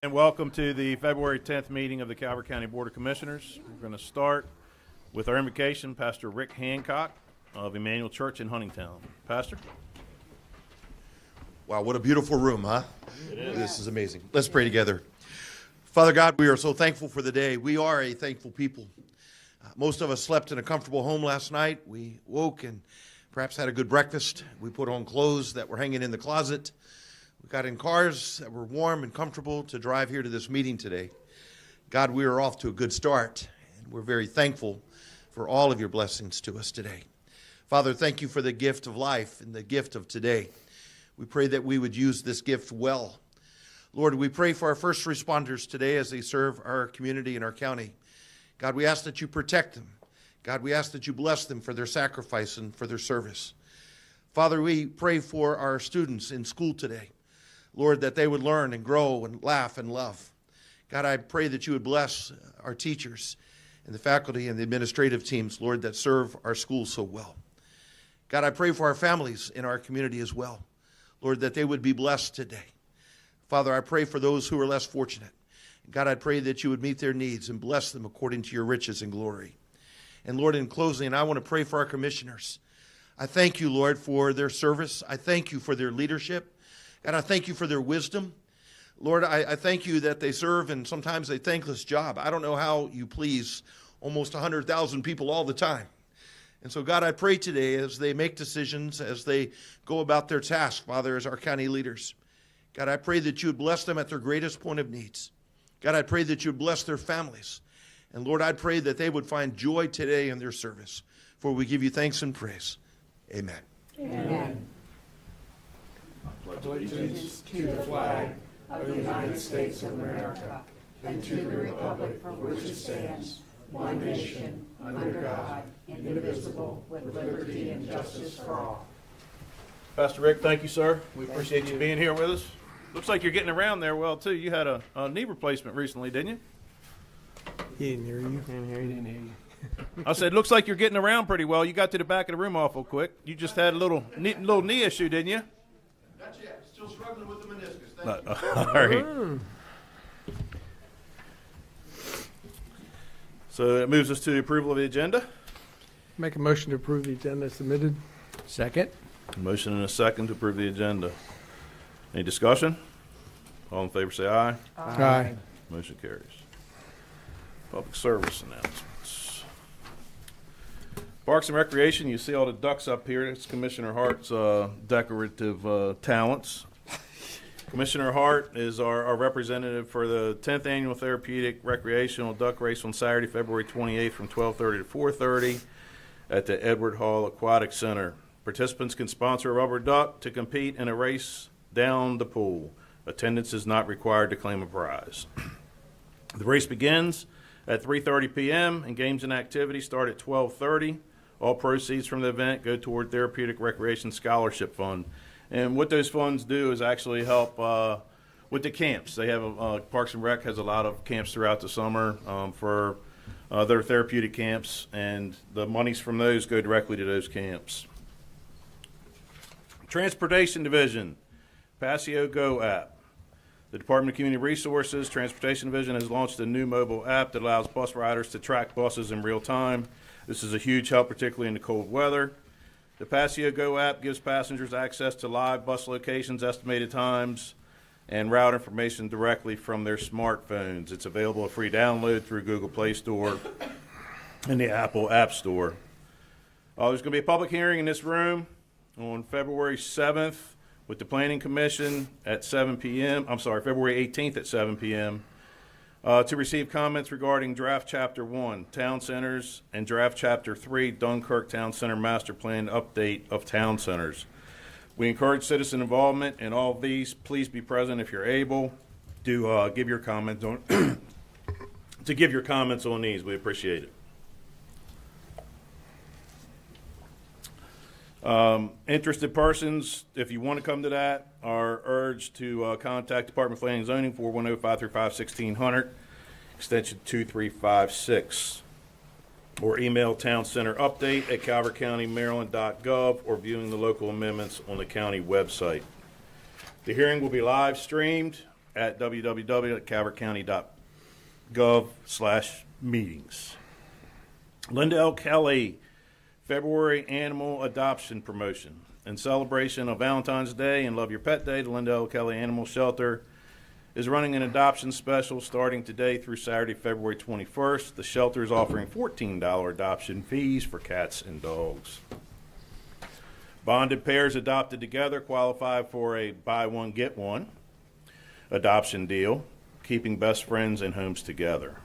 And welcome to the February 10th meeting of the Calvert County Board of Commissioners. We're going to start with our invocation, Pastor Rick Hancock of Emmanuel Church in Huntingtown. Pastor? Wow, what a beautiful room, huh? It is. This is amazing. Let's pray together. Father God, we are so thankful for the day. We are a thankful people. Most of us slept in a comfortable home last night. We woke and perhaps had a good breakfast. We put on clothes that were hanging in the closet. We got in cars that were warm and comfortable to drive here to this meeting today. God, we are off to a good start, and we're very thankful for all of your blessings to us today. Father, thank you for the gift of life and the gift of today. We pray that we would use this gift well. Lord, we pray for our first responders today as they serve our community and our county. God, we ask that you protect them. God, we ask that you bless them for their sacrifice and for their service. Father, we pray for our students in school today. Lord, that they would learn and grow and laugh and love. God, I pray that you would bless our teachers and the faculty and the administrative teams, Lord, that serve our schools so well. God, I pray for our families in our community as well. Lord, that they would be blessed today. Father, I pray for those who are less fortunate. God, I pray that you would meet their needs and bless them according to your riches and glory. And Lord, in closing, I want to pray for our commissioners. I thank you, Lord, for their service. I thank you for their leadership. God, I thank you for their wisdom. Lord, I thank you that they serve in sometimes a thankless job. I don't know how you please almost 100,000 people all the time. And so, God, I pray today as they make decisions, as they go about their task, Father, as our county leaders. God, I pray that you would bless them at their greatest point of needs. God, I pray that you would bless their families. And Lord, I pray that they would find joy today in their service. For we give you thanks and praise. Amen. Amen. Allegiance to the flag of the United States of America and to the republic for which it stands, one nation, under God, indivisible, with liberty and justice for all. Pastor Rick, thank you, sir. We appreciate you being here with us. Looks like you're getting around there well, too. You had a knee replacement recently, didn't you? He didn't hear you. Didn't hear you. I said, looks like you're getting around pretty well. You got to the back of the room awful quick. You just had a little knee issue, didn't you? Not yet. Still struggling with the meniscus. Thank you. All right. So it moves us to the approval of the agenda. Make a motion to approve the agenda submitted. Second. Motion and a second to approve the agenda. Any discussion? All in favor say aye. Aye. Motion carries. Public service announcements. Parks and Recreation, you see all the ducks up here. It's Commissioner Hart's decorative talents. Commissioner Hart is our representative for the 10th Annual Therapeutic Recreational Duck Race on Saturday, February 28th from 12:30 to 4:30 at the Edward Hall Aquatic Center. Participants can sponsor a rubber duck to compete in a race down the pool. Attendance is not required to claim a prize. The race begins at 3:30 p.m. and games and activities start at 12:30. All proceeds from the event go toward Therapeutic Recreation Scholarship Fund. And what those funds do is actually help with the camps. They have Parks and Rec has a lot of camps throughout the summer for their therapeutic camps, and the monies from those go directly to those camps. Transportation Division, Passio Go app. The Department of Community Resources Transportation Division has launched a new mobile app that allows bus riders to track buses in real time. This is a huge help, particularly in the cold weather. The Passio Go app gives passengers access to live bus locations, estimated times, and route information directly from their smartphones. It's available a free download through Google Play Store and the Apple App Store. There's going to be a public hearing in this room on February 7th with the Planning Commission at 7 p.m. February 18th at 7 p.m. To receive comments regarding Draft Chapter 1, Town Centers, and Draft Chapter 3, Dunkirk Town Center Master Plan Update of Town Centers. We encourage citizen involvement in all of these. Please be present if you're able. Do give your comments on to give your comments on these. We appreciate it. Interested persons, if you want to come to that, are urged to contact Department of Planning and Zoning 410-535-1600, extension 2356, or email towncenterupdate@calvertcountymaryland.gov, or viewing the local amendments on the county website. The hearing will be live streamed at www.calvertcounty.gov/meetings. Linda L. Kelly, February Animal Adoption Promotion. In celebration of Valentine's Day and Love Your Pet Day, the Linda L. Kelly Animal Shelter is running an adoption special starting today through Saturday, February 21st. The shelter is offering $14 adoption fees for cats and dogs. Bonded pairs adopted together qualify for a buy one, get one adoption deal, keeping best friends and homes together.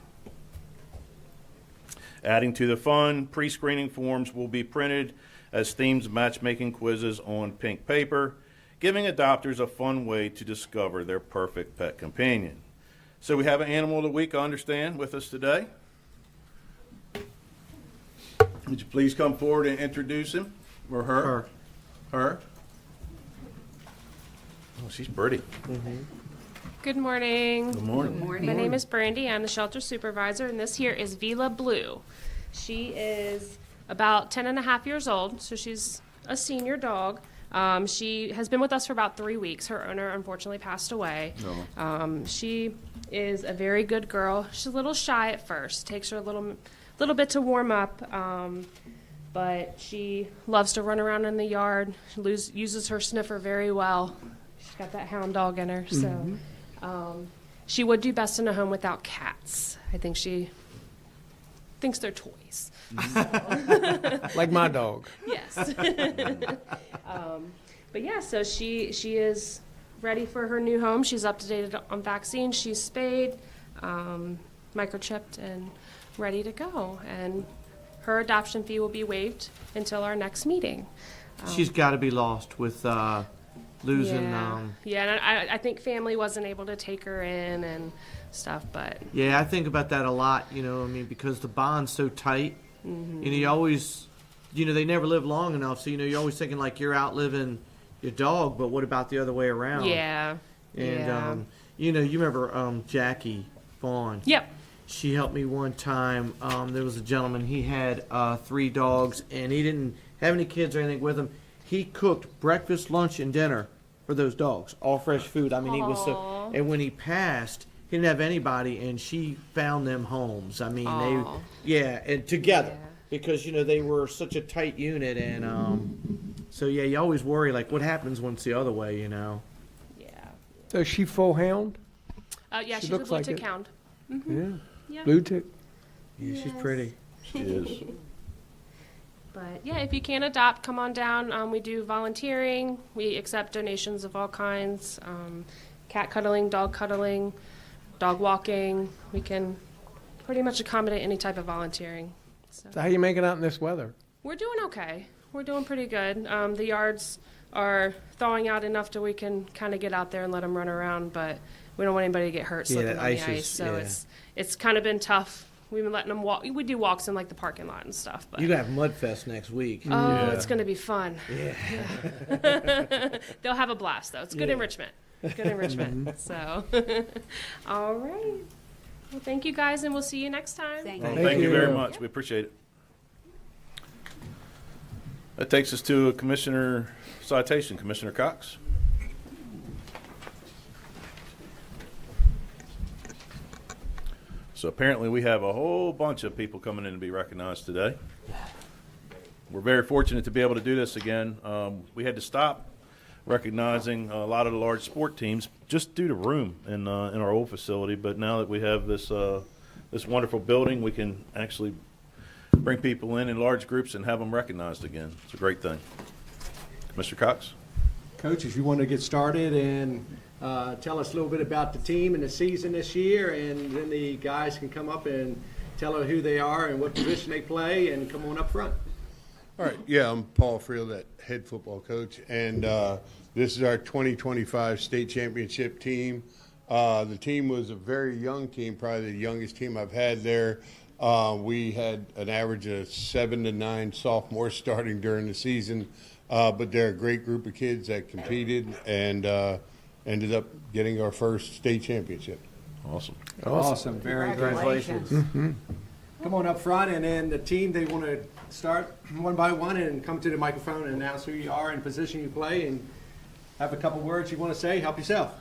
Adding to the fun, pre-screening forms will be printed as themed matchmaking quizzes on pink paper, giving adopters a fun way to discover their perfect pet companion. So we have an animal of the week, I understand, with us today. Would you please come forward and introduce him or her? Her. Oh, she's pretty. Mm-hmm. Good morning. Good morning. Good morning. My name is Brandy. I'm the shelter supervisor, and this here is Vila Blue. She is about 10 and a half years old, so she's a senior dog. She has been with us for about 3 weeks. Her owner unfortunately passed away. No. She is a very good girl. She's a little shy at first. Takes her a little bit to warm up, but she loves to run around in the yard. She uses her sniffer very well. She's got that hound dog in her, so she would do best in a home without cats. I think she thinks they're toys. Like my dog. Yes. But yeah, so she is ready for her new home. She's up to date on vaccines. She's spayed, microchipped, and ready to go. And her adoption fee will be waived until our next meeting. She's got to be lost with losing. Yeah, and I think family wasn't able to take her in and stuff, but Yeah, I think about that a lot. You know, I mean, because the bond's so tight. You know, you always, they never live long enough. So you're always thinking like you're outliving your dog, but what about the other way around? yeah. And you remember Jackie Vaughn? Yep. She helped me one time. There was a gentleman. He had 3 dogs, and he didn't have any kids or anything with him. He cooked breakfast, lunch, and dinner for those dogs, all fresh food. I mean, he was so. Aw. And when he passed, he didn't have anybody, and she found them homes. I mean, Aw. and together Yeah. because they were such a tight unit, and so you always worry like what happens when it's the other way, Yeah. So is she full hound? Yeah, She she's a looks blue like tick it. hound. Yeah. Yeah. Blue tick. Yeah, she's Yes. pretty. She is. But yeah, if you can adopt, come on down. We do volunteering. We accept donations of all kinds. Cat cuddling, dog walking. We can pretty much accommodate any type of volunteering. So So how you making out in this weather? we're doing okay. We're doing pretty good. The yards are thawing out enough to we can kind of get out there and let them run around, but we don't want anybody to get hurt Yeah, slipping that on the ice ice. is- So yeah. it's kind of been tough. We've been letting them walk. We do walks in like the parking lot and stuff. But You got Mudfest next week. oh, Yeah. it's going to be fun. Yeah. They'll have a blast, though. It's good Yeah. enrichment. Good enrichment. So, all right. Well, thank you guys, and we'll see you next time. Thank Well, you. thank you you. very much. We appreciate it. That takes us to a commissioner citation. Commissioner Cox. So apparently we have a whole bunch of people coming in to be recognized today. We're very fortunate to be able to do this again. We had to stop recognizing a lot of the large sport teams just due to room in our old facility. But now that we have this this wonderful building, we can actually bring people in large groups and have them recognized again. It's a great thing. Mr. Cox? Coach, if you want to get started and tell us a little bit about the team and the season this year, and then the guys can come up and tell us who they are and what position they play, and come on up front. All right, yeah, I'm Paul Friel, that head football coach, and this is our 2025 state championship team. The team was a very young team, probably the youngest team I've had there. We had an average of 7 to 9 sophomores starting during the season, but they're a great group of kids that competed and ended up getting our first state championship. Awesome. Awesome, very Congratulations. Come on up front, and then the team, they want to start one by one and come to the microphone and announce who you are and position you play, and have a couple words you want to say. Help yourself.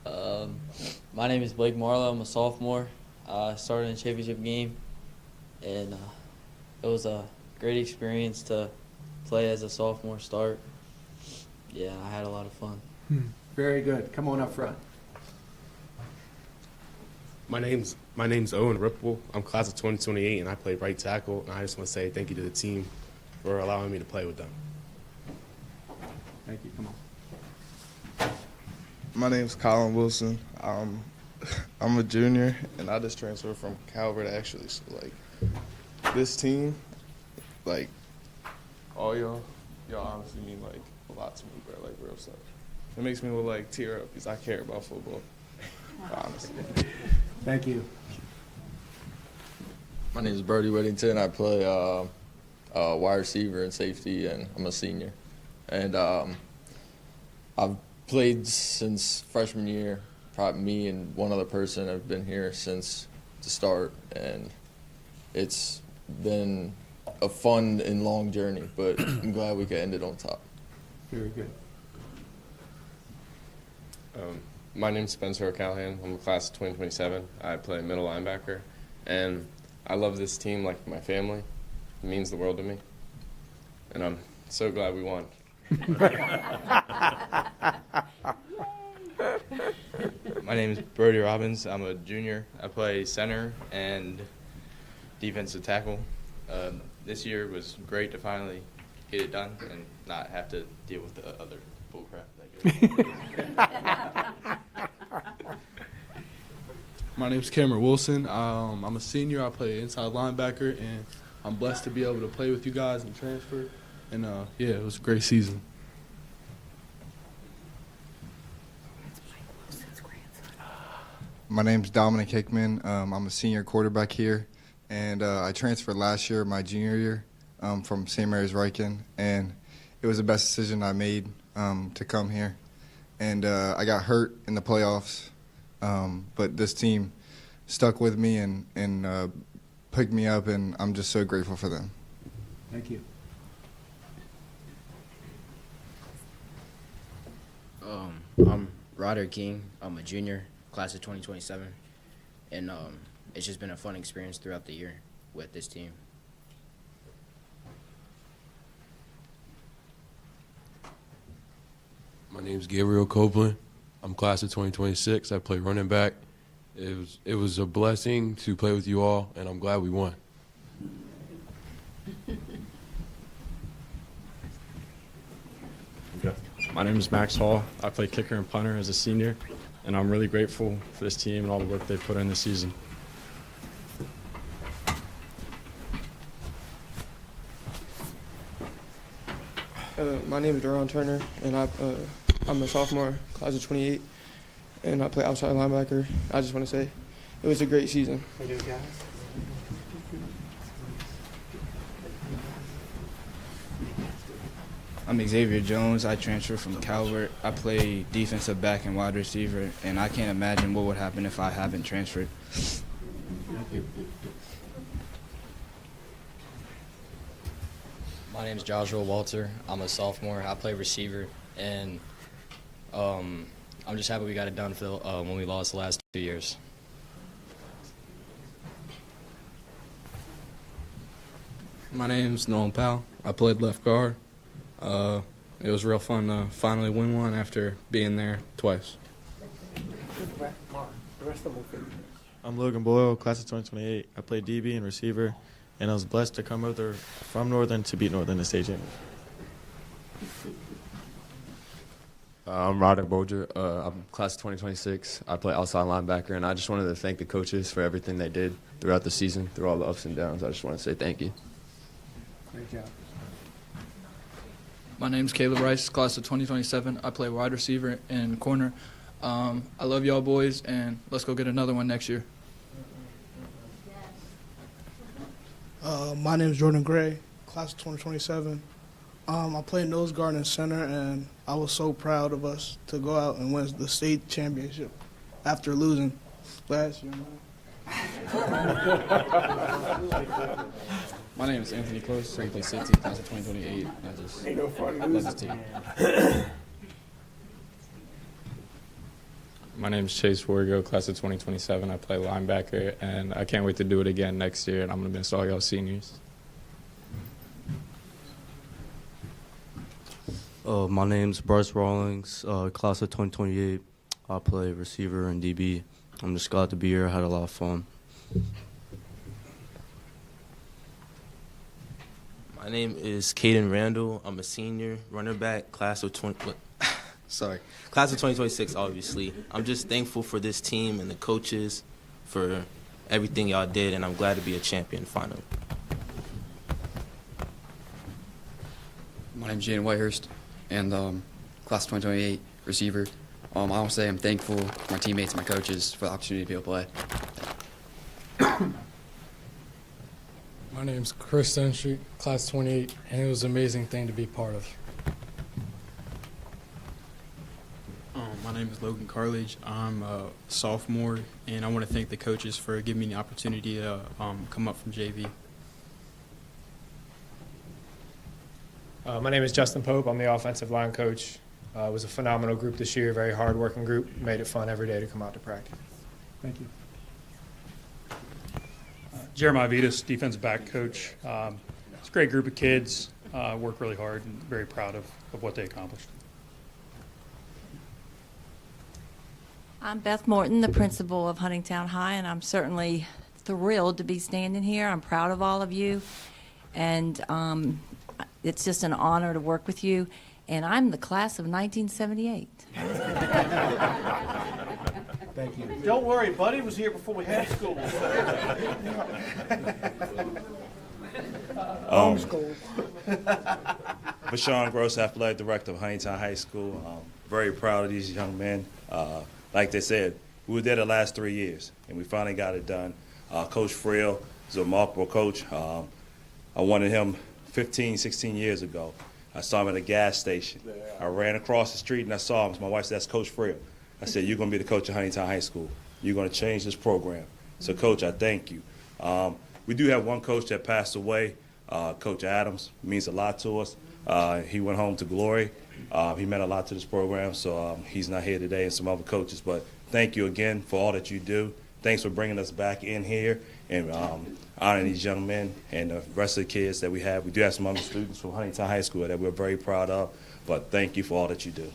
My name is Blake Marlowe. I'm a sophomore. I started in a championship game, and it was a great experience to play as a sophomore start. Yeah, I had a lot of fun. Very good. Come on up front. My name's Owen Ripple. I'm class of 2028, and I play right tackle. And I just want to say thank you to the team for allowing me to play with them. Thank you. Come on. My name's Colin Wilson. I'm a junior, and I just transferred from Calvert, actually. So, like, this team, like, all y'all honestly mean, like, a lot to me, bro, like, real stuff. It makes me, like, tear up because I care about football, honestly. Thank you. My name is Brody Whittington. I play wide receiver and safety, and I'm a senior. And I've played since freshman year. Probably me and one other person have been here since the start, and it's been a fun and long journey, but I'm glad we could end it on top. Very good. My name's Spencer O'Callahan. I'm a class of 2027. I play middle linebacker, and I love this team like my family. It means the world to me, and I'm so glad we won. My name is Brody Robbins. I'm a junior. I play center and defensive tackle. This year was great to finally get it done and not have to deal with the other bullcrap that goes. My name's Cameron Wilson. I'm a senior. I play inside linebacker, and I'm blessed to be able to play with you guys and transfer. And, yeah, it was a great season. My name's Dominic Hickman. I'm a senior quarterback here, and I transferred last year, my junior year, from St. Mary's Riken, and it was the best decision I made to come here. And I got hurt in the playoffs, but this team stuck with me and picked me up, and I'm just so grateful for them. Thank you. I'm Ryder King. I'm a junior, class of 2027, and it's just been a fun experience throughout the year with this team. My name's Gabriel Copeland. I'm class of 2026. I play running back. It was a blessing to play with you all, and I'm glad we won. My name is Max Hall. I play kicker and punter as a senior, and I'm really grateful for this team and all the work they've put in this season. My name is Deron Turner, and I'm a sophomore, class of 28, and I play outside linebacker. I just want to say it was a great season. Thank you, guys. I'm Xavier Jones. I transferred from Calvert. I play defensive back and wide receiver, and I can't imagine what would happen if I haven't transferred. Thank you. My name is Joshua Walter. I'm a sophomore. I play receiver, and I'm just happy we got it done for when we lost the last 2 years. My name's Nolan Powell. I played left guard. It was real fun to finally win one after being there twice. The rest of them. I'm Logan Boyle, class of 2028. I play DB and receiver, and I was blessed to come over from Northern to beat Northern in the state championship. I'm Roderick Bolger. I'm class of 2026. I play outside linebacker, and I just wanted to thank the coaches for everything they did throughout the season, through all the ups and downs. I just want to say thank you. Great job. My name's Caleb Rice, class of 2027. I play wide receiver and corner. I love y'all boys, and let's go get another one next year. My name's Jordan Gray, class of 2027. I played nose guard and center, and I was so proud of us to go out and win the state championship after losing last year. My name is Anthony Close. I play safety, class of 2028. I just love this team. My name is Chase Wargo, class of 2027. I play linebacker, and I can't wait to do it again next year, and I'm going to miss all y'all seniors. My name's Bryce Rawlings, class of 2028. I play receiver and DB. I'm just glad to be here. I had a lot of fun. My name is Caden Randall. I'm a senior running back, class of 2026, obviously. I'm just thankful for this team and the coaches for everything y'all did, and I'm glad to be a champion finally. My name's Jaden Whitehurst, and class of 2028 receiver. I want to say I'm thankful for my teammates and my coaches for the opportunity to be able to play. My name's Chris Street, class 28, and it was an amazing thing to be part of. My name is Logan Carledge. I'm a sophomore, and I want to thank the coaches for giving me the opportunity to come up from JV. My name is Justin Pope. I'm the offensive line coach. It was a phenomenal group this year, very hard-working group. Made it fun every day to come out to practice. Thank you. Jeremiah Vitas, defensive back coach. It's a great group of kids, work really hard, and very proud of what they accomplished. I'm Beth Morton, the principal of Huntingtown High, and I'm certainly thrilled to be standing here. I'm proud of all of you, and it's just an honor to work with you. And I'm the class of 1978. Thank you. Don't worry, Buddy was here before we had school. Homeschool. Bashawn Gross, athletic director of Huntingtown High School. Very proud of these young men. Like they said, we were there the last 3 years, and we finally got it done. Coach Friel is a remarkable coach. I wanted him 15, 16 years ago. I saw him at a gas station. I ran across the street and I saw him. My wife said, "That's Coach Friel." I said, "You're going to be the coach of Huntingtown High School. You're going to change this program." So, Coach, I thank you. We do have one coach that passed away, Coach Adams. It means a lot to us. He went home to glory. He meant a lot to this program, so he's not here today, and some other coaches. But thank you again for all that you do. Thanks for bringing us back in here and honoring these young men and the rest of the kids that we have. We do have some other students from Huntingtown High School that we're very proud of, but thank you for all that you do.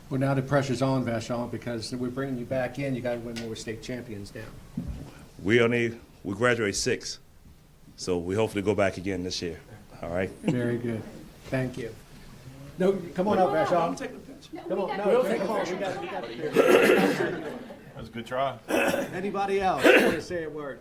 Well, now the pressure's on, Vashon, because we're bringing you back in. You got to win more state champions now. We graduate 6, so we hopefully go back again this year. All right? Very good. Thank you. No, come on up, Vashon. Come on, no, come on. We got the picture. That was a good try. Anybody else want to say a word?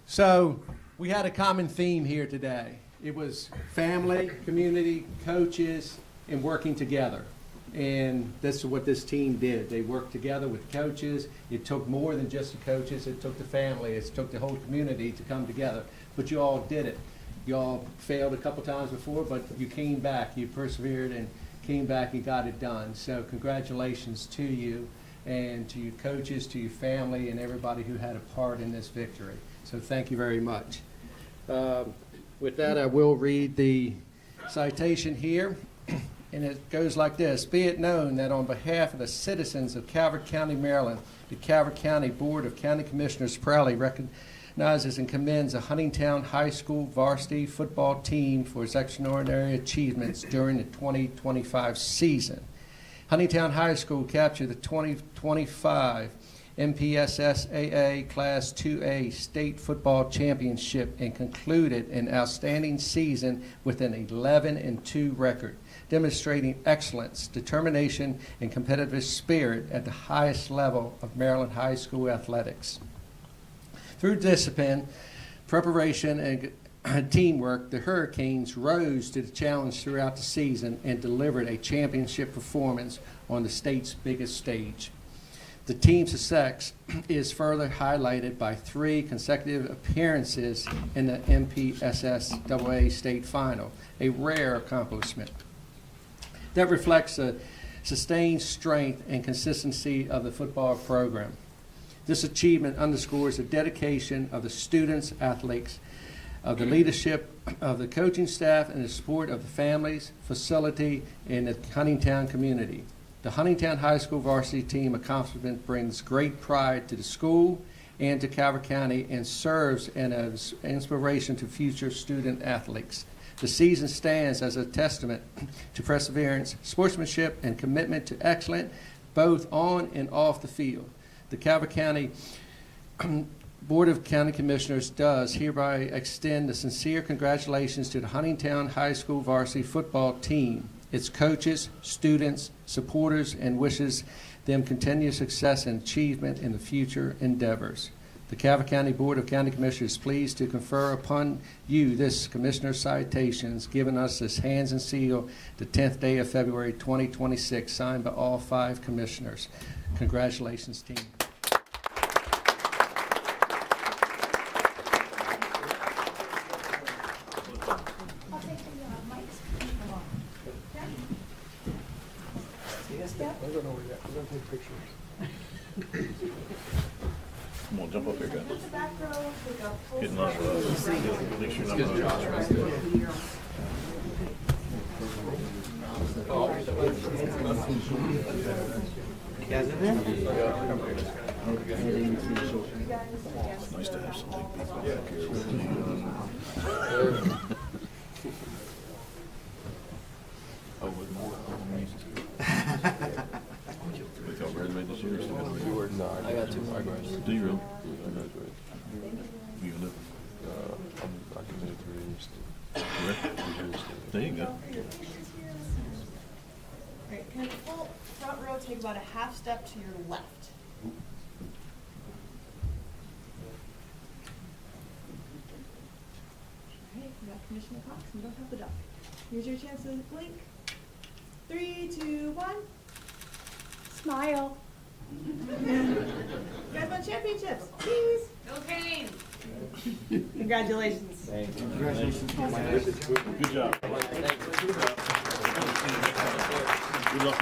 So we had a common theme here today. It was family, community, coaches, and working together. And that's what this team did. They worked together with coaches. It took more than just the coaches. It took the family. It took the whole community to come together. But you all did it. You all failed a couple times before, but you came back. You persevered and came back and got it done. So congratulations to you and to your coaches, to your family, and everybody who had a part in this victory. So thank you very much. With that, I will read the citation here, and it goes like this. Be it known that on behalf of the citizens of Calvert County, Maryland, the Calvert County Board of County Commissioners proudly recognizes and commends the Huntingtown High School varsity football team for its extraordinary achievements during the 2025 season. Huntingtown High School captured the 2025 MPSSAA Class 2A State Football Championship and concluded an outstanding season with an 11-2 record, demonstrating excellence, determination, and competitive spirit at the highest level of Maryland high school athletics. Through discipline, preparation, and teamwork, the Hurricanes rose to the challenge throughout the season and delivered a championship performance on the state's biggest stage. The team's success is further highlighted by 3 consecutive appearances in the MPSSAA state final, a rare accomplishment that reflects the sustained strength and consistency of the football program. This achievement underscores the dedication of the students, athletes, of the leadership of the coaching staff, and the support of the families, facility, and the Huntingtown community. The Huntingtown High School varsity team accomplishment brings great pride to the school and to Calvert County and serves as inspiration to future student athletes. The season stands as a testament to perseverance, sportsmanship, and commitment to excellence, both on and off the field. The Calvert County Board of County Commissioners does hereby extend a sincere congratulations to the Huntingtown High School varsity football team, its coaches, students, supporters, and wishes them continued success and achievement in the future endeavors. The Calvert County Board of County Commissioners is pleased to confer upon you this Commissioner's citations, given us this hands and seal the 10th day of February 2026, signed by all 5 commissioners. Congratulations, team. We're gonna take pictures. Come on, jump up here, guys. Get enough. Make sure you're You guys in there? It's nice to have some big people back here. Oh, with more. With y'all graduate this year? No, I got 2 progress. Do you really? I graduated. You gonna do? I committed 3 years. Where? There you go. All right, can the full front row take about a half step to your left? All right, we got Commissioner Cox, and don't have the duck. Here's your chance to blink. 3, 2, 1. Smile. You guys won championships. Cheese. Go Canes. Congratulations. Thank you. Congratulations. Good job. Good luck in your day. Good luck.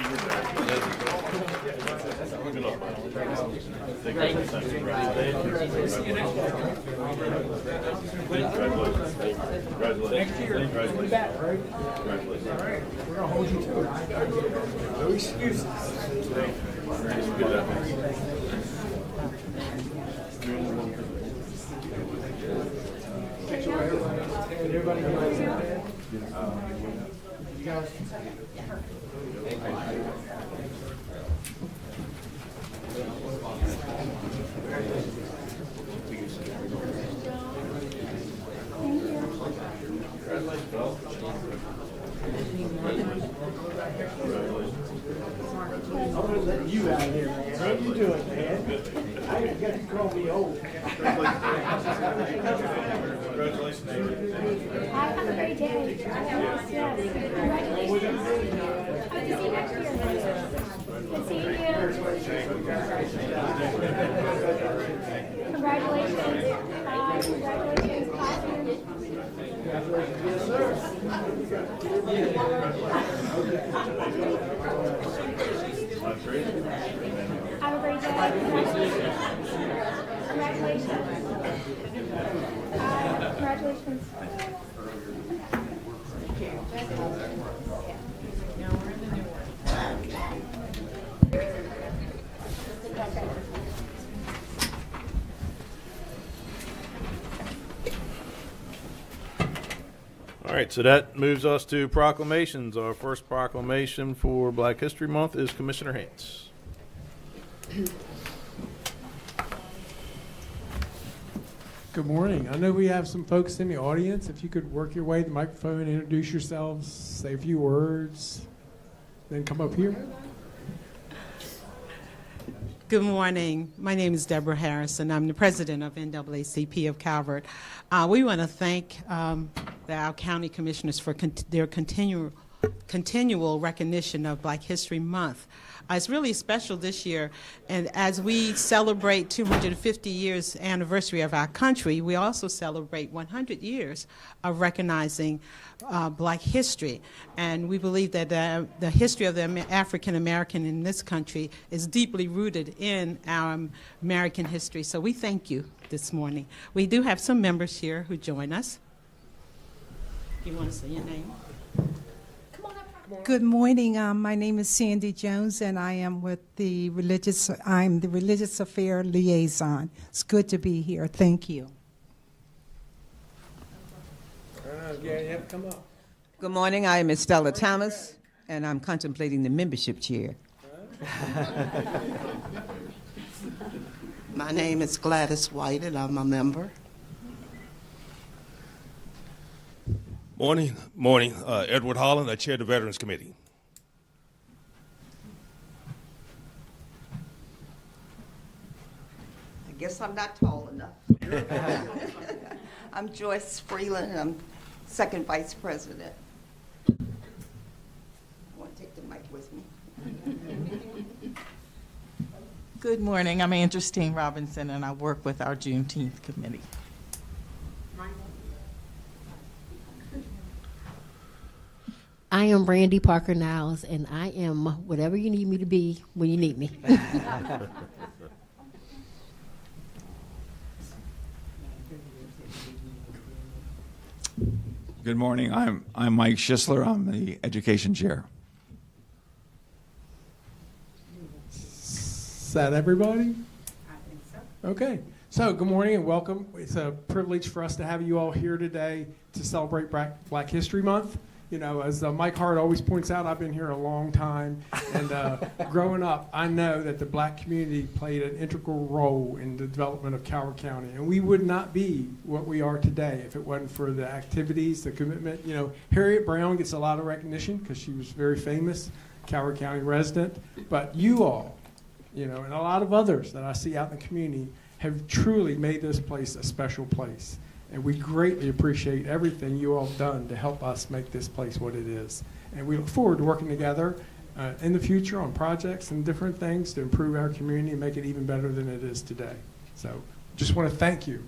Thank you. Congratulations. Congratulations. Congratulations. All right, we're gonna hold you to it. No excuses. Good job. Everybody you guys. I'm gonna let you out of here, man. How you doing, man? I ain't got to call me old. Congratulations. Have a great day. Yes. Congratulations. Hope to see you next year. Good seeing you. Congratulations. Congratulations, classroom. Yes, sir. Have a great day. Congratulations. Congratulations. All right, so that moves us to proclamations. Our first proclamation for Black History Month is Commissioner Haynes. Good morning. I know we have some folks in the audience. If you could work your way to the microphone, introduce yourselves, say a few words, then come up here. Good morning. My name is Deborah Harrison. I'm the president of NAACP of Calvert. We want to thank our county commissioners for their continual recognition of Black History Month. It's really special this year, and as we celebrate 250 years anniversary of our country, we also celebrate 100 years of recognizing Black history. And we believe that the history of the African American in this country is deeply rooted in our American history. So we thank you this morning. We do have some members here who join us. You want to say your name? Come on up, Good morning. My name is Sandy Jones, and I am with I'm the Religious Affair Liaison. It's good to be here. Thank you. Yeah, you have to come up. Good morning. I am Estella Thomas, and I'm contemplating the membership chair. My name is Gladys White, and I'm a member. Morning. Edward Holland, I chair the Veterans Committee. I guess I'm not tall enough. I'm Joyce Freeland, and I'm second vice president. I want to take the mic with me. Good morning. I'm Andrestine Robinson, and I work with our Juneteenth committee. I am Brandy Parker Niles, and I am whatever you need me to be when you need me. Good morning. I'm Mike Schisler. I'm the education chair. Is that everybody? I think so. Okay. So good morning and welcome. It's a privilege for us to have you all here today to celebrate Black History Month. You know, as Mike Hart always points out, I've been here a long time, and growing up, I know that the black community played an integral role in the development of Calvert County, and we would not be what we are today if it wasn't for the activities, the commitment. You know, Harriet Brown gets a lot of recognition because she was very famous, Calvert County resident, but you all, you know, and a lot of others that I see out in the community have truly made this place a special place. And we greatly appreciate everything you all have done to help us make this place what it is. And we look forward to working together in the future on projects and different things to improve our community and make it even better than it is today. So just want to thank you,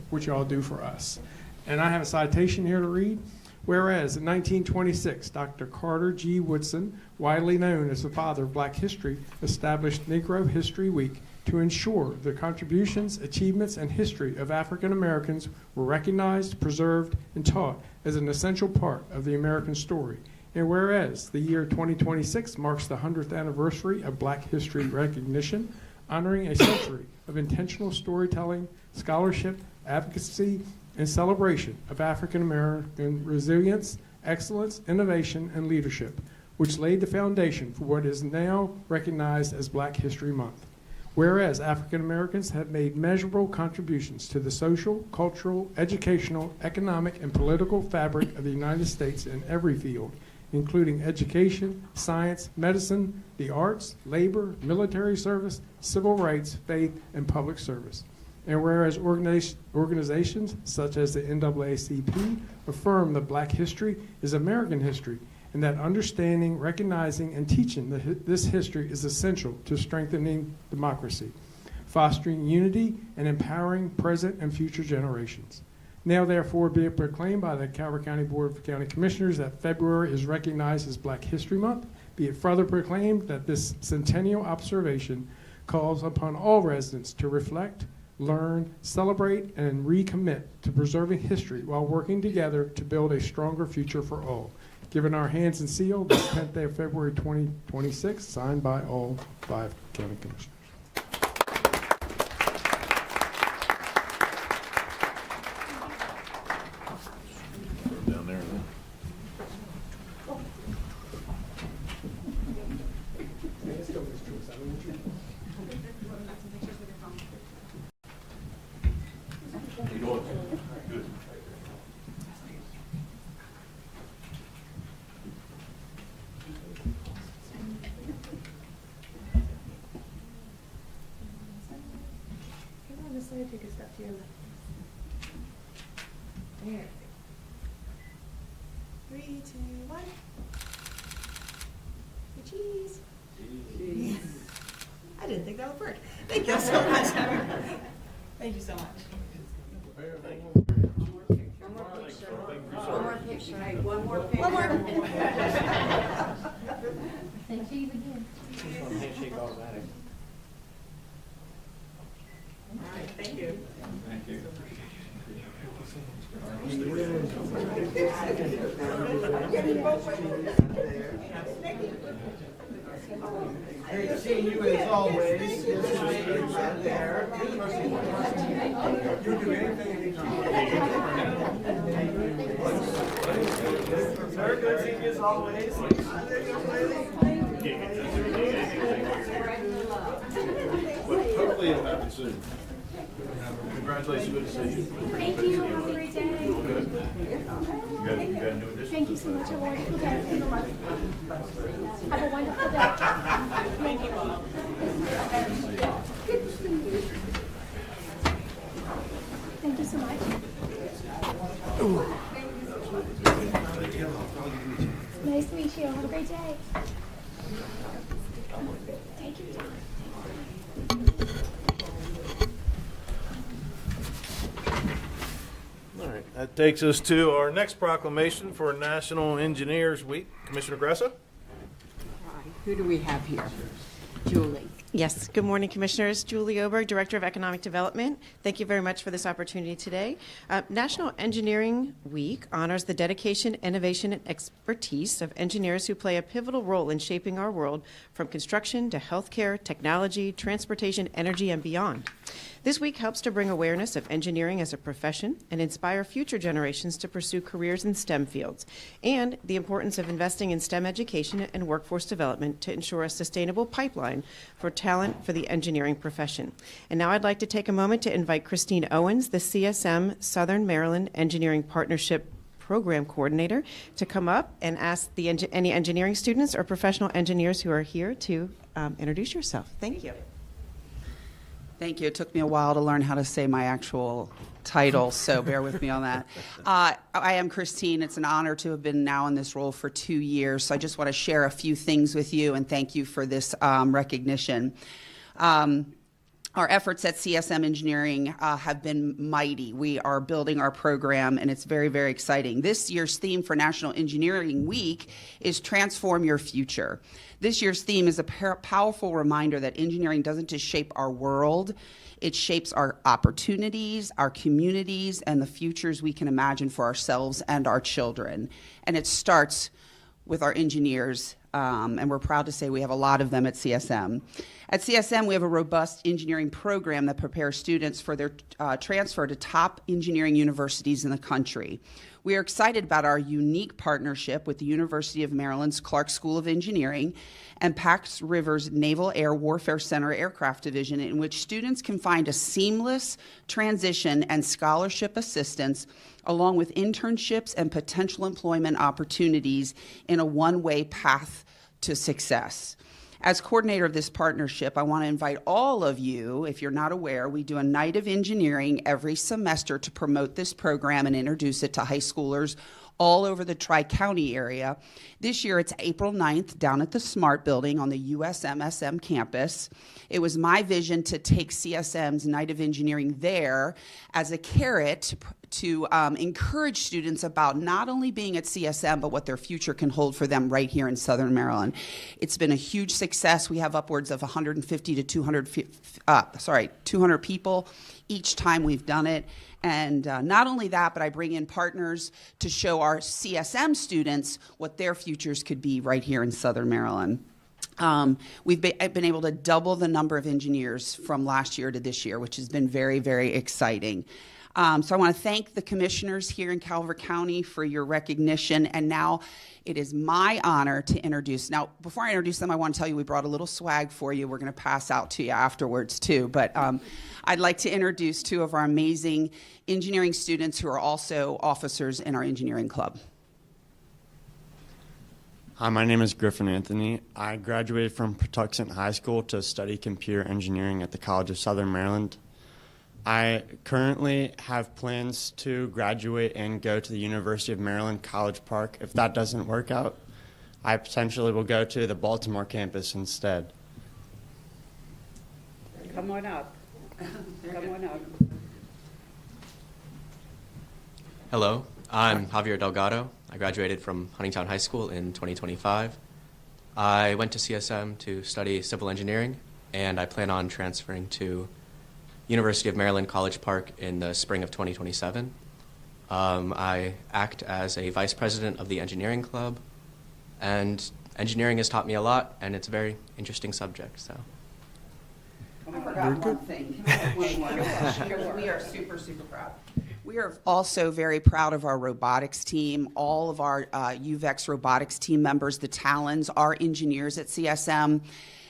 what you all do for us. And I have a citation here to read. Whereas in 1926, Dr. Carter G. Woodson, widely known as the father of Black history, established Negro History Week to ensure the contributions, achievements, and history of African Americans were recognized, preserved, and taught as an essential part of the American story. And whereas the year 2026 marks the 100th anniversary of Black history recognition, honoring a century of intentional storytelling, scholarship, advocacy, and celebration of African American resilience, excellence, innovation, and leadership, which laid the foundation for what is now recognized as Black History Month. Whereas African Americans have made measurable contributions to the social, cultural, educational, economic, and political fabric of the United States in every field, including education, science, medicine, the arts, labor, military service, civil rights, faith, and public service. And whereas organizations such as the NAACP affirm that Black history is American history, and that understanding, recognizing, and teaching this history is essential to strengthening democracy, fostering unity, and empowering present and future generations. Now, therefore, be it proclaimed by the Calvert County Board of County Commissioners that February is recognized as Black History Month. Be it further proclaimed that this centennial observation calls upon all residents to reflect, learn, celebrate, and recommit to preserving history while working together to build a stronger future for all. Given our hands and seal, the 10th day of February 2026, signed by all 5 county commissioners. Down there. Take a step to your left. There. 3, 2, 1. Cheese. Cheese. I didn't think that would work. Thank you so much. Thank you so much. One more picture. One more picture. One more. Say cheese again. Handshake automatic. All right, thank you. Thank you. Great to see you as always. Good to see you right there. You'll do anything Sir, good seeing you as always. Hopefully it'll happen soon. Congratulations, good to see you. Thank you. Have a great day. You got a new addition? Thank you so much, Award. Okay. Have a wonderful day. Thank you. Thank you so much. Nice to meet you. Have a great day. Take your time. All right, that takes us to our next proclamation for National Engineers Week. Commissioner Gressa? Who do we have here? Julie. Yes. Good morning, Commissioners. Julie Oberg, Director of Economic Development. Thank you very much for this opportunity today. National Engineering Week honors the dedication, innovation, and expertise of engineers who play a pivotal role in shaping our world from construction to healthcare, technology, transportation, energy, and beyond. This week helps to bring awareness of engineering as a profession and inspire future generations to pursue careers in STEM fields, and the importance of investing in STEM education and workforce development to ensure a sustainable pipeline for talent for the engineering profession. And now I'd like to take a moment to invite Christine Owens, the CSM Southern Maryland Engineering Partnership Program Coordinator, to come up and ask any engineering students or professional engineers who are here to introduce yourself. Thank you. Thank you. It took me a while to learn how to say my actual title, so bear with me on that. I am Christine. It's an honor to have been now in this role for 2 years, so I just want to share a few things with you, and thank you for this recognition. Our efforts at CSM Engineering have been mighty. We are building our program, and it's very, very exciting. This year's theme for National Engineering Week is Transform Your Future. This year's theme is a powerful reminder that engineering doesn't just shape our world, it shapes our opportunities, our communities, and the futures we can imagine for ourselves and our children. And it starts with our engineers, and we're proud to say we have a lot of them at CSM. At CSM, we have a robust engineering program that prepares students for their transfer to top engineering universities in the country. We are excited about our unique partnership with the University of Maryland's Clark School of Engineering and Pax River's Naval Air Warfare Center Aircraft Division, in which students can find a seamless transition and scholarship assistance, along with internships and potential employment opportunities in a one-way path to success. As coordinator of this partnership, I want to invite all of you, if you're not aware, we do a night of engineering every semester to promote this program and introduce it to high schoolers all over the Tri-County area. This year, it's April 9th down at the Smart Building on the USMSM campus. It was my vision to take CSM's Night of Engineering there as a carrot to encourage students about not only being at CSM, but what their future can hold for them right here in Southern Maryland. It's been a huge success. We have upwards of 150 to 200 people each time we've done it. And not only that, but I bring in partners to show our CSM students what their futures could be right here in Southern Maryland. We've been able to double the number of engineers from last year to this year, which has been very, very exciting. So I want to thank the commissioners here in Calvert County for your recognition, and now it is my honor to introduce. Now, before I introduce them, I want to tell you we brought a little swag for you. We're going to pass out to you afterwards, too. But I'd like to introduce two of our amazing engineering students who are also officers in our engineering club. Hi, my name is Griffin Anthony. I graduated from Patuxent High School to study computer engineering at the College of Southern Maryland. I currently have plans to graduate and go to the University of Maryland College Park. If that doesn't work out, I potentially will go to the Baltimore campus instead. Come on up. Come on up. Hello, I'm Javier Delgado. I graduated from Huntingtown High School in 2025. I went to CSM to study civil engineering, and I plan on transferring to University of Maryland College Park in the spring of 2027. I act as a vice president of the engineering club, and engineering has taught me a lot, and it's a very interesting subject. So. I forgot one thing. Can I have one more? We are super, super proud. We are also very proud of our robotics team. All of our UVEX robotics team members, the Talons, are engineers at CSM.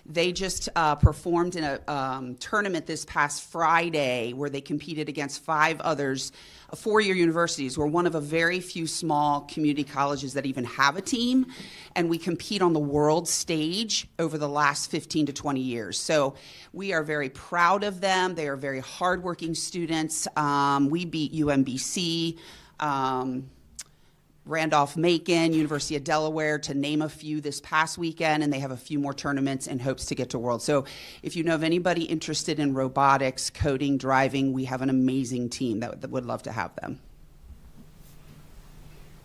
They just performed in a tournament this past Friday where they competed against 5 others, four-year universities. We're one of a very few small community colleges that even have a team, and we compete on the world stage over the last 15 to 20 years. So we are very proud of them. They are very hardworking students. We beat UMBC, Randolph-Macon, University of Delaware, to name a few this past weekend, and they have a few more tournaments in hopes to get to World. So if you know of anybody interested in robotics, coding, driving, we have an amazing team that would love to have them.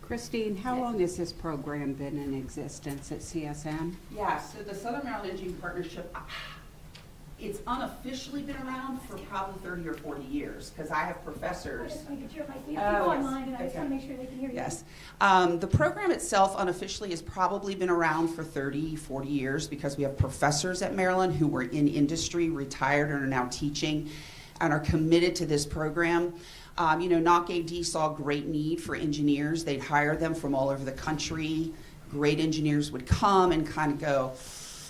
Christine, how long has this program been in existence at CSM? Yeah, so the Southern Maryland Engineering Partnership, it's unofficially been around for probably 30 or 40 years, because I have professors. People online, and I just want to make sure they can hear you. Yes. The program itself unofficially has probably been around for 30, 40 years, because we have professors at Maryland who were in industry, retired, and are now teaching, and are committed to this program. Knock AD saw great need for engineers. They'd hire them from all over the country. Great engineers would come and kind of go,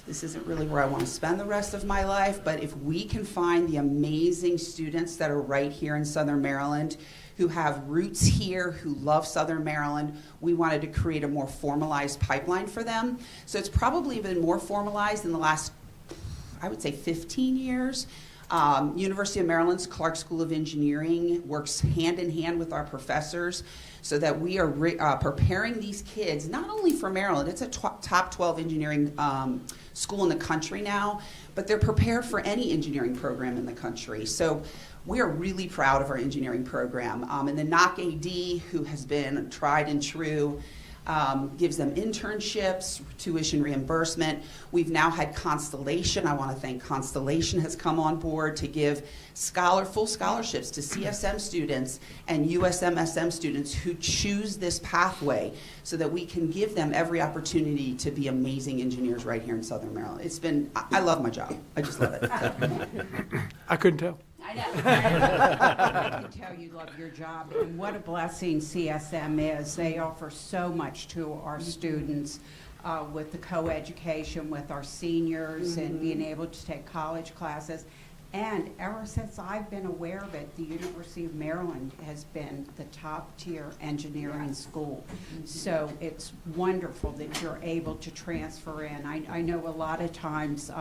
this isn't really where I want to spend the rest of my life, but if we can find the amazing students that are right here in Southern Maryland, who have roots here, who love Southern Maryland, we wanted to create a more formalized pipeline for them. So it's probably been more formalized in the last, I would say, 15 years. University of Maryland's Clark School of Engineering works hand in hand with our professors so that we are preparing these kids, not only for Maryland, it's a top 12 engineering school in the country now, but they're prepared for any engineering program in the country. So we are really proud of our engineering program. And the Knock AD, who has been tried and true, gives them internships, tuition reimbursement. We've now had Constellation. I want to thank Constellation has come on board to give full scholarships to CSM students and USMSM students who choose this pathway so that we can give them every opportunity to be amazing engineers right here in Southern Maryland. I love my job. I just love it. I couldn't tell. I know. I can tell you love your job, and what a blessing CSM is. They offer so much to our students with the co-education with our seniors and being able to take college classes. And ever since I've been aware of it, the University of Maryland has been the top tier engineering school. So it's wonderful that you're able to transfer in. I know a lot of times,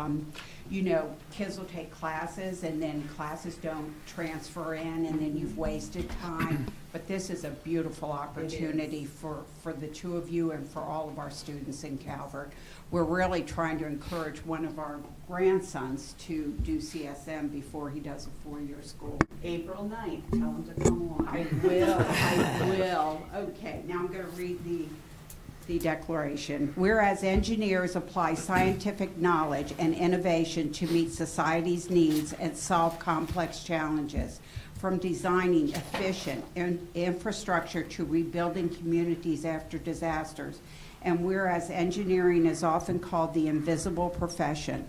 kids will take classes and then classes don't transfer in and then you've wasted time. But this is a beautiful opportunity for the two of you and for all of our students in Calvert. We're really trying to encourage one of our grandsons to do CSM before he does a 4-year school. April 9th, tell him to come along. I will. Okay, now I'm going to read the declaration. Whereas engineers apply scientific knowledge and innovation to meet society's needs and solve complex challenges, from designing efficient infrastructure to rebuilding communities after disasters. And whereas engineering is often called the invisible profession.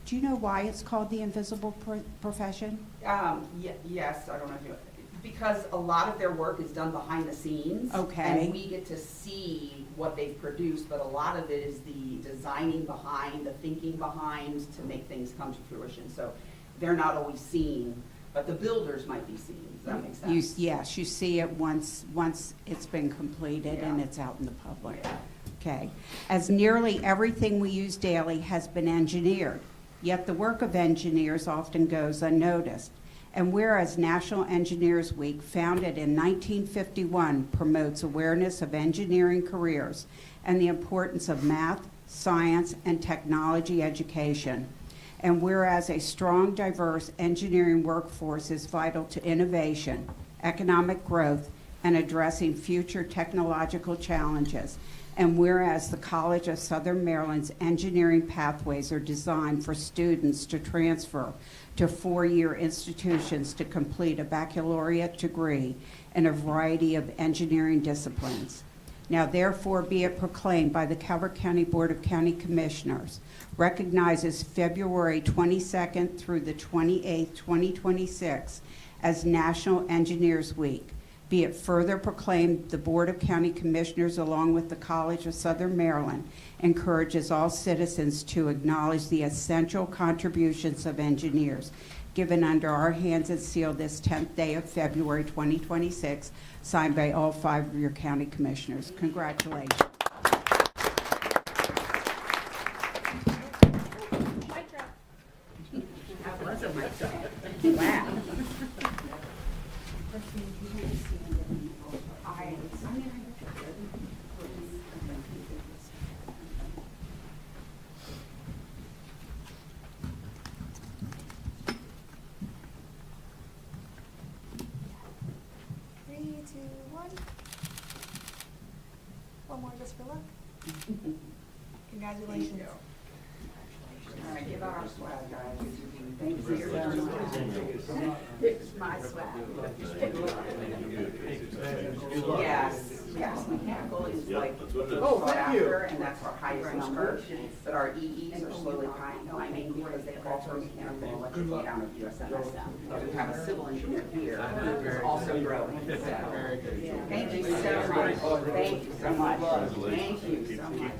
Do you know why it's called the invisible profession? Yes, I don't know if you, because a lot of their work is done behind the scenes. Okay. And we get to see what they've produced, but a lot of it is the designing behind, the thinking behind to make things come to fruition. So they're not always seen, but the builders might be seen. Does that make sense? Yes, you see it once it's been completed and it's out in the public. Yeah. Okay. As nearly everything we use daily has been engineered, yet the work of engineers often goes unnoticed. And whereas National Engineers Week, founded in 1951, promotes awareness of engineering careers and the importance of math, science, and technology education. And whereas a strong, diverse engineering workforce is vital to innovation, economic growth, and addressing future technological challenges. And whereas the College of Southern Maryland's engineering pathways are designed for students to transfer to four-year institutions to complete a baccalaureate degree in a variety of engineering disciplines. Now therefore be it proclaimed by the Calvert County Board of County Commissioners recognizes February 22nd through the 28th, 2026 as National Engineers Week. Be it further proclaimed, the Board of County Commissioners, along with the College of Southern Maryland, encourages all citizens to acknowledge the essential contributions of engineers given under our hands and sealed this 10th day of February 2026, signed by all 5 of your county commissioners. Congratulations. That was a mic drop. Wow. 3, 2, 1. One more just for luck. Congratulations. All right, give our swag, guys. Thank you very much. It's my swag. Yes, yes, mechanical is like sought after, and that's our highest number. But our EEs are slowly climbing because they offer mechanical and electrical down at USMSM. We have a civil engineer here who's also growing. So, thank you so much. Thank you so much. Thank you so much.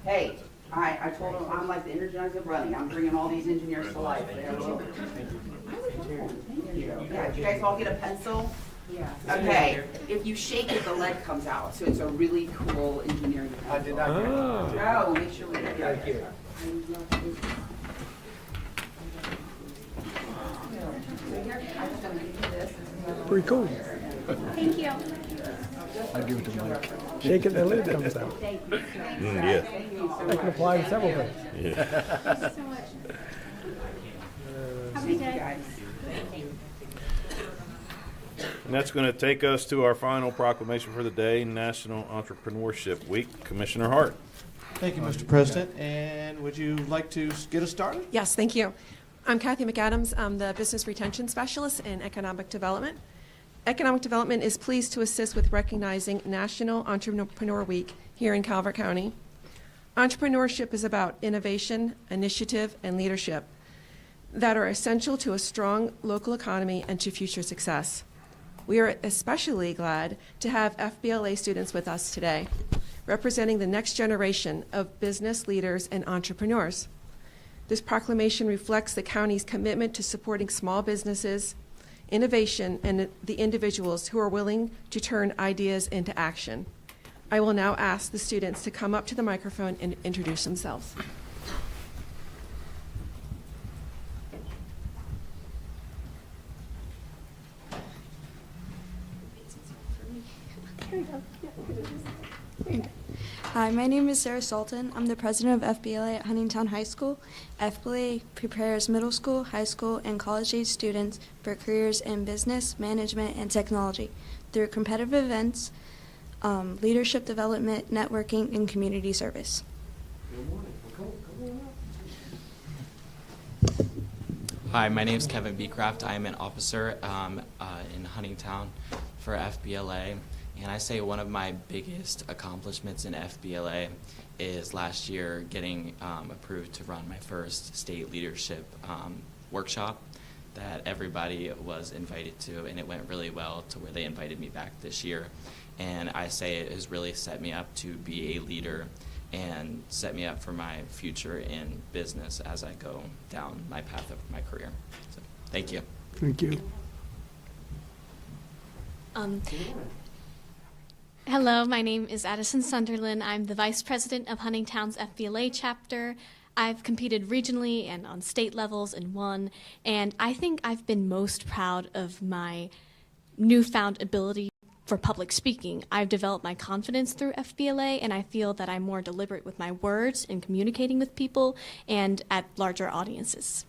Hey. I told him I'm like the Energizer Bunny. I'm bringing all these engineers to life. Thank you. Yeah, did you guys all get a pencil? Yeah. Okay. If you shake it, the lead comes out. So it's a really cool engineering pencil. I did not get it. Oh, make sure we get it. Thank you. Pretty cool. Thank you. I'll give it to Mike. Shake it, the lid comes out. Yeah. I can apply to several things. Yeah. Thank you so much. Have a good day. And that's going to take us to our final proclamation for the day, National Entrepreneurship Week. Commissioner Hart. Thank you, Mr. President. And would you like to get us started? Yes, thank you. I'm Kathy McAdams. I'm the Business Retention Specialist in Economic Development. Economic Development is pleased to assist with recognizing National Entrepreneur Week here in Calvert County. Entrepreneurship is about innovation, initiative, and leadership that are essential to a strong local economy and to future success. We are especially glad to have FBLA students with us today, representing the next generation of business leaders and entrepreneurs. This proclamation reflects the county's commitment to supporting small businesses, innovation, and the individuals who are willing to turn ideas into action. I will now ask the students to come up to the microphone and introduce themselves. Hi, my name is Sarah Sultan. I'm the president of FBLA at Huntingtown High School. FBLA prepares middle school, high school, and college-age students for careers in business, management, and technology through competitive events, leadership development, networking, and community service. Hi, my name is Kevin Beecraft. I am an officer in Huntingtown for FBLA. And I say one of my biggest accomplishments in FBLA is last year getting approved to run my first state leadership workshop that everybody was invited to, and it went really well to where they invited me back this year. And I say it has really set me up to be a leader and set me up for my future in business as I go down my path of my career. So, thank you. Thank you. Hello, my name is Addison Sunderland. I'm the Vice President of Huntingtown's FBLA chapter. I've competed regionally and on state levels and won, and I think I've been most proud of my newfound ability for public speaking. I've developed my confidence through FBLA, and I feel that I'm more deliberate with my words in communicating with people and at larger audiences.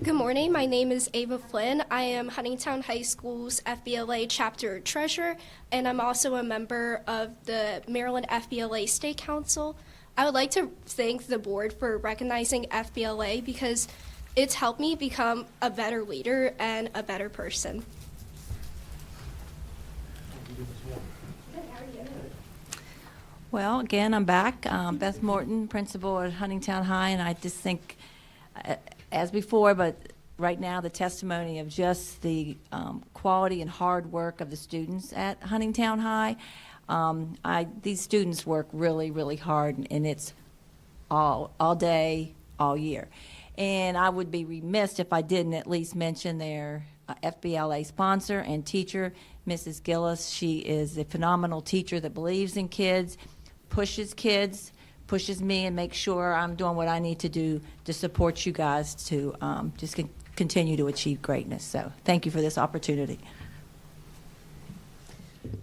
Good morning. My name is Ava Flynn. I am Huntingtown High School's FBLA chapter treasurer, and I'm also a member of the Maryland FBLA State Council. I would like to thank the board for recognizing FBLA because it's helped me become a better leader and a better person. Well, again, I'm back. Beth Morton, principal at Huntingtown High, and I just think, as before, but right now, the testimony of just the quality and hard work of the students at Huntingtown High. These students work really, really hard, and it's all day, all year. And I would be remiss if I didn't at least mention their FBLA sponsor and teacher, Mrs. Gillis. She is a phenomenal teacher that believes in kids, pushes me, and makes sure I'm doing what I need to do to support you guys to just continue to achieve greatness. So thank you for this opportunity.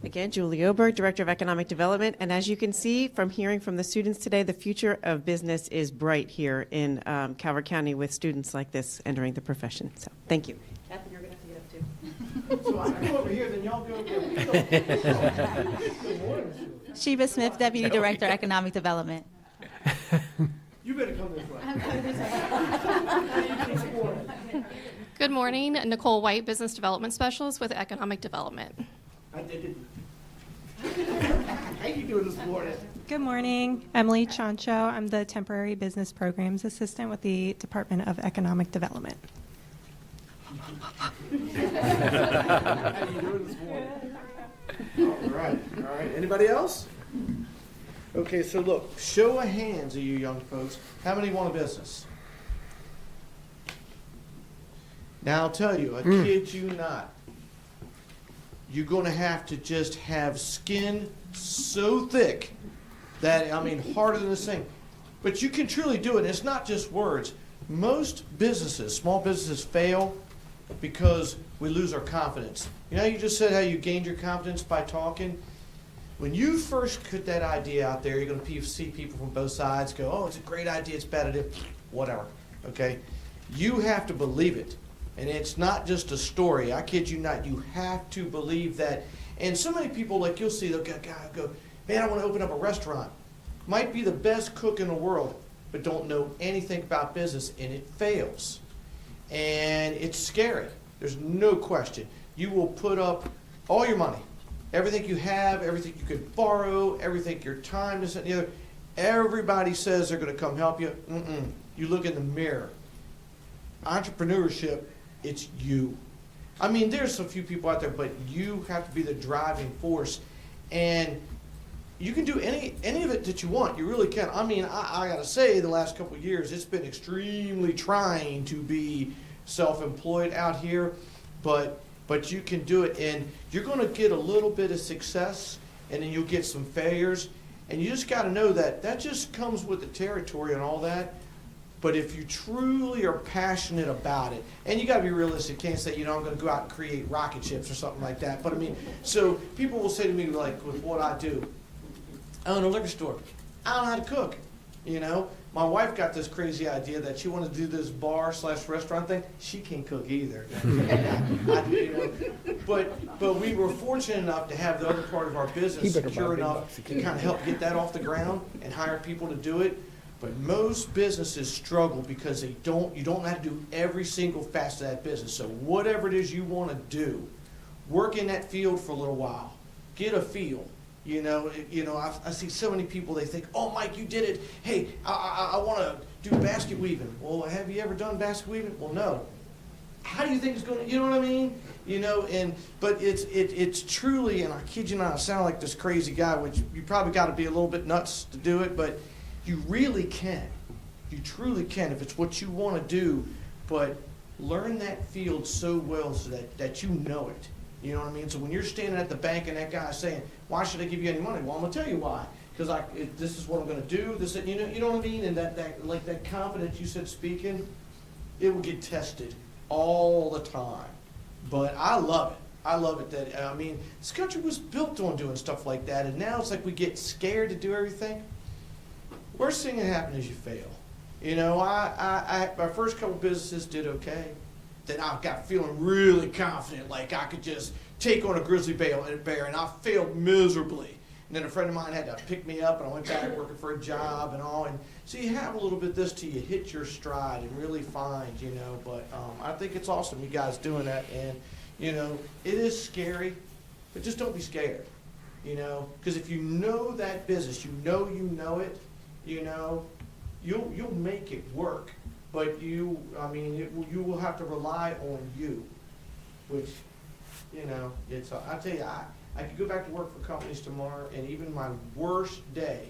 Again, Julie Oberg, Director of Economic Development. And as you can see from hearing from the students today, the future of business is bright here in Calvert County with students like this entering the profession. So thank you. Kathy, you're going to have to get up too. So I go over here, then y'all go over there. Sheba Smith, Deputy Director, Economic Development. You better come this way. Good morning, Nicole White, Business Development Specialist with Economic Development. How you doing this morning? Good morning, Emily Chancho. I'm the Temporary Business Programs Assistant with the Department of Economic Development. How you doing this morning? All right. Anybody else? Okay, so look, show of hands of you young folks. How many want a business? Now I'll tell you, I kid you not. You're going to have to just have skin so thick that, harder than this thing. But you can truly do it. It's not just words. Most businesses, small businesses, fail because we lose our confidence. You know, you just said how you gained your confidence by talking. When you first put that idea out there, you're going to see people from both sides go, oh, it's a great idea, it's a bad idea, whatever, okay? You have to believe it. And it's not just a story. I kid you not. You have to believe that. And so many people, like you'll see, they'll go, man, I want to open up a restaurant. Might be the best cook in the world, but don't know anything about business, and it fails. And it's scary. There's no question. You will put up all your money, everything you have, everything you could borrow, everything, your time, this and the other. Everybody says they're going to come help you. You look in the mirror. Entrepreneurship, it's you. There's a few people out there, but you have to be the driving force. And you can do any of it that you want. You really can. I got to say, the last couple of years, it's been extremely trying to be self-employed out here. But you can do it. And you're going to get a little bit of success, and then you'll get some failures. And you just got to know that just comes with the territory and all that. But if you truly are passionate about it, and you got to be realistic, you can't say, I'm going to go out and create rocket ships or something like that. But so people will say to me, like, with what I do, I own a liquor store. I don't know how to cook. My wife got this crazy idea that she wanted to do this bar/restaurant thing. She can't cook either. But we were fortunate enough to have the other part of our business secure enough to kind of help get that off the ground and hire people to do it. But most businesses struggle because you don't know how to do every single facet of that business. So whatever it is you want to do, work in that field for a little while. Get a feel. I see so many people, they think, oh, Mike, you did it. Hey, I want to do basket weaving. Well, have you ever done basket weaving? Well, no. How do you think it's going to, you know what I mean? But it's truly, and I kid you not, I sound like this crazy guy, which you probably got to be a little bit nuts to do it, but you really can. You truly can if it's what you want to do, but learn that field so well so that you know it. You know what I mean? So when you're standing at the bank and that guy's saying, why should I give you any money? Well, I'm going to tell you why. Because this is what I'm going to do. You know what I mean? And that confidence you said speaking, it will get tested all the time. But I love it. I love it that, this country was built on doing stuff like that, and now it's like we get scared to do everything. Worst thing that happens is you fail. You know, my first couple businesses did okay. Then I got feeling really confident, like I could just take on a grizzly bear, and I failed miserably. And then a friend of mine had to pick me up, and I went back working for a job and all. And so you have a little bit of this till you hit your stride and really find, you know. But I think it's awesome you guys doing that. And, you know, it is scary, but just don't be scared, you know. Because if you know that business, you know it, you know, you'll make it work. But you will have to rely on you, which, you know, it's, I tell you, I could go back to work for companies tomorrow, and even my worst day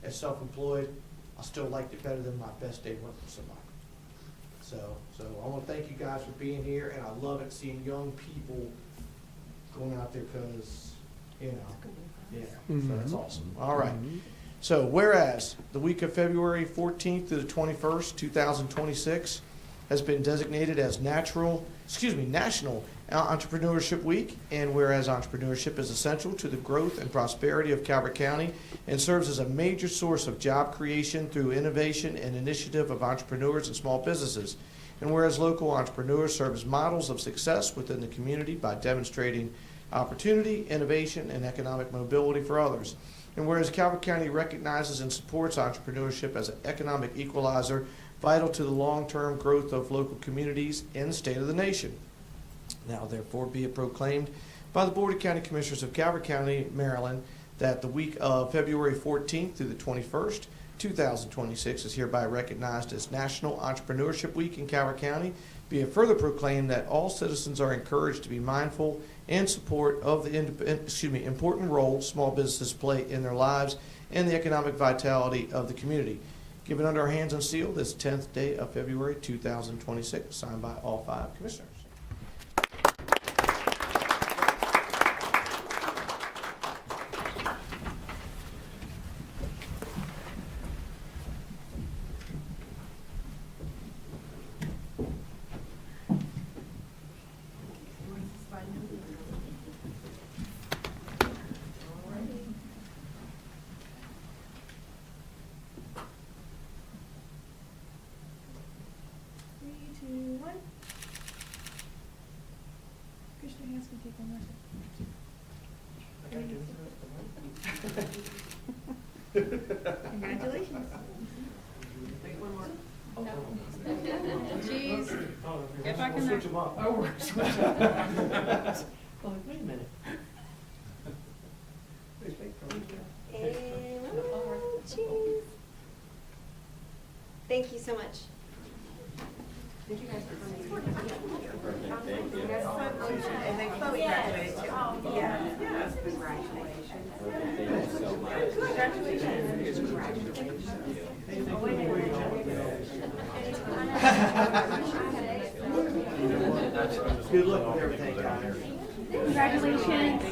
as self-employed, I still liked it better than my best day working for somebody. So I want to thank you guys for being here, and I love it seeing young people going out there because, you know, yeah, so that's awesome. All right. So whereas the week of February 14th to the 21st, 2026 has been designated as National Entrepreneurship Week, and whereas entrepreneurship is essential to the growth and prosperity of Calvert County and serves as a major source of job creation through innovation and initiative of entrepreneurs and small businesses, and whereas local entrepreneurs serve as models of success within the community by demonstrating opportunity, innovation, and economic mobility for others, and whereas Calvert County recognizes and supports entrepreneurship as an economic equalizer vital to the long-term growth of local communities and the state of the nation. Now, therefore, be it proclaimed by the Board of County Commissioners of Calvert County, Maryland, that the week of February 14th through the 21st, 2026 is hereby recognized as National Entrepreneurship Week in Calvert County. Be it further proclaimed that all citizens are encouraged to be mindful and support of the important role small businesses play in their lives and the economic vitality of the community. Given under our hands and sealed this 10th day of February 2026, signed by all 5 commissioners. Congratulations. Wait, one more. No. Jeez. Get back in there. Switch them up. Oh, we're switching. Well, wait a minute. Cheese. Thank you so much. Thank you guys for coming. Thank you. And then Chloe graduated too. Yeah. Yes. Congratulations. Thank you so much. Congratulations. Good luck with everything, guys. Congratulations.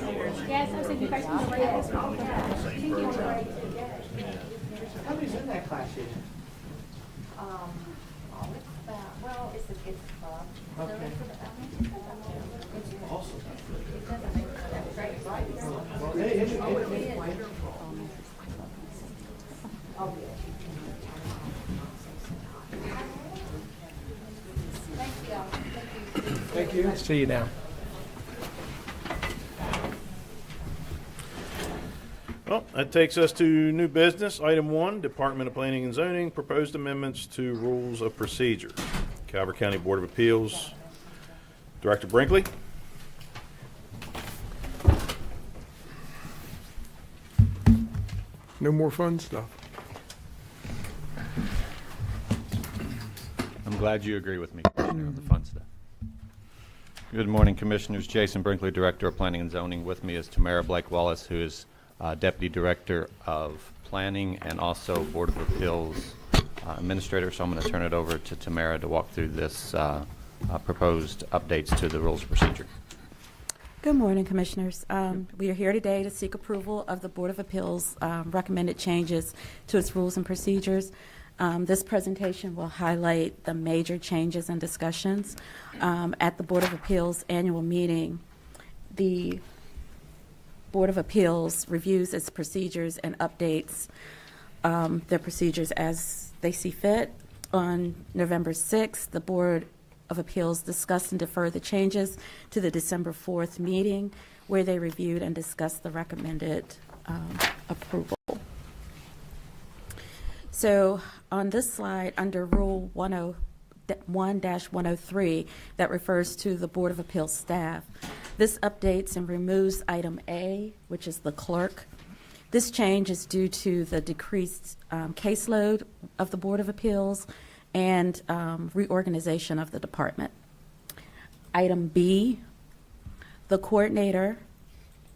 Yes, I was thinking you guys can go right How many's in that class here? It's a club. Okay. Awesome. Well, hey, Thank you. See you now. Well, that takes us to new business. Item 1, Department of Planning and Zoning, proposed amendments to rules of procedure. Calvert County Board of Appeals, Director Brinkley. No more fun stuff. I'm glad you agree with me, Commissioner, on the fun stuff. Good morning, Commissioners. Jason Brinkley, Director of Planning and Zoning. With me is Tamara Blake-Wallace, who is Deputy Director of Planning and also Board of Appeals Administrator. So I'm going to turn it over to Tamara to walk through this proposed updates to the rules of procedure. Good morning, Commissioners. We are here today to seek approval of the Board of Appeals recommended changes to its rules and procedures. This presentation will highlight the major changes and discussions. At the Board of Appeals annual meeting, the Board of Appeals reviews its procedures and updates their procedures as they see fit. On November 6th, the Board of Appeals discussed and deferred the changes to the December 4th meeting, where they reviewed and discussed the recommended approval. So on this slide, under Rule 101-103, that refers to the Board of Appeals staff, this updates and removes item A, which is the clerk. This change is due to the decreased caseload of the Board of Appeals and reorganization of the department. Item B, the coordinator,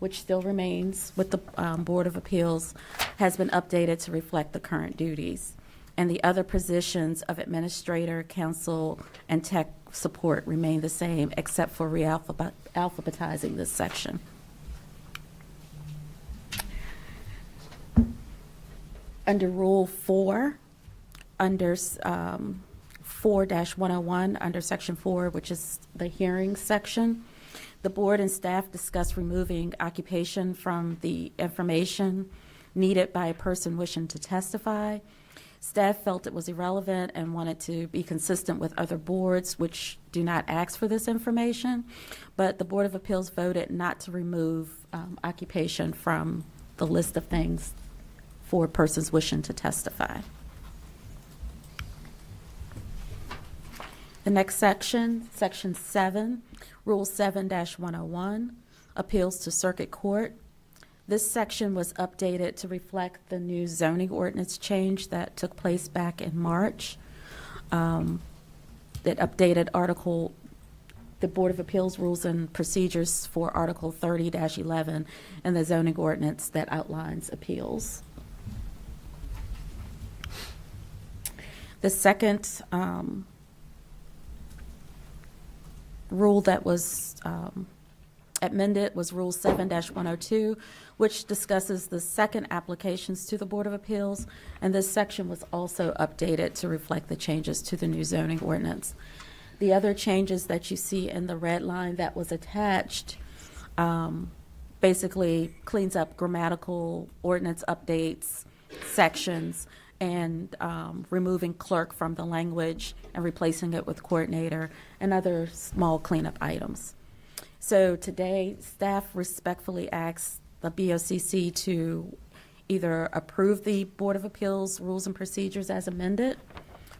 which still remains with the Board of Appeals, has been updated to reflect the current duties. And the other positions of administrator, counsel, and tech support remain the same, except for alphabetizing this section. Under Rule 4, under 4-101, under Section 4, which is the hearing section, the board and staff discussed removing occupation from the information needed by a person wishing to testify. Staff felt it was irrelevant and wanted to be consistent with other boards which do not ask for this information, but the Board of Appeals voted not to remove occupation from the list of things for persons wishing to testify. The next section, Section 7, Rule 7-101, Appeals to Circuit Court. This section was updated to reflect the new zoning ordinance change that took place back in March. That updated the Board of Appeals rules and procedures for Article 30-11 and the zoning ordinance that outlines appeals. The second rule that was amended was Rule 7-102, which discusses the second applications to the Board of Appeals, and this section was also updated to reflect the changes to the new zoning ordinance. The other changes that you see in the red line that was attached basically cleans up grammatical ordinance updates, sections, and removing clerk from the language and replacing it with coordinator and other small cleanup items. So today, staff respectfully asks the BOCC to either approve the Board of Appeals rules and procedures as amended,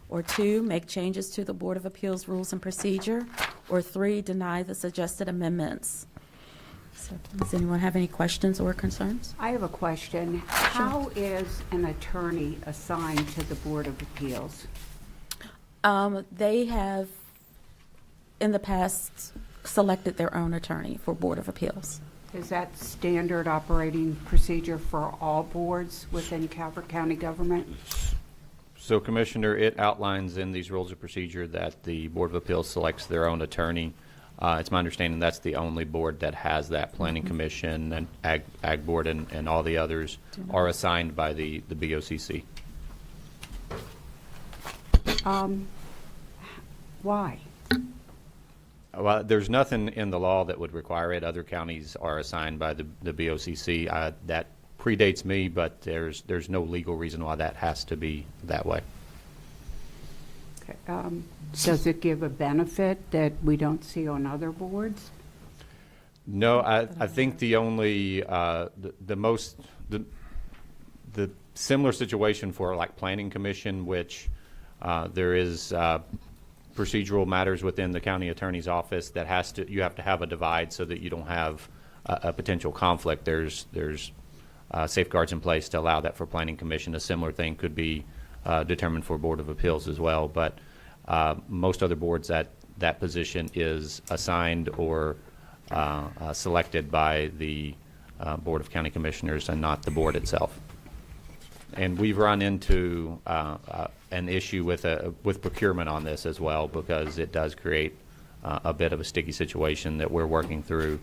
or 2, make changes to the Board of Appeals rules and procedure, or 3, deny the suggested amendments. So, does anyone have any questions or concerns? I have a question. How is an attorney assigned to the Board of Appeals? They have, in the past, selected their own attorney for Board of Appeals. Is that standard operating procedure for all boards within Calvert County government? So, Commissioner, it outlines in these rules of procedure that the Board of Appeals selects their own attorney. It's my understanding that's the only board that has that. Planning Commission and Ag Board and all the others are assigned by the BOCC. Why? Well, there's nothing in the law that would require it. Other counties are assigned by the BOCC. That predates me, but there's no legal reason why that has to be that way. Okay. Does it give a benefit that we don't see on other boards? No, I think the only the similar situation for like Planning Commission, which there is procedural matters within the county attorney's office that you have to have a divide so that you don't have a potential conflict. There's safeguards in place to allow that for Planning Commission. A similar thing could be determined for Board of Appeals as well, but most other boards that position is assigned or selected by the Board of County Commissioners and not the board itself. And we've run into an issue with procurement on this as well, because it does create a bit of a sticky situation that we're working through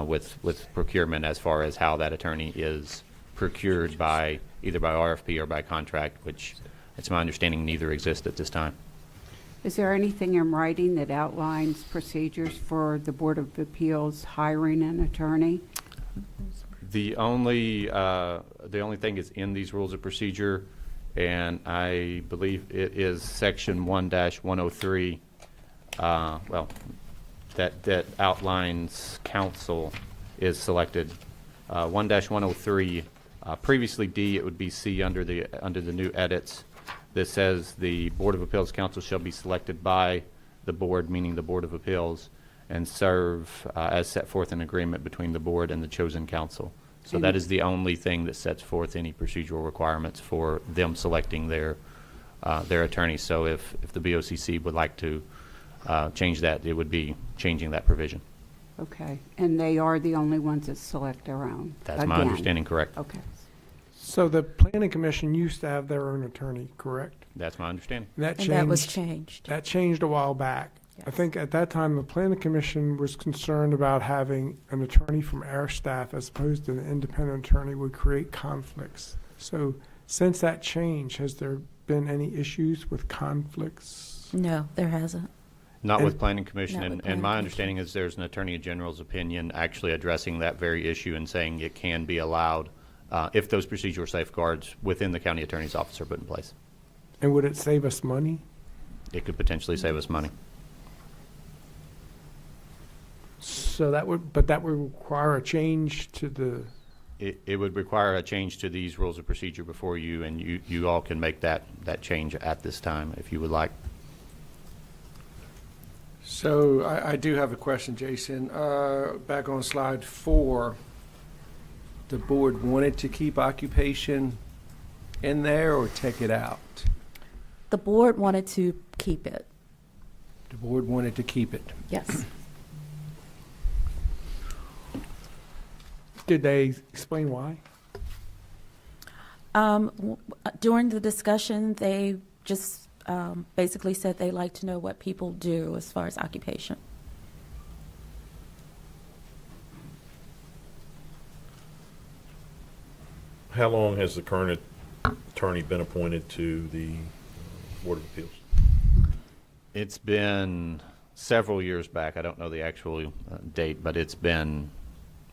with procurement as far as how that attorney is procured by either by RFP or by contract, which it's my understanding neither exist at this time. Is there anything in writing that outlines procedures for the Board of Appeals hiring an attorney? The only thing is in these rules of procedure and I believe it is section 1-103, that outlines council is selected. 1-103, previously D, it would be C under the new edits. This says the Board of Appeals Council shall be selected by the board, meaning the Board of Appeals, and serve as set forth in agreement between the board and the chosen council. So that is the only thing that sets forth any procedural requirements for them selecting their attorney. So if the BOCC would like to change that, it would be changing that provision. Okay, and they are the only ones that select their own? That's my understanding, correct. Okay. So the planning commission used to have their own attorney, correct? That's my understanding. That changed. And that was changed. That changed a while back. I think at that time, the planning commission was concerned about having an attorney from our staff as opposed to an independent attorney would create conflicts. So since that change, has there been any issues with conflicts? No, there hasn't. Not with planning commission, Not with and planning my commission. understanding is there's an attorney general's opinion actually addressing that very issue and saying it can be allowed if those procedural safeguards within the county attorney's office are put in place. And would it save us money? It could potentially save us money. So that would require a change to the. It would require a change to these rules of procedure before you, and you all can make that change at this time if you would like. So I do have a question, Jason. Back on slide 4, the board wanted to keep occupation in there or take it out? The board wanted to keep it. The board wanted to keep it. Yes. Did they explain why? During the discussion, they just basically said they like to know what people do as far as occupation. How long has the current attorney been appointed to the Board of Appeals? It's been several years back. I don't know the actual date, but it's been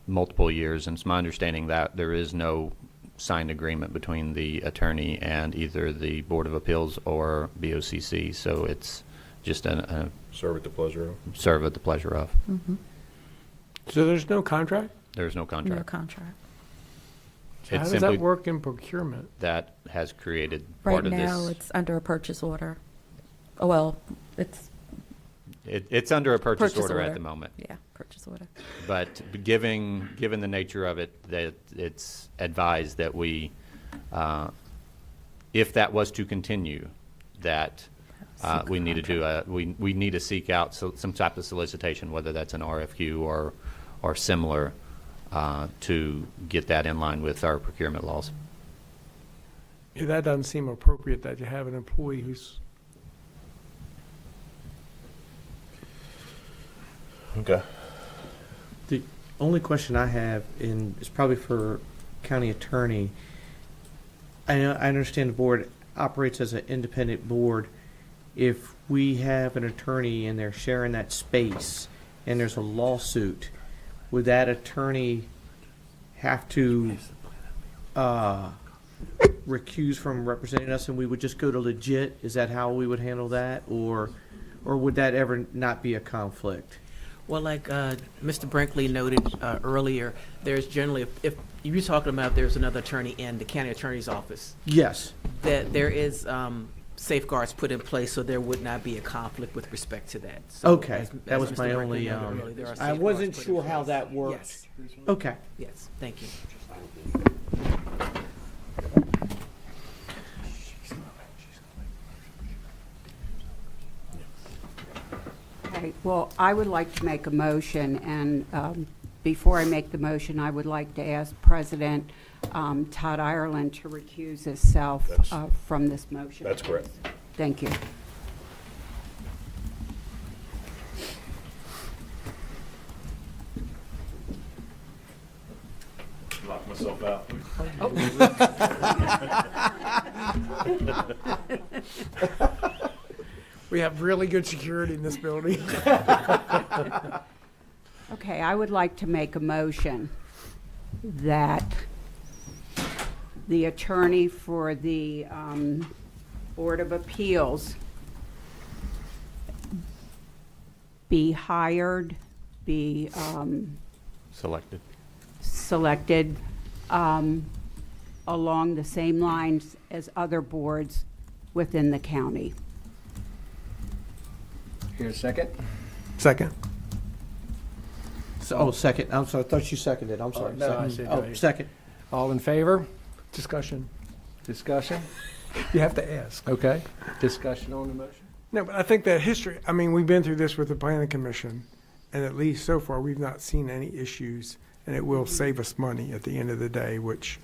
multiple years, and it's my understanding that there is no signed agreement between the attorney and either the Board of Appeals or BOCC, so it's just a serve at the pleasure of. Serve at the pleasure of. Mm-hmm. So there's no contract? There's no contract. No contract. So how does that work in procurement? That has created Right part of now, this. it's under a purchase order. Oh, well, it's It's under a purchase order at the moment. Yeah, purchase order. But given the nature of it, that it's advised that we, if that was to continue, that we need to do we need to seek out some type of solicitation, whether that's an RFQ or similar, to get that in line with our procurement laws. Yeah, that doesn't seem appropriate that you have an employee who's. Okay. The only question I have is probably for county attorney. I understand the board operates as an independent board. If we have an attorney and they're sharing that space and there's a lawsuit, would that attorney have to recuse from representing us and we would just go to legit? Is that how we would handle that? Or would that ever not be a conflict? Well, like Mr. Brinkley noted earlier, there's generally, if you're talking about there's another attorney in the county attorney's office. Yes. That there is safeguards put in place so there would not be a conflict with respect to that. So Okay, that was Mr. my Brinkley only, noted earlier, there are I safeguards wasn't put in sure how place. that works. Yes. Okay. Yes, thank you. Okay, well, I would like to make a motion, and before I make the motion, I would like to ask President Todd Ireland to recuse himself from this motion. That's correct. Thank you. Lock myself out. We have really good security in this building. Okay, I would like to make a motion that the attorney for the Board of Appeals be hired, be selected along the same lines as other boards within the county. Here, a second. Second. So, second. I'm sorry. I thought you seconded. I'm sorry. No, I Second. said Oh, go ahead. second. All in favor? Discussion. Discussion? You have to ask. Okay. Discussion on the motion? No, but I think that history, I mean, we've been through this with the planning commission, and at least so far, we've not seen any issues, and it will save us money at the end of the day, which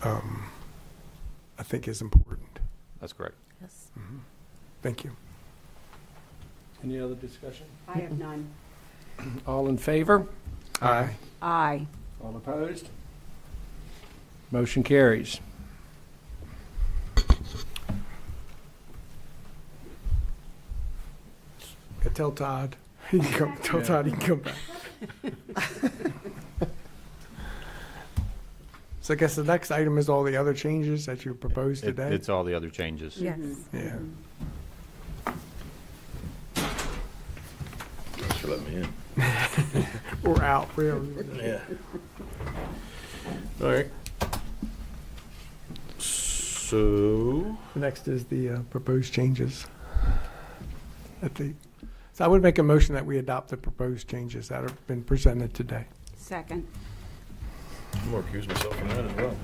I think is important. That's correct. Yes. Thank you. Any other discussion? I have none. All in favor? Aye. Aye. All opposed? Motion carries. Tell Todd. He can come, tell Todd he can come back. So I guess the next item is all the other changes that you proposed today? It's all the other changes. Yes. Yeah. Thanks for letting me in. Or out, really. Yeah. All right. So, Next is the proposed changes. So I would make a motion that we adopt the proposed changes that have been presented today. Second. I'm going to accuse myself from that as well.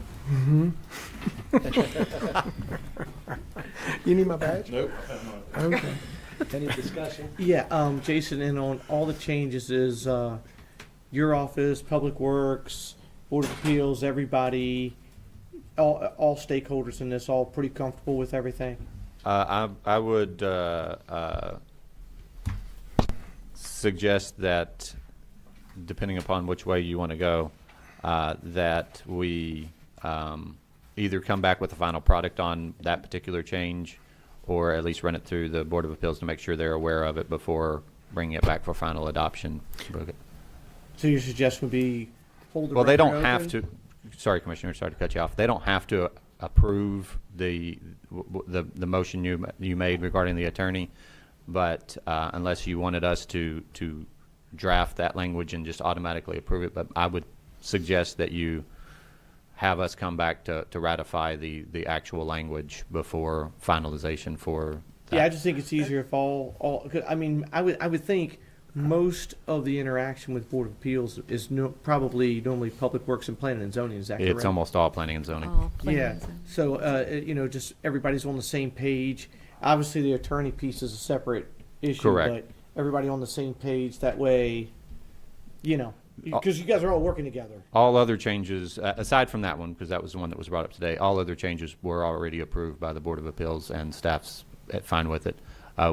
You need my badge? Nope. Okay. Any discussion? Yeah, Jason, and on all the changes is your office, Public Works, Board of Appeals, everybody, all stakeholders in this, all pretty comfortable with everything? I would suggest that, depending upon which way you want to go, that we either come back with a final product on that particular change, or at least run it through the Board of Appeals to make sure they're aware of it before bringing it back for final adoption. So your suggestion would be hold the Well, they record don't have open? to. Sorry, Commissioner, sorry to cut you off. They don't have to approve the motion you made regarding the attorney, but unless you wanted us to draft that language and just automatically approve it. But I would suggest that you have us come back to ratify the actual language before finalization for that. Yeah, I just think it's easier if all. 'Cause, I mean, I would think most of the interaction with Board of Appeals is probably normally Public Works and Planning and Zoning. Is that correct? It's almost all planning and zoning. Yeah. So just everybody's on the same page. Obviously, the attorney piece is a separate issue. Correct. But everybody on the same page. That way, because you guys are all working together. All other changes, aside from that one, because that was the one that was brought up today, all other changes were already approved by the Board of Appeals, and staff's fine with it.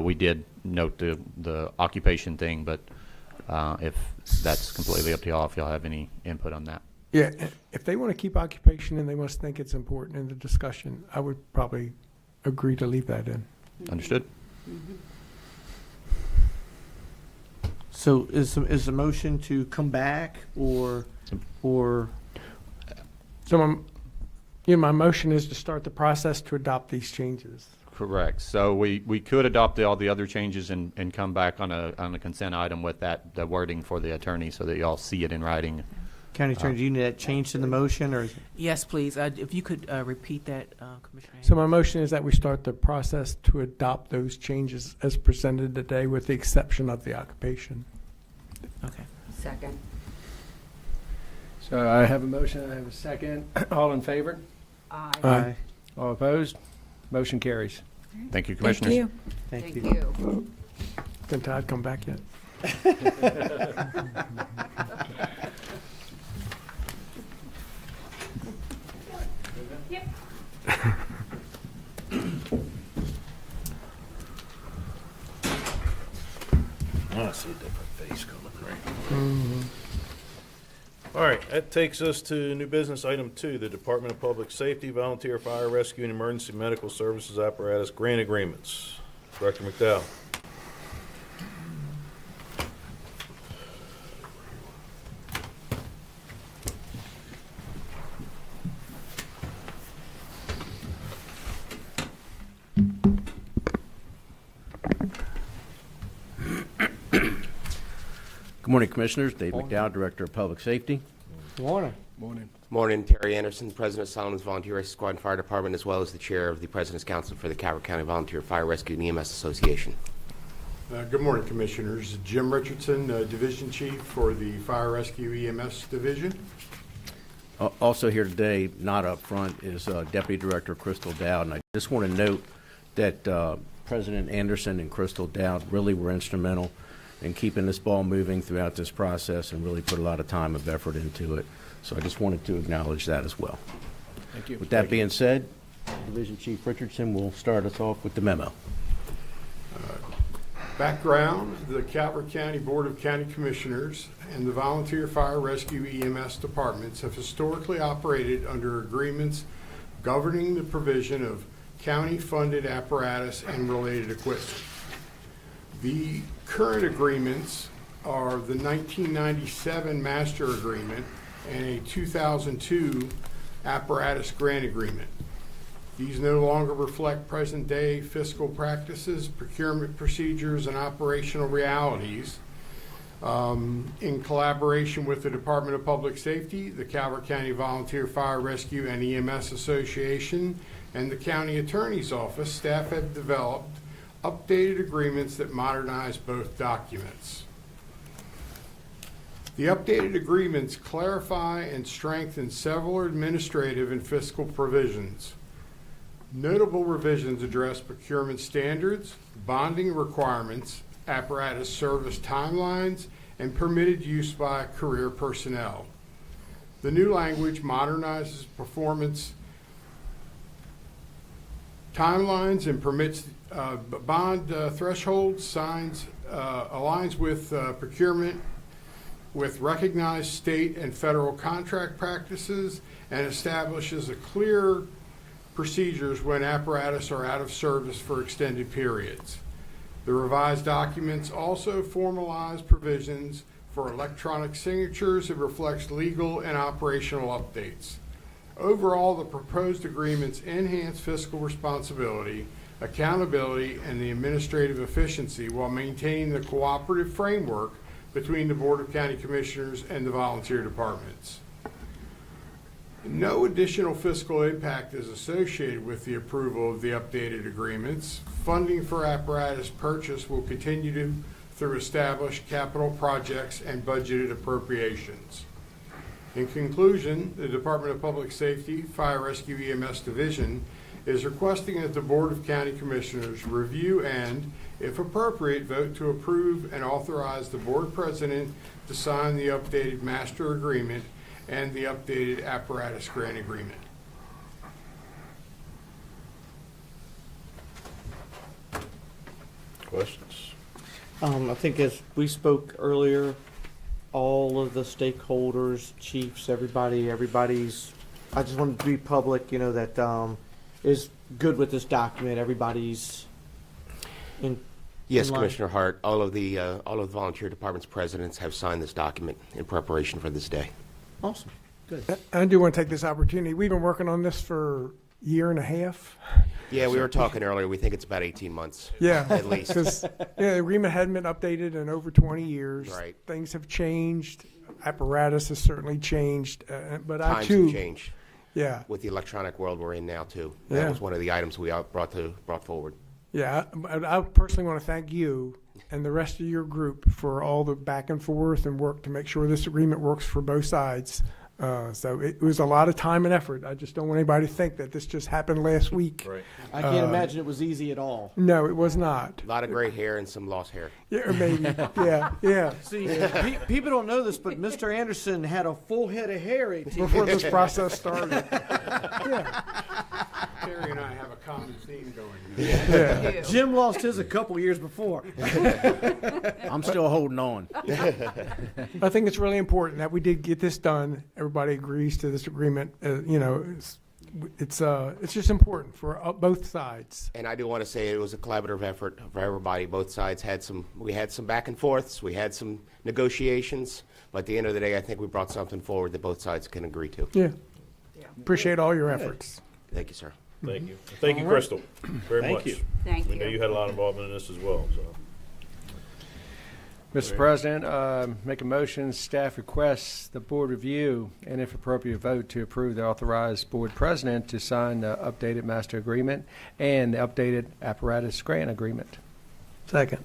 We did note the occupation thing, but if that's completely up to y'all, if y'all have any input on that. Yeah, if they want to keep occupation and they must think it's important in the discussion, I would probably agree to leave that in. Understood? So is the motion to come back or So my motion is to start the process to adopt these changes. Correct. So we could adopt all the other changes and come back on a consent item with the wording for the attorney so that y'all see it in writing. County Attorney, do you need that changed in the motion, or? Yes, please. If you could repeat that, Commissioner. So my motion is that we start the process to adopt those changes as presented today with the exception of the occupation. Okay. Second. So I have a motion, I have a second. All in favor? Aye. Aye. All opposed? Motion carries. Thank you, Commissioners. Thank you. Did Todd come back yet? I see a different face coming, right? All right, that takes us to new business item 2, the Department of Public Safety, Volunteer Fire Rescue, and Emergency Medical Services Apparatus Grant Agreements. Director McDowell. Good morning, Commissioners. Dave McDowell, Director of Public Safety. Morning. Morning, Terry Anderson, President of Solomon's Volunteer Rescue Squad and Fire Department, as well as the Chair of the President's Council for the Calvert County Volunteer Fire Rescue and EMS Association. Good morning, Commissioners. Jim Richardson, Division Chief for the Fire Rescue EMS Division. Also here today, not up front, is Deputy Director Crystal Dowd. And I just want to note that President Anderson and Crystal Dowd really were instrumental in keeping this ball moving throughout this process and really put a lot of time and effort into it. So I just wanted to acknowledge that as well. Thank you. With that being said, Division Chief Richardson will start us off with the memo. Background, the Calvert County Board of County Commissioners and the Volunteer Fire Rescue EMS departments have historically operated under agreements governing the provision of county-funded apparatus and related equipment. The current agreements are the 1997 Master Agreement and a 2002 Apparatus Grant Agreement. These no longer reflect present-day fiscal practices, procurement procedures, and operational realities. In collaboration with the Department of Public Safety, the Calvert County Volunteer Fire Rescue and EMS Association, and the County Attorney's Office, staff have developed updated agreements that modernize both documents. The updated agreements clarify and strengthen several administrative and fiscal provisions. Notable revisions address procurement standards, bonding requirements, apparatus service timelines, and permitted use by career personnel. The new language modernizes performance timelines and permits bond thresholds, aligns with procurement with recognized state and federal contract practices, and establishes a clear procedures when apparatus are out of service for extended periods. The revised documents also formalize provisions for electronic signatures and reflects legal and operational updates. Overall, the proposed agreements enhance fiscal responsibility, accountability, and the administrative efficiency while maintaining the cooperative framework between the Board of County Commissioners and the volunteer departments. No additional fiscal impact is associated with the approval of the updated agreements. Funding for apparatus purchase will continue through established capital projects and budgeted appropriations. In conclusion, the Department of Public Safety Fire Rescue EMS Division is requesting that the Board of County Commissioners review and, if appropriate, vote to approve and authorize the Board President to sign the updated master agreement and the updated apparatus grant agreement. Questions? I think as we spoke earlier, all of the stakeholders, chiefs, everybody's, I just wanted to be public, that is good with this document. Everybody's in. Yes, in line. Commissioner Hart, all of the volunteer departments presidents have signed this document in preparation for this day. Awesome. Good. I do want to take this opportunity. We've been working on this for a year and a half. Yeah, we were talking earlier. We think it's about 18 months. Yeah, at least. Because the agreement hadn't been updated in over 20 years. Right. Things have changed. Apparatus has certainly changed. But I Times too. have changed. Yeah. With the electronic world we're in now too. Yeah. That was one of the items we brought forward. Yeah, I personally want to thank you and the rest of your group for all the back and forth and work to make sure this agreement works for both sides. So it was a lot of time and effort. I just don't want anybody to think that this just happened last week. Right. I can't imagine it was easy at all. No, it was not. A lot of gray hair and some lost hair. Yeah, or maybe. Yeah. See, people don't know this, but Mr. Anderson had a full head of hair 18 Before this process started. Yeah. Terry and I have a common theme going. Yeah. Jim lost his a couple years before. I'm still holding on. I think it's really important that we did get this done. Everybody agrees to this agreement. It's just important for both sides. And I do want to say it was a collaborative effort for everybody. Both sides we had some back and forths, we had some negotiations, but at the end of the day, I think we brought something forward that both sides can agree to. Yeah. Appreciate all your efforts. Thank you, sir. Thank you. Thank you, All right. Crystal, very Thank much. you. Thank We know you. you had a lot of involvement in this as well, so. Mr. President, make a motion, staff requests the board review and if appropriate vote to approve the authorized board president to sign the updated master agreement and the updated apparatus grant agreement. Second.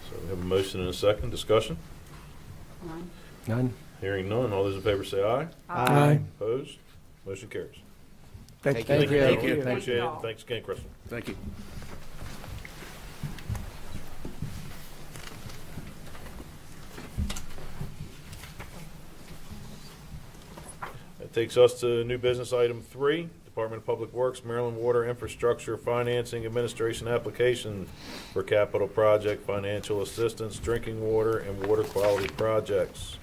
So we have a motion and a second. Discussion? None. Hearing none. All those in favor say aye. Aye. Opposed? Motion carries. Thank you. Thank you. Thank you. Appreciate it. Thanks again, Crystal. Thank you. That takes us to new business item 3, Department of Public Works, Maryland Water Infrastructure Financing Administration application for capital project financial assistance, drinking water, and water quality projects.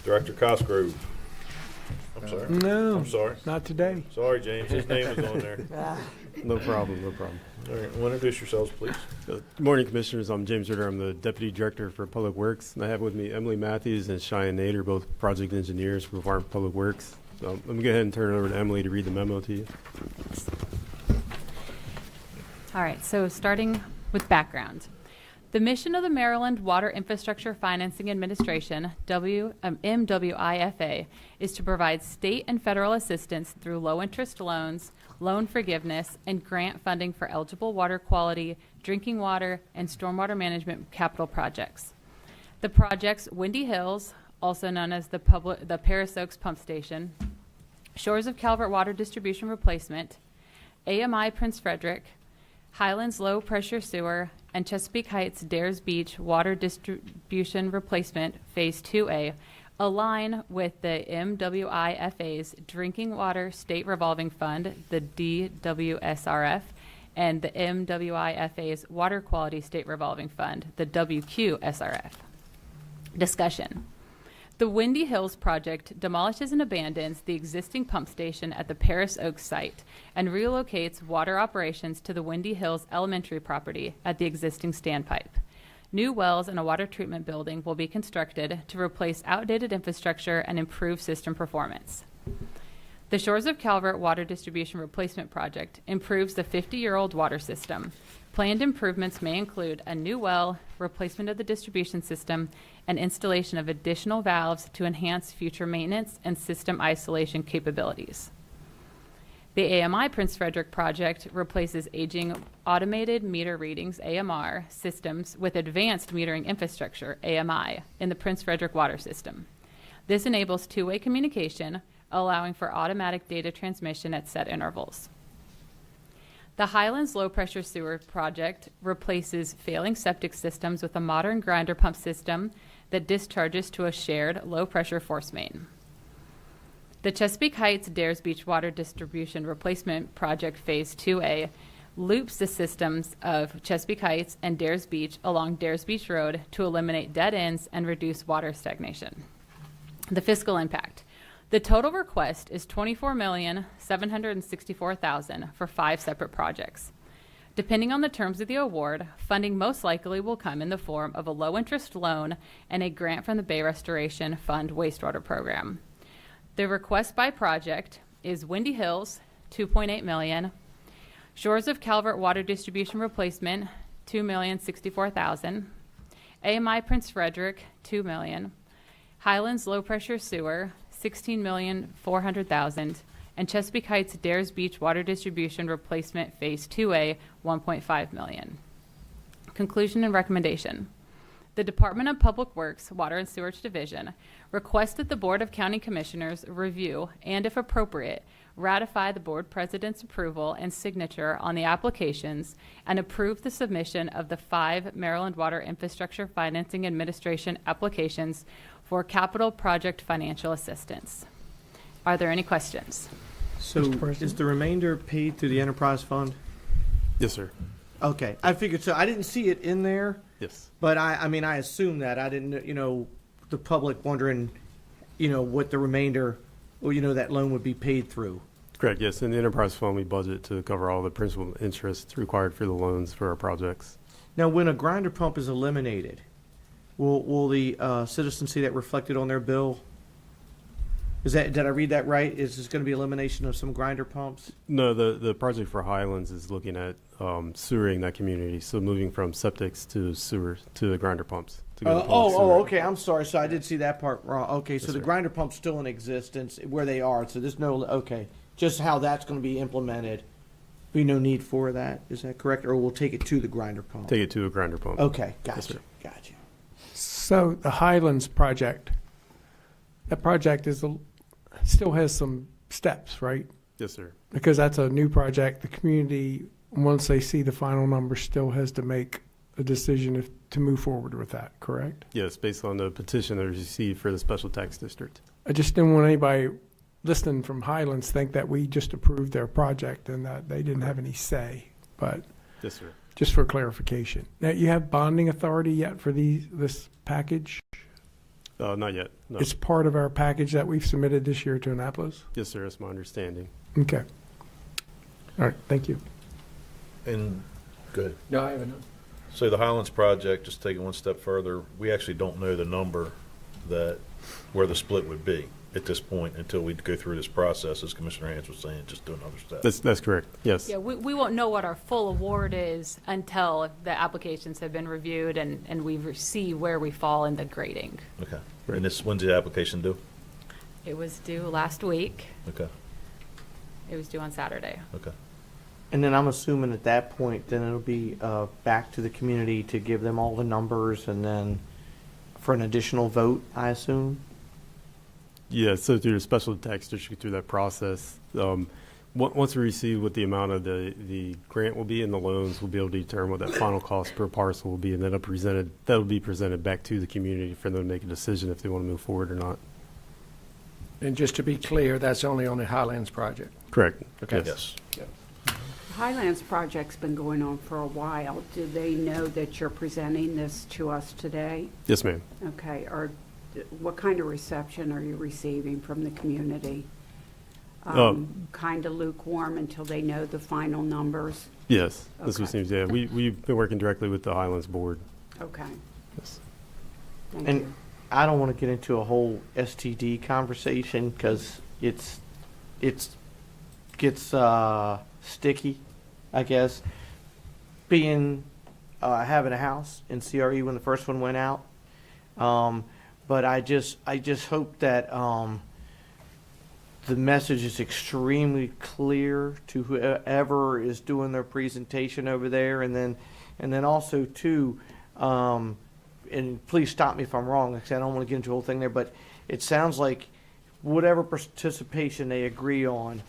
Director Cosgrove. I'm sorry. No. I'm sorry. Not today. Sorry, James. His name is on there. No problem, no problem. All right. Well, introduce yourselves, please. Good morning, Commissioners. I'm James Ritter. I'm the Deputy Director for Public Works. And I have with me Emily Matthews and Cheyenne Nader, both project engineers for Department of Public Works. So let me go ahead and turn it over to Emily to read the memo to you. All right, so starting with background. The mission of the Maryland Water Infrastructure Financing Administration, MWIFA, is to provide state and federal assistance through low-interest loans, loan forgiveness, and grant funding for eligible water quality, drinking water, and stormwater management capital projects. The projects Windy Hills, also known as the Paris Oaks Pump Station, Shores of Calvert Water Distribution Replacement, AMI Prince Frederick, Highlands Low Pressure Sewer, and Chesapeake Heights Dares Beach Water Distribution Replacement Phase 2A align with the MWIFA's Drinking Water State Revolving Fund, the DWSRF, and the MWIFA's Water Quality State Revolving Fund, the WQSRF. Discussion. The Windy Hills project demolishes and abandons the existing pump station at the Paris Oaks site and relocates water operations to the Windy Hills elementary property at the existing standpipe. New wells and a water treatment building will be constructed to replace outdated infrastructure and improve system performance. The Shores of Calvert Water Distribution Replacement Project improves the 50-year-old water system. Planned improvements may include a new well, replacement of the distribution system, and installation of additional valves to enhance future maintenance and system isolation capabilities. The AMI Prince Frederick project replaces aging automated meter readings, AMR, systems with advanced metering infrastructure, AMI, in the Prince Frederick water system. This enables two-way communication, allowing for automatic data transmission at set intervals. The Highlands Low Pressure Sewer project replaces failing septic systems with a modern grinder pump system that discharges to a shared low pressure force main. The Chesapeake Heights Dares Beach Water Distribution Replacement Project Phase 2A loops the systems of Chesapeake Heights and Dares Beach along Dares Beach Road to eliminate dead ends and reduce water stagnation. The fiscal impact. The total request is $24,764,000 for 5 separate projects. Depending on the terms of the award, funding most likely will come in the form of a low-interest loan and a grant from the Bay Restoration Fund wastewater program. The request by project is Windy Hills, $2.8 million, Shores of Calvert Water Distribution Replacement, $2,064,000, AMI Prince Frederick, $2 million, Highlands Low Pressure Sewer, $16,400,000, and Chesapeake Heights Dares Beach Water Distribution Replacement Phase 2A, $1.5 million. Conclusion and recommendation. The Department of Public Works, Water and Sewerage Division, requests that the Board of County Commissioners review and, if appropriate, ratify the Board President's approval and signature on the applications and approve the submission of the 5 Maryland Water Infrastructure Financing Administration applications for capital project financial assistance. Are there any questions? So is the remainder paid through the enterprise fund? Yes, sir. Okay, I figured so. I didn't see it in there. Yes. But I mean, I assume that. I didn't, the public wondering, what the remainder, that loan would be paid through. Correct, yes. In the enterprise fund, we budget to cover all the principal and interest required for the loans for our projects. Now, when a grinder pump is eliminated, will the citizens see that reflected on their bill? Did I read that right? Is this going to be elimination of some grinder pumps? No, the project for Highlands is looking at sewering that community, so moving from septics to sewer to the grinder pumps to go to public sewer. Okay, I'm sorry. So I did see that part wrong. Okay, so Yes, the sir. grinder pump's still in existence where they are, so there's no, okay. Just how that's gonna be implemented, be no need for that, is that correct? Or we'll take it to the grinder pump? Take it to a grinder pump. Okay, Yes, gotcha, sir. gotcha. So the Highlands project, that project still has some steps, right? Yes, sir. Because that's a new project. The community, once they see the final number, still has to make a decision to move forward with that, correct? Yes, based on the petition that was received for the special tax district. I just didn't want anybody listening from Highlands think that we just approved their project and that they didn't have any say, but Yes, sir. just for clarification. Now, you have bonding authority yet for this package? Not yet. No. It's part of our package that we've submitted this year to Annapolis? Yes, sir. That's my understanding. Okay. All right, thank you. And, good. No, I haven't. So the Highlands project, just taking one step further, we actually don't know the number where the split would be at this point until we go through this process, as Commissioner Hans was saying, just do another step. That's correct. Yes. Yeah, we won't know what our full award is until the applications have been reviewed and we see where we fall in the grading. Okay. And when's the application due? It was due last week. Okay. It was due on Saturday. Okay. And then I'm assuming at that point, then it'll be back to the community to give them all the numbers and then for an additional vote, I assume? Yeah, so through the special tax district, through that process, once we receive what the amount of the grant will be and the loans, we'll be able to determine what that final cost per parcel will be, and that'll be presented back to the community for them to make a decision if they want to move forward or not. And just to be clear, that's only on the Highlands project. Correct. Okay. Yes. Highlands project's been going on for a while. Do they know that you're presenting this to us today? Yes, ma'am. Okay, or what kind of reception are you receiving from the community? Kind of lukewarm until they know the final numbers? Yes, that's what Okay. it seems. Yeah, we've been working directly with the Highlands Board. Okay. Yes. Thank And you. I don't want to get into a whole STD conversation because it gets sticky, I guess. Having a house in CRE when the first one went out, but I just hope that the message is extremely clear to whoever is doing their presentation over there, and then also too. And please stop me if I'm wrong, because I don't want to get into the whole thing there, but it sounds like whatever participation they agree on,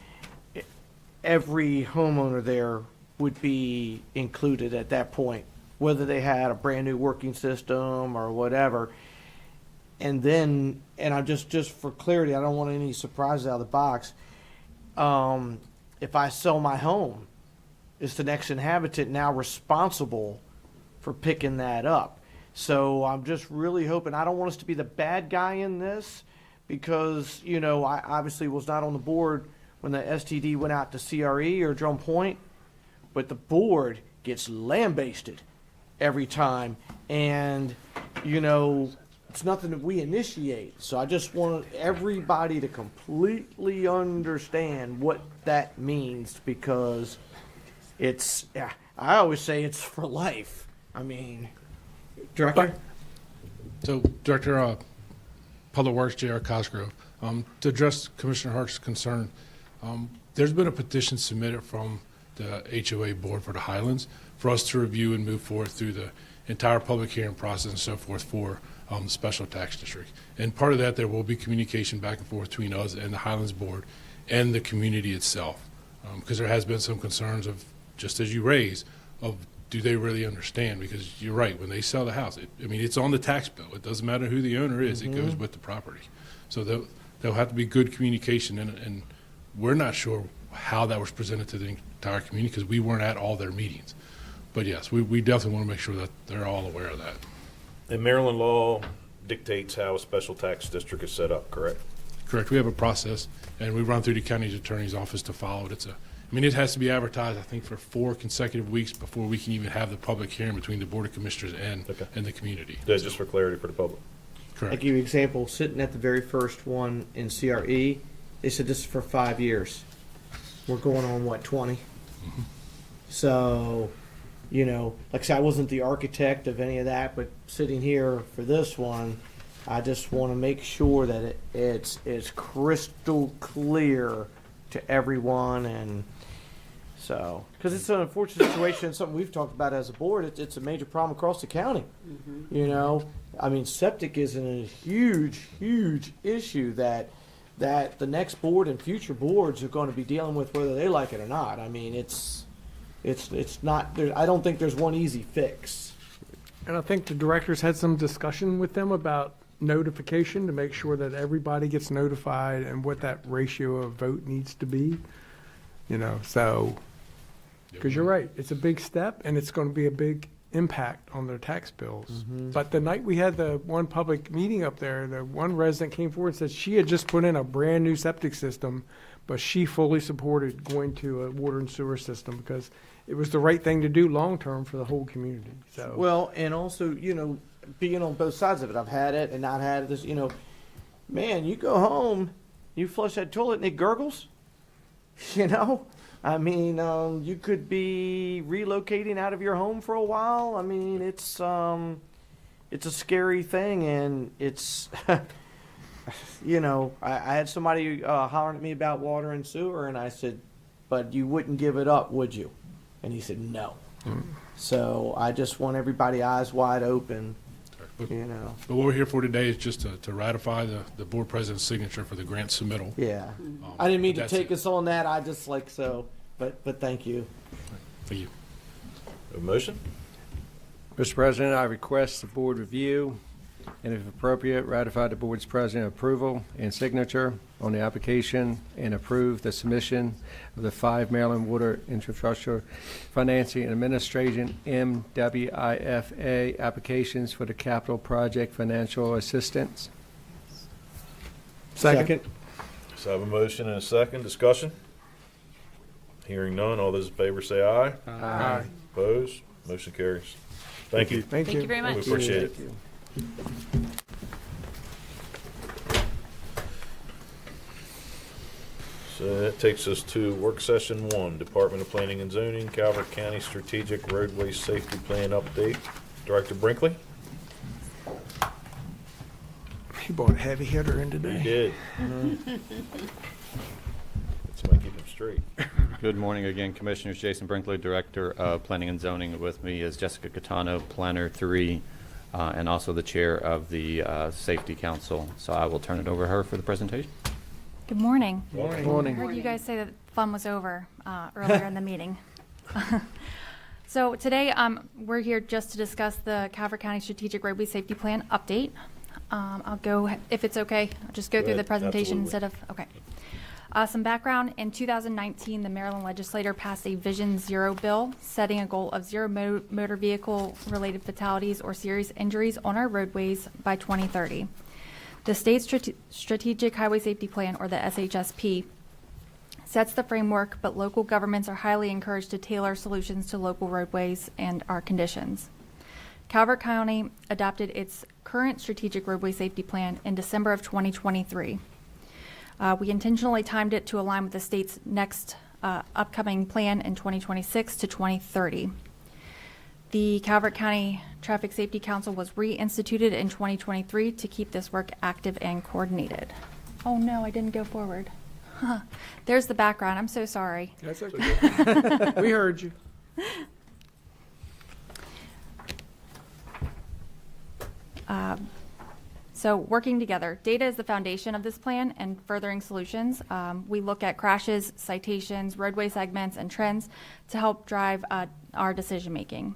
every homeowner there would be included at that point, whether they had a brand new working system or whatever. And then, and I just for clarity, I don't want any surprises out of the box. If I sell my home, is the next inhabitant now responsible for picking that up? So I'm just really hoping, I don't want us to be the bad guy in this because, I obviously was not on the board when the STD went out to CRE or Drum Point, but the board gets lambasted every time. And, it's nothing that we initiate. So I just want everybody to completely understand what that means because I always say it's for life. I mean... Director? So, Director, Public Works, J.R. Cosgrove, to address Commissioner Hart's concern, there's been a petition submitted from the HOA board for the Highlands for us to review and move forward through the entire public hearing process and so forth for the special tax district. And part of that, there will be communication back and forth between us and the Highlands board and the community itself, because there has been some concerns of, just as you raised, of do they really understand? Because you're right, when they sell the house, it's on the tax bill. It doesn't matter who the owner is, it goes with the property. So there'll have to be good communication, and we're not sure how that was presented to the entire community because we weren't at all their meetings. But yes, we definitely want to make sure that they're all aware of that. And Maryland law dictates how a special tax district is set up, correct? Correct. We have a process, and we run through the county attorney's office to follow it. It has to be advertised, I think, for 4 consecutive weeks before we can even have the public hearing between the Board of Commissioners and the community. That's just for clarity for the public. Correct. I'll give you an example. Sitting at the very first one in CRE, they said this is for 5 years. We're going on, 20? So you know, like I said, I wasn't the architect of any of that, but sitting here for this one, I just want to make sure that it's crystal clear to everyone, and so, because it's an unfortunate situation, something we've talked about as a board. It's a major problem across the county. You know, I mean, septic is a huge issue that the next board and future boards are going to be dealing with, whether they like it or not. I mean, it's not there. I don't think there's one easy fix. And I think the directors had some discussion with them about notification to make sure that everybody gets notified and what that ratio of vote needs to be. You know, so, because you're right, it's a big step and it's going to be a big impact on their tax bills. But the night we had the one public meeting up there, the one resident came forward and said she had just put in a brand new septic system, but she fully supported going to a water and sewer system because it was the right thing to do long-term for the whole community. So, Well, and also, you know, being on both sides of it, I've had it and not had it. This, you know, man, you go home, you flush that toilet and it gurgles. You know, I mean, you could be relocating out of your home for a while. I mean, it's a scary thing, and it's, you know, I had somebody hollering at me about water and sewer, and I said, but you wouldn't give it up, would you? And he said, no. So I just want everybody eyes wide open. You know. But what we're here for today is just to ratify the board president's signature for the grant submittal. Yeah. I didn't mean to that's take it. us on that. I just like so, but thank you. Thank you. A motion? Mr. President, I request the board review and, if appropriate, ratify the board's president approval and signature on the application and approve the submission of the 5 Maryland Water Infrastructure Financing and Administration MWIFA applications for the capital project financial assistance. second. So I have a motion and a second. Discussion? Hearing none. All those in favor say aye. Aye. Opposed? Motion carries. Thank you. Thank Thank you very We much. appreciate it. So that takes us to work session 1, Department of Planning and Zoning, Calvert County Strategic Roadway Safety Plan Update. Director Brinkley? He brought a heavy hitter in today. You did. That's might keep him straight. Good morning again, Commissioners. Jason Brinkley, Director of Planning and Zoning. With me is Jessica Catano, Planner 3, and also the Chair of the Safety Council. So I will turn it over to her for the presentation. Good morning. Morning. Morning. I heard you guys say that fun was over earlier in the meeting. So today we're here just to discuss the Calvert County Strategic Roadway Safety Plan update. I'll go, if it's okay, I'll just go through the presentation instead of, okay. Some background, in 2019, the Maryland legislature passed a Vision Zero bill setting a goal of zero motor vehicle related fatalities or serious injuries on our roadways by 2030. The State Strategic Highway Safety Plan, or the SHSP, sets the framework, but local governments are highly encouraged to tailor solutions to local roadways and our conditions. Calvert County adopted its current Strategic Roadway Safety Plan in December of 2023. We intentionally timed it to align with the state's next upcoming plan in 2026 to 2030. The Calvert County Traffic Safety Council was reinstituted in 2023 to keep this work active and coordinated. Oh no, I didn't go forward. There's the background. I'm so sorry. That's okay. We heard you. So working together, data is the foundation of this plan and furthering solutions. We look at crashes, citations, roadway segments, and trends to help drive our decision making.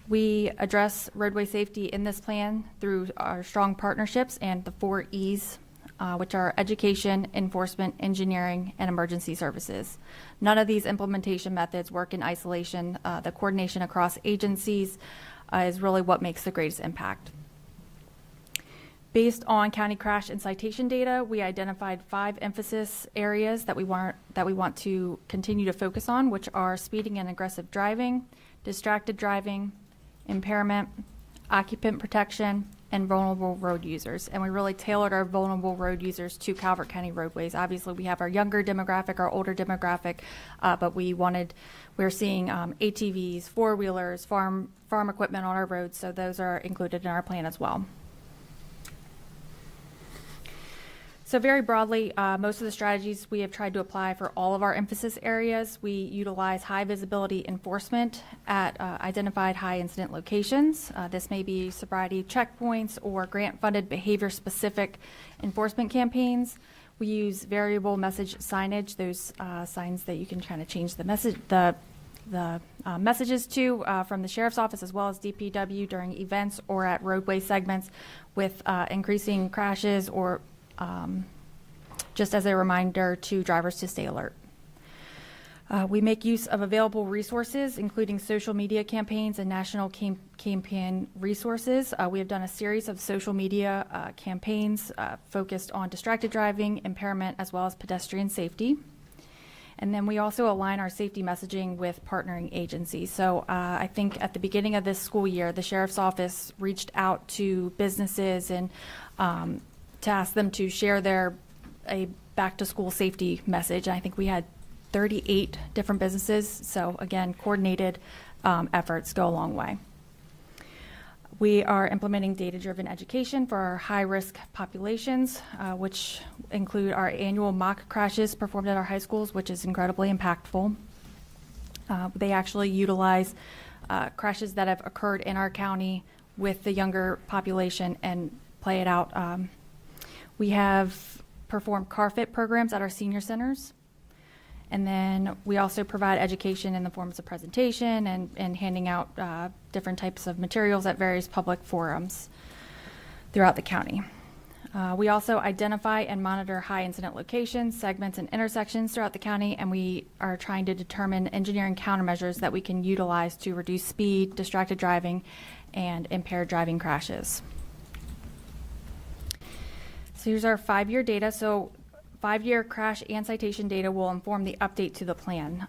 We address roadway safety in this plan through our strong partnerships and the 4 E's, which are education, enforcement, engineering, and emergency services. None of these implementation methods work in isolation. The coordination across agencies is really what makes the greatest impact. Based on county crash and citation data, we identified 5 emphasis areas that we want to continue to focus on, which are speeding and aggressive driving, distracted driving, impairment, occupant protection, and vulnerable road users. And we really tailored our vulnerable road users to Calvert County roadways. Obviously, we have our younger demographic, our older demographic, but we're seeing ATVs, four-wheelers, farm equipment on our roads, so those are included in our plan as well. So very broadly, most of the strategies we have tried to apply for all of our emphasis areas. We utilize high visibility enforcement at identified high incident locations. This may be sobriety checkpoints or grant-funded behavior-specific enforcement campaigns. We use variable message signage, those signs that you can kind of change the message, the messages to from the Sheriff's Office as well as DPW during events or at roadway segments with increasing crashes or just as a reminder to drivers to stay alert. We make use of available resources, including social media campaigns and national campaign resources. We have done a series of social media campaigns focused on distracted driving, impairment, as well as pedestrian safety. And then we also align our safety messaging with partnering agencies. So I think at the beginning of this school year, the Sheriff's Office reached out to businesses and to ask them to share a back-to-school safety message. I think we had 38 different businesses. So again, coordinated efforts go a long way. We are implementing data-driven education for our high-risk populations, which include our annual mock crashes performed at our high schools, which is incredibly impactful. They actually utilize crashes that have occurred in our county with the younger population and play it out. We have performed car fit programs at our senior centers. And then we also provide education in the forms of presentation and handing out different types of materials at various public forums throughout the county. We also identify and monitor high incident locations, segments, and intersections throughout the county, and we are trying to determine engineering countermeasures that we can utilize to reduce speed, distracted driving, and impaired driving crashes. So here's our 5-year data. So 5-year crash and citation data will inform the update to the plan.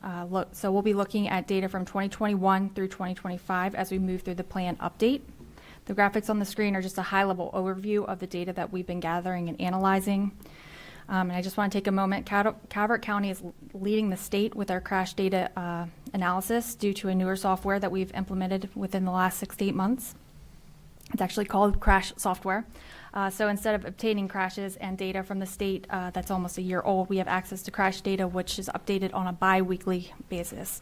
So we'll be looking at data from 2021 through 2025 as we move through the plan update. The graphics on the screen are just a high-level overview of the data that we've been gathering and analyzing. And I just want to take a moment. Calvert County is leading the state with our crash data analysis due to a newer software that we've implemented within the last 6 to 8 months. It's actually called Crash Software. So instead of obtaining crashes and data from the state that's almost a year old, we have access to crash data, which is updated on a bi-weekly basis.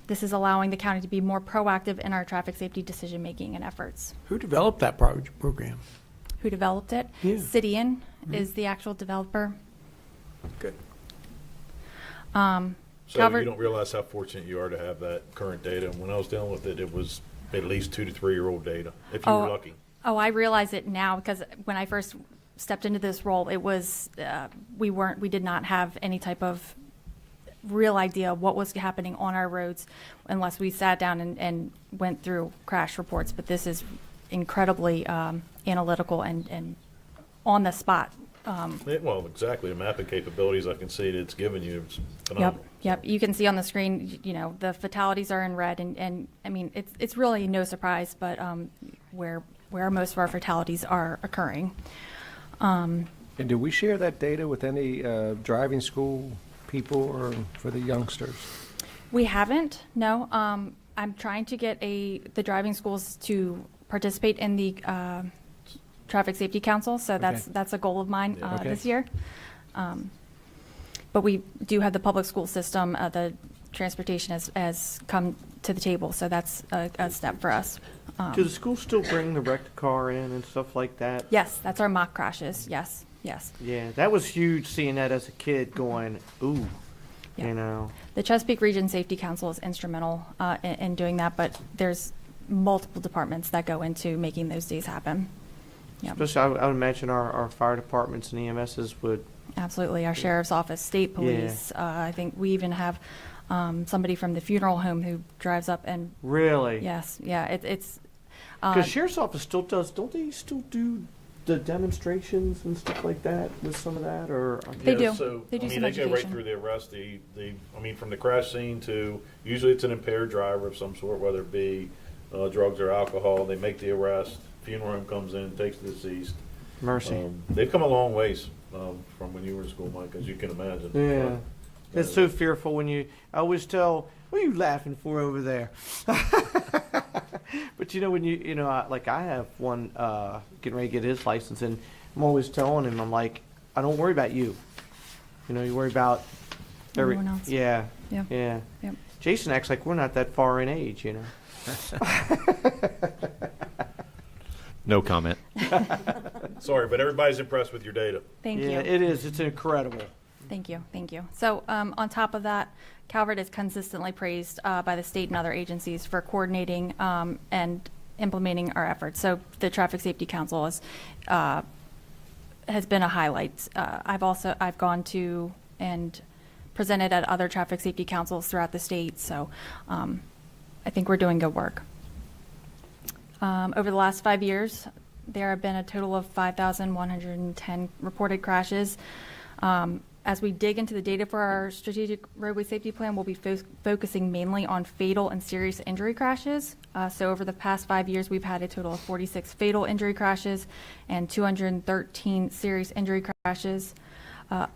This is allowing the county to be more proactive in our traffic safety decision-making and efforts. Who developed that program? Who developed it? Yeah. Cidian is the actual developer. Good. So Calvert, you don't realize how fortunate you are to have that current data. And when I was dealing with it, it was at least 2 to 3 year old data, if you were lucky. Oh, I realize it now because when I first stepped into this role, it was we did not have any type of real idea of what was happening on our roads unless we sat down and went through crash reports. But this is incredibly analytical and on the spot. Well, exactly. The mapping capabilities I can see that it's given you is phenomenal. Yep. You can see on the screen, the fatalities are in red, and I mean, it's really no surprise, but where most of our fatalities are occurring. And do we share that data with any driving school people or for the youngsters? We haven't, no. I'm trying to get the driving schools to participate in the Traffic Safety Council, so that's a goal of mine this year. But we do have the public school system. The transportation has come to the table, so that's a step for us. Do the schools still bring the wrecked car in and stuff like that? Yes, that's our mock crashes. Yes. Yeah, that was huge seeing that as a kid going, ooh, The Chesapeake Region Safety Council is instrumental in doing that, but there's multiple departments that go into making those days happen. Yep. Especially, I would imagine our fire departments and EMSs would. Absolutely. Our sheriff's office, state police. Yeah. I think we even have somebody from the funeral home who drives up and. Really? Yes. Yeah. It's. Because sheriff's office still does. Don't they still do the demonstrations and stuff like that with some of that, or they do. So, they do. They go right through the arrest. From the crash scene to usually it's an impaired driver of some sort, whether it be drugs or alcohol. They make the arrest, funeral home comes in, takes the deceased. Mercy. They've come a long ways from when you were in school, Mike, as you can imagine. Yeah. It's so fearful when you, I always tell, what are you laughing for over there? But you know, when I have one getting ready to get his license, and I'm always telling him, I'm like, I don't worry about you. You worry about Everyone else. Yeah. Yeah. Yeah. Yep. Jason acts like we're not that far in age, No comment. Sorry, but everybody's impressed with your data. Thank you. Yeah, it is. It's incredible. Thank you. Thank you. So on top of that, Calvert is consistently praised by the state and other agencies for coordinating and implementing our efforts. So the Traffic Safety Council has been a highlight. I've gone to and presented at other traffic safety councils throughout the state. So I think we're doing good work. Over the last 5 years, there have been a total of 5,110 reported crashes. As we dig into the data for our strategic roadway safety plan, we'll be focusing mainly on fatal and serious injury crashes. So over the past 5 years, we've had a total of 46 fatal injury crashes and 213 serious injury crashes.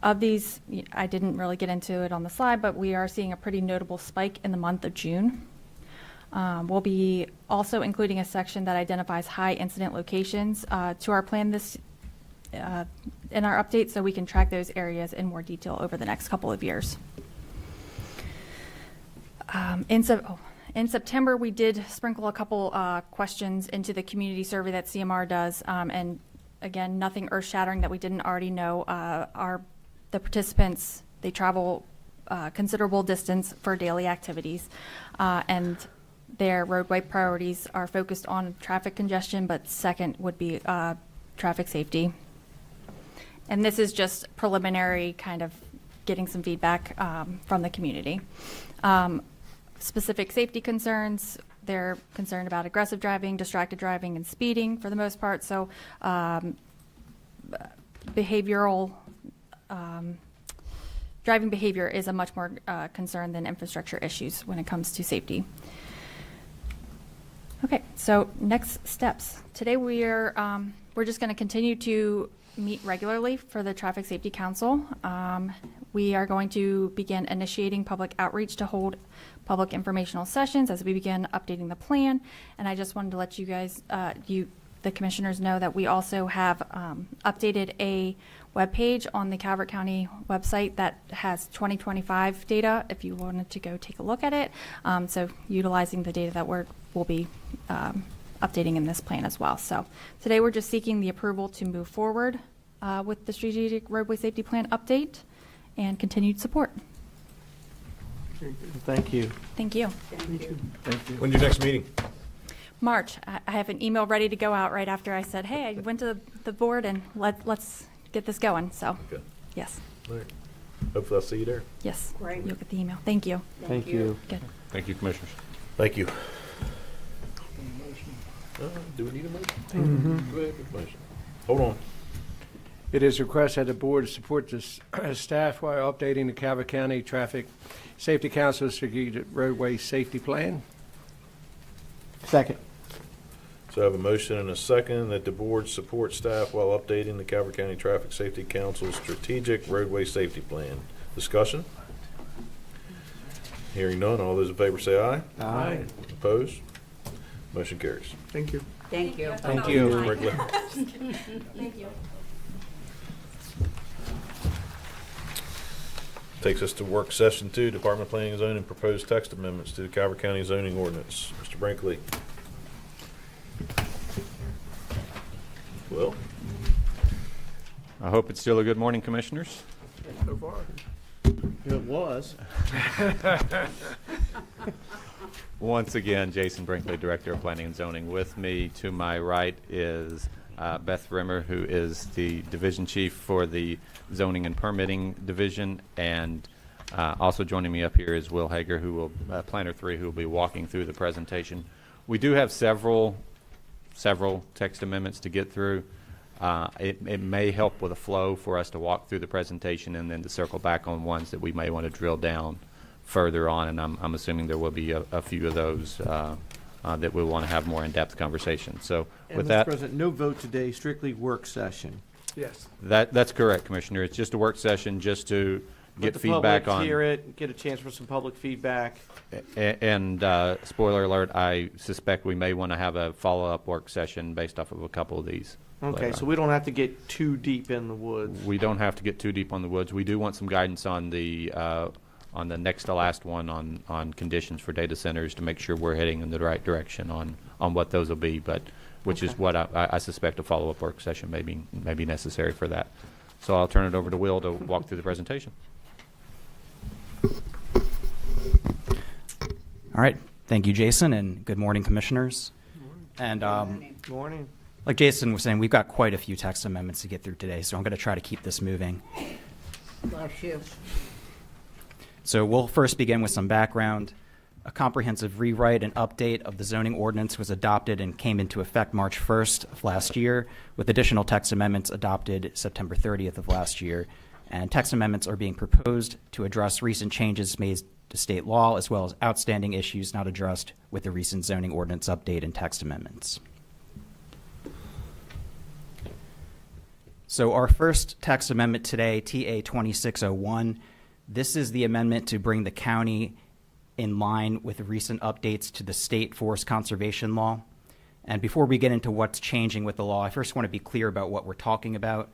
Of these, I didn't really get into it on the slide, but we are seeing a pretty notable spike in the month of June. We'll be also including a section that identifies high incident locations to our plan in our update, so we can track those areas in more detail over the next couple of years. In September, we did sprinkle a couple questions into the community survey that CMR does, and again, nothing earth-shattering that we didn't already know. The participants, they travel considerable distance for daily activities, and their roadway priorities are focused on traffic congestion, but second would be traffic safety. And this is just preliminary, kind of getting some feedback from the community. Specific safety concerns, they're concerned about aggressive driving, distracted driving, and speeding for the most part. So behavioral driving behavior is a much more concern than infrastructure issues when it comes to safety. Okay, so next steps. Today we're just going to continue to meet regularly for the Traffic Safety Council. We are going to begin initiating public outreach to hold public informational sessions as we begin updating the plan. And I just wanted to let you guys, the commissioners, know that we also have updated a webpage on the Calvert County website that has 2025 data if you wanted to go take a look at it. So utilizing the data that we'll be updating in this plan as well. So today we're just seeking the approval to move forward with the strategic roadway safety plan update and continued support. Thank you. Thank you. Thank you. When's your next meeting? March. I have an email ready to go out right after I said, hey, I went to the board and let's get this going. So, Good. Yes. All right. Hopefully I'll see you there. Yes. Great. You'll get the email. Thank you. Thank you. Good. Thank you, Commissioners. Thank you. Do we need a motion? Go ahead with the motion. Hold on. It is requested that the board support the staff while updating the Calvert County Traffic Safety Council Strategic Roadway Safety Plan. Second. So I have a motion and a second that the board support staff while updating the Calvert County Traffic Safety Council's Strategic Roadway Safety Plan. Discussion? Hearing none, all those in favor say aye. Aye. Opposed? Motion carries. Thank you. Thank you. Thank you. Brinkley. Thank you. Takes us to work session 2, Department of Planning and Zoning, proposed text amendments to the Calvert County zoning ordinance. Mr. Brinkley. Well, I hope it's still a good morning, Commissioners. So far. It was. Once again, Jason Brinkley, Director of Planning and Zoning. With me to my right is Beth Rimmer, who is the Division Chief for the Zoning and Permitting Division, and also joining me up here is Will Hager, who will Planner 3, who will be walking through the presentation. We do have several text amendments to get through. It may help with a flow for us to walk through the presentation and then to circle back on ones that we may want to drill down further on, and I'm assuming there will be a few of those that we want to have more in-depth conversation. So And with Mr. that, President, no vote today, strictly work session. Yes. that's correct, Commissioner. It's just a work session just to Let get the feedback public on. hear it, get a chance for some public feedback. And spoiler alert, I suspect we may want to have a follow-up work session based off of a couple of these. Okay, later so on. we don't have to get too deep in the woods. We don't have to get too deep on the woods. We do want some guidance on the next to last one on conditions for data centers to make sure we're heading in the right direction on what those will be, but which is what I suspect a follow-up work session may be necessary for that. So I'll turn it over to Will to walk through the presentation. All right. Thank you, Jason, and good morning, commissioners. And Good morning. like Jason was saying, we've got quite a few text amendments to get through today, so I'm going to try to keep this moving. Bless you. So we'll first begin with some background. A comprehensive rewrite and update of the zoning ordinance was adopted and came into effect March 1st of last year, with additional text amendments adopted September 30th of last year. And text amendments are being proposed to address recent changes made to state law, as well as outstanding issues not addressed with the recent zoning ordinance update and text amendments. So our first text amendment today, TA 2601, this is the amendment to bring the county in line with recent updates to the state forest conservation law. And before we get into what's changing with the law, I first want to be clear about what we're talking about.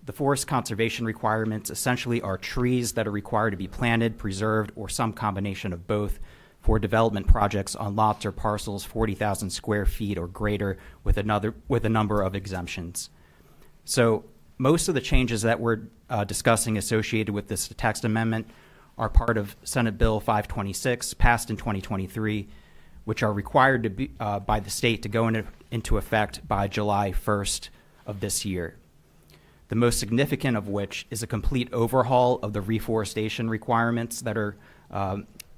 The forest conservation requirements essentially are trees that are required to be planted, preserved, or some combination of both for development projects on lots or parcels 40,000 square feet or greater with a number of exemptions. So most of the changes that we're discussing associated with this text amendment are part of Senate Bill 526, passed in 2023, which are required to be, by the state to go into effect by July 1st of this year. The most significant of which is a complete overhaul of the reforestation requirements that are,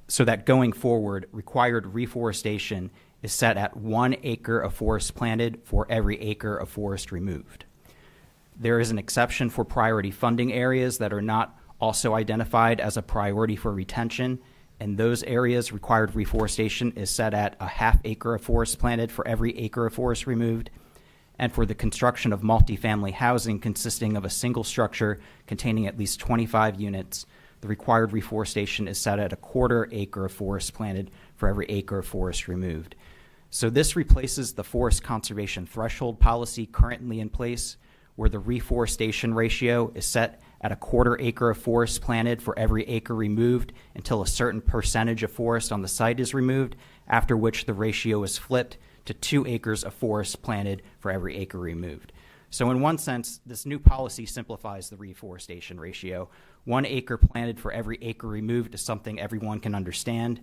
so that going forward, required reforestation is set at 1 acre of forest planted for every acre of forest removed. There is an exception for priority funding areas that are not also identified as a priority for retention, and those areas required reforestation is set at a 1/2 acre of forest planted for every acre of forest removed. And for the construction of multifamily housing consisting of a single structure containing at least 25 units, the required reforestation is set at a 1/4 acre of forest planted for every acre of forest removed. So this replaces the forest conservation threshold policy currently in place, where the reforestation ratio is set at a 1/4 acre of forest planted for every acre removed until a certain percentage of forest on the site is removed, after which the ratio is flipped to 2 acres of forest planted for every acre removed. So in one sense, this new policy simplifies the reforestation ratio. 1 acre planted for every acre removed is something everyone can understand.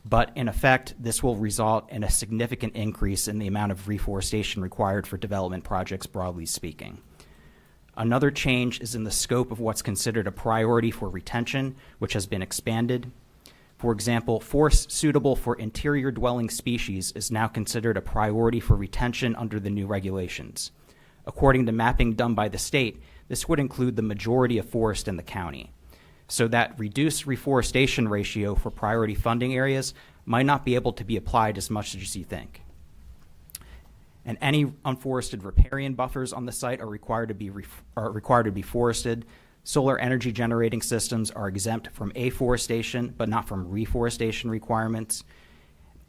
But in effect, this will result in a significant increase in the amount of reforestation required for development projects, broadly speaking. Another change is in the scope of what's considered a priority for retention, which has been expanded. For example, forest suitable for interior dwelling species is now considered a priority for retention under the new regulations. According to mapping done by the state, this would include the majority of forest in the county. So that reduced reforestation ratio for priority funding areas might not be able to be applied as much as you think. And any unforested riparian buffers on the site are required to be forested. Solar energy generating systems are exempt from afforestation, but not from reforestation requirements.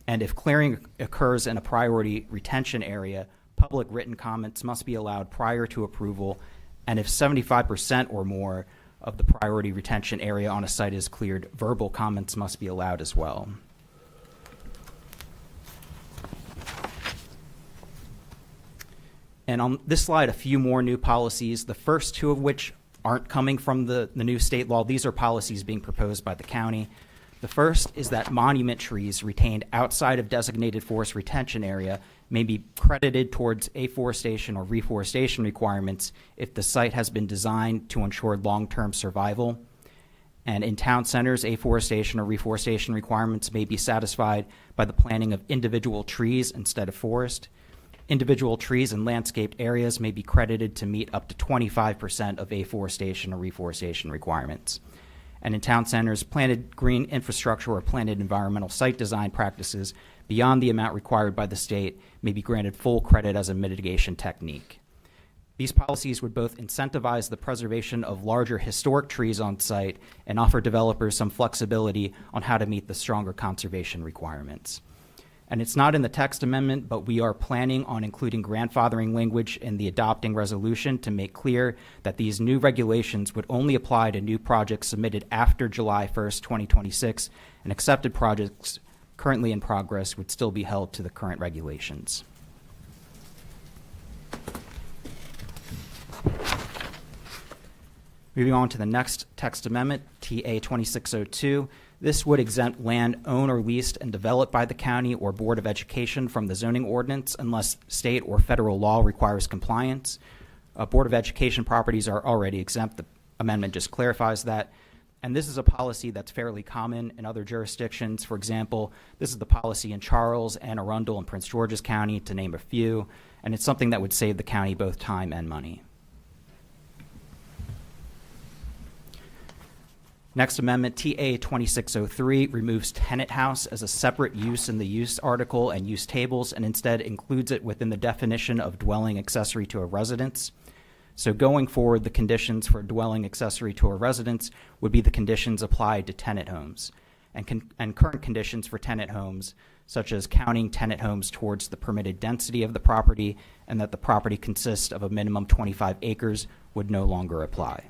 And if clearing occurs in a priority retention area, public written comments must be allowed prior to approval. And if 75% or more of the priority retention area on a site is cleared, verbal comments must be allowed as well. And on this slide, a few more new policies, the first two of which aren't coming from the new state law. These are policies being proposed by the county. The first is that monument trees retained outside of designated forest retention area may be credited towards afforestation or reforestation requirements if the site has been designed to ensure long-term survival. And in town centers, afforestation or reforestation requirements may be satisfied by the planting of individual trees instead of forest. Individual trees in landscaped areas may be credited to meet up to 25% of afforestation or reforestation requirements. and in town centers, planted green infrastructure or planted environmental site design practices beyond the amount required by the state may be granted full credit as a mitigation technique. These policies would both incentivize the preservation of larger historic trees on site and offer developers some flexibility on how to meet the stronger conservation requirements. And it's not in the text amendment, but we are planning on including grandfathering language in the adopting resolution to make clear that these new regulations would only apply to new projects submitted after July 1st, 2026, and accepted projects currently in progress would still be held to the current regulations. Moving on to the next text amendment, TA 2602. This would exempt land owned or leased and developed by the county or Board of Education from the zoning ordinance unless state or federal law requires compliance. Board of Education properties are already exempt. The amendment just clarifies that. And this is a policy that's fairly common in other jurisdictions. For example, this is the policy in Charles, Anne Arundel, and Prince George's County, to name a few. And it's something that would save the county both time and money. Next amendment, TA 2603, removes tenant house as a separate use in the use article and use tables and instead includes it within the definition of dwelling accessory to a residence. So going forward, the conditions for dwelling accessory to a residence would be the conditions applied to tenant homes. And current conditions for tenant homes, such as counting tenant homes towards the permitted density of the property and that the property consists of a minimum 25 acres, would no longer apply.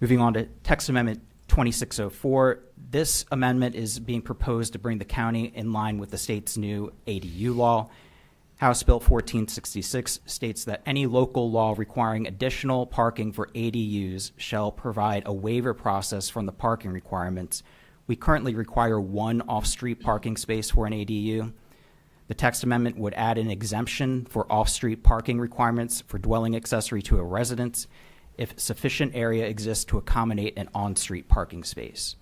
Moving on to text amendment 2604, this amendment is being proposed to bring the county in line with the state's new ADU law. House Bill 1466 states that any local law requiring additional parking for ADUs shall provide a waiver process from the parking requirements. We currently require one off-street parking space for an ADU. The text amendment would add an exemption for off-street parking requirements for dwelling accessory to a residence if sufficient area exists to accommodate an on-street parking space.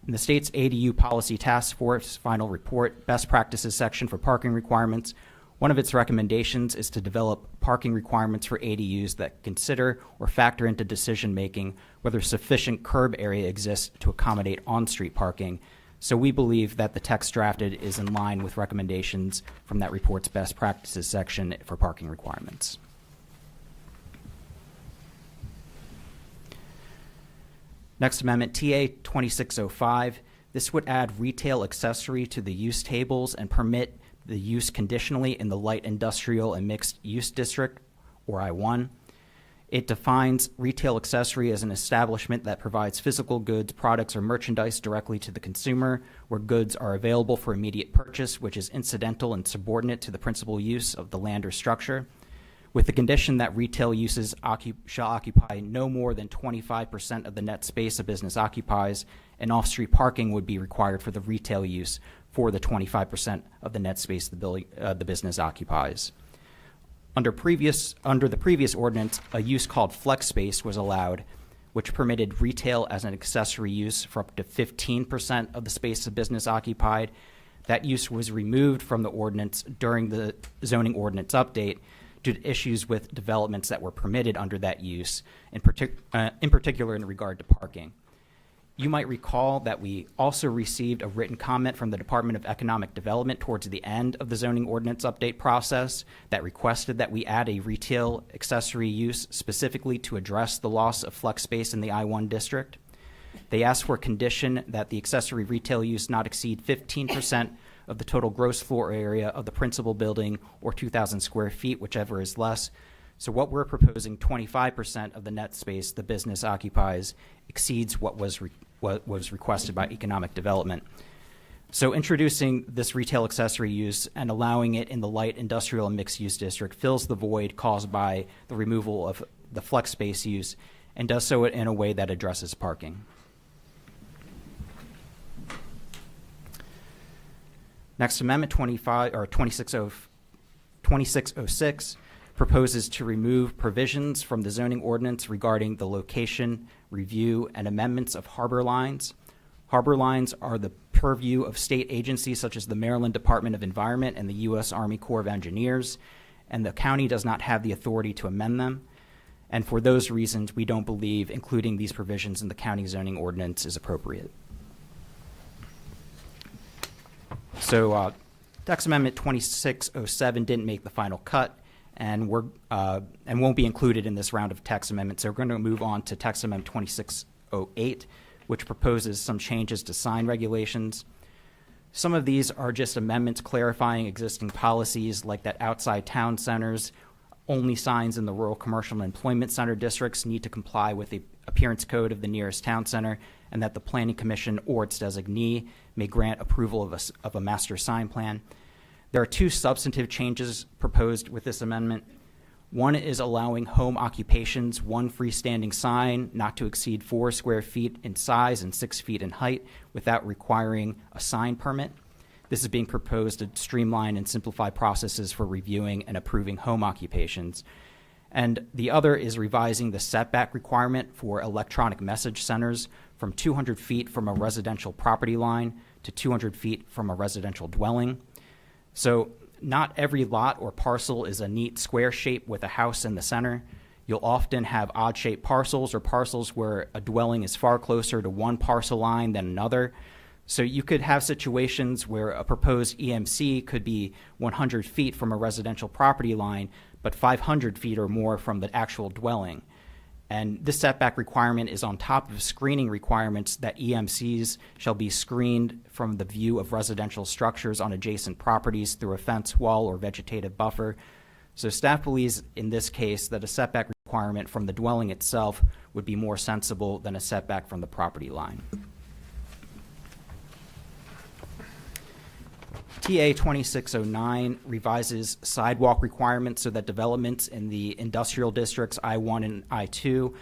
In the state's ADU Policy Task Force final report, Best Practices section for parking requirements, one of its recommendations is to develop parking requirements for ADUs that consider or factor into decision-making whether sufficient curb area exists to accommodate on-street parking. So we believe that the text drafted is in line with recommendations from that report's Best Practices section for parking requirements. Next amendment, TA 2605. This would add retail accessory to the use tables and permit the use conditionally in the light industrial and mixed use district, or I-1. It defines retail accessory as an establishment that provides physical goods, products, or merchandise directly to the consumer, where goods are available for immediate purchase, which is incidental and subordinate to the principal use of the land or structure, with the condition that retail uses shall occupy no more than 25% of the net space a business occupies, and off-street parking would be required for the retail use for the 25% of the net space the business occupies. Under the previous ordinance, a use called flex space was allowed, which permitted retail as an accessory use for up to 15% of the space the business occupied. That use was removed from the ordinance during the zoning ordinance update due to issues with developments that were permitted under that use, in particular in regard to parking. You might recall that we also received a written comment from the Department of Economic Development towards the end of the zoning ordinance update process that requested that we add a retail accessory use specifically to address the loss of flex space in the I-1 district. They asked for a condition that the accessory retail use not exceed 15% of the total gross floor area of the principal building or 2,000 square feet, whichever is less. So what we're proposing, 25% of the net space the business occupies, exceeds what was requested by economic development. So introducing this retail accessory use and allowing it in the light industrial and mixed use district fills the void caused by the removal of the flex space use and does so in a way that addresses parking. Next amendment, 2606 proposes to remove provisions from the zoning ordinance regarding the location, review, and amendments of harbor lines. Harbor lines are the purview of state agencies such as the Maryland Department of Environment and the U.S. Army Corps of Engineers, and the county does not have the authority to amend them. And for those reasons, we don't believe including these provisions in the county zoning ordinance is appropriate. So Text Amendment 2607 didn't make the final cut and won't be included in this round of text amendments. So we're going to move on to Text Amendment 2608, which proposes some changes to sign regulations. Some of these are just amendments clarifying existing policies, like that outside town centers, only signs in the rural commercial and employment center districts need to comply with the appearance code of the nearest town center, and that the Planning Commission or its designee may grant approval of a master sign plan. There are two substantive changes proposed with this amendment. One is allowing home occupations one freestanding sign not to exceed 4 square feet in size and 6 feet in height without requiring a sign permit. This is being proposed to streamline and simplify processes for reviewing and approving home occupations. And the other is revising the setback requirement for electronic message centers from 200 feet from a residential property line to 200 feet from a residential dwelling. So not every lot or parcel is a neat square shape with a house in the center. You'll often have odd-shaped parcels or parcels where a dwelling is far closer to one parcel line than another. So you could have situations where a proposed EMC could be 100 feet from a residential property line, but 500 feet or more from the actual dwelling. And this setback requirement is on top of screening requirements that EMCs shall be screened from the view of residential structures on adjacent properties through a fence, wall, or vegetative buffer. So staff believes in this case that a setback requirement from the dwelling itself would be more sensible than a setback from the property line. TA 2609 revises sidewalk requirements so that developments in the industrial districts I-1 and I-2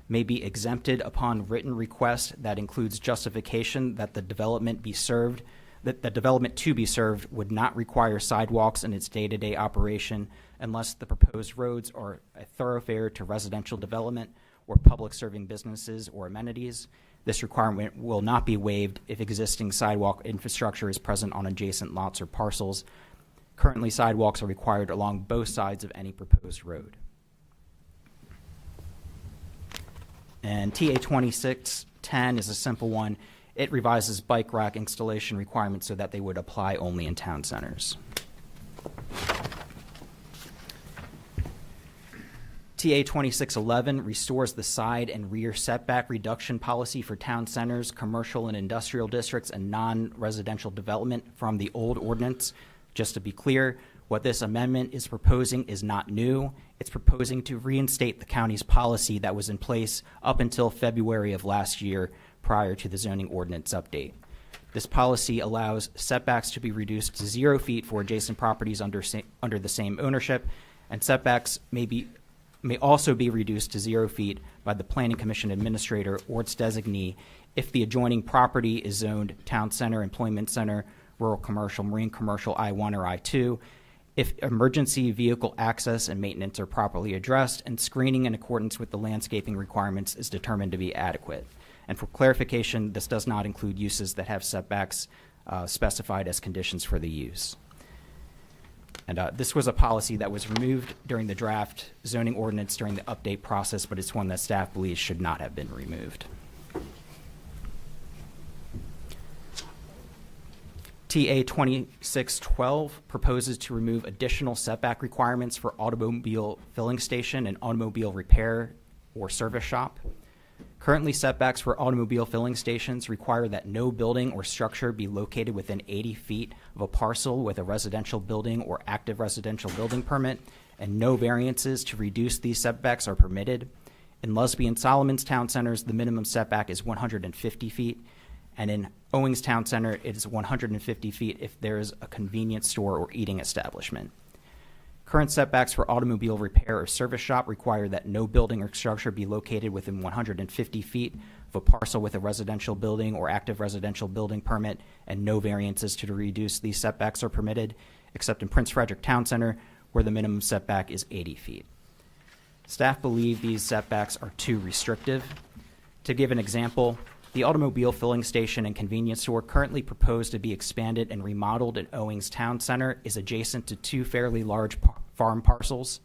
may be exempted upon written request that includes justification that the development be served, that the development to be served would not require sidewalks in its day-to-day operation unless the proposed roads are a thoroughfare to residential development or public serving businesses or amenities. This requirement will not be waived if existing sidewalk infrastructure is present on adjacent lots or parcels. Currently, sidewalks are required along both sides of any proposed road. And TA 2610 is a simple one. It revises bike rack installation requirements so that they would apply only in town centers. TA 2611 restores the side and rear setback reduction policy for town centers, commercial and industrial districts, and non-residential development from the old ordinance. Just to be clear, what this amendment is proposing is not new. It's proposing to reinstate the county's policy that was in place up until February of last year prior to the zoning ordinance update. This policy allows setbacks to be reduced to 0 feet for adjacent properties under the same ownership, and setbacks may also be reduced to 0 feet by the Planning Commission administrator or its designee if the adjoining property is zoned town center, employment center, rural commercial, marine commercial, I-1 or I-2, if emergency vehicle access and maintenance are properly addressed, and screening in accordance with the landscaping requirements is determined to be adequate. And for clarification, this does not include uses that have setbacks specified as conditions for the use. And this was a policy that was removed during the draft zoning ordinance during the update process, but it's one that staff believes should not have been removed. TA 2612 proposes to remove additional setback requirements for automobile filling station and automobile repair or service shop. Currently, setbacks for automobile filling stations require that no building or structure be located within 80 feet of a parcel with a residential building or active residential building permit, and no variances to reduce these setbacks are permitted. In Lusby and Solomon's Town Centers, the minimum setback is 150 feet, and in Owings Town Center, it is 150 feet if there is a convenience store or eating establishment. Current setbacks for automobile repair or service shop require that no building or structure be located within 150 feet of a parcel with a residential building or active residential building permit, and no variances to reduce these setbacks are permitted, except in Prince Frederick Town Center, where the minimum setback is 80 feet. Staff believe these setbacks are too restrictive. To give an example, the automobile filling station and convenience store currently proposed to be expanded and remodeled in Owings Town Center is adjacent to two fairly large farm parcels.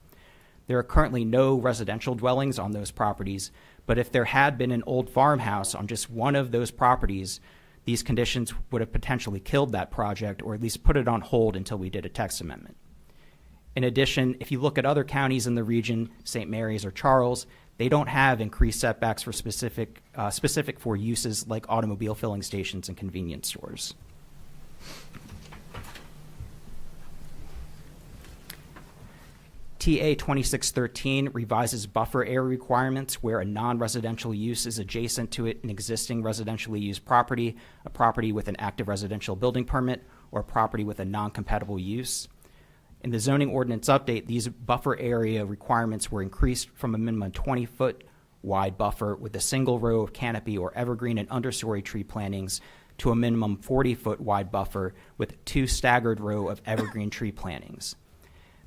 There are currently no residential dwellings on those properties, but if there had been an old farmhouse on just one of those properties, these conditions would have potentially killed that project or at least put it on hold until we did a text amendment. In addition, if you look at other counties in the region, St. Mary's or Charles, they don't have increased setbacks for specific for uses like automobile filling stations and convenience stores. TA 2613 revises buffer area requirements where a non-residential use is adjacent to an existing residentially used property, a property with an active residential building permit, or a property with a non-compatible use. In the zoning ordinance update, these buffer area requirements were increased from a minimum 20-foot wide buffer with a single row of canopy or evergreen and understory tree plantings to a minimum 40-foot wide buffer with 2 staggered row of evergreen tree plantings.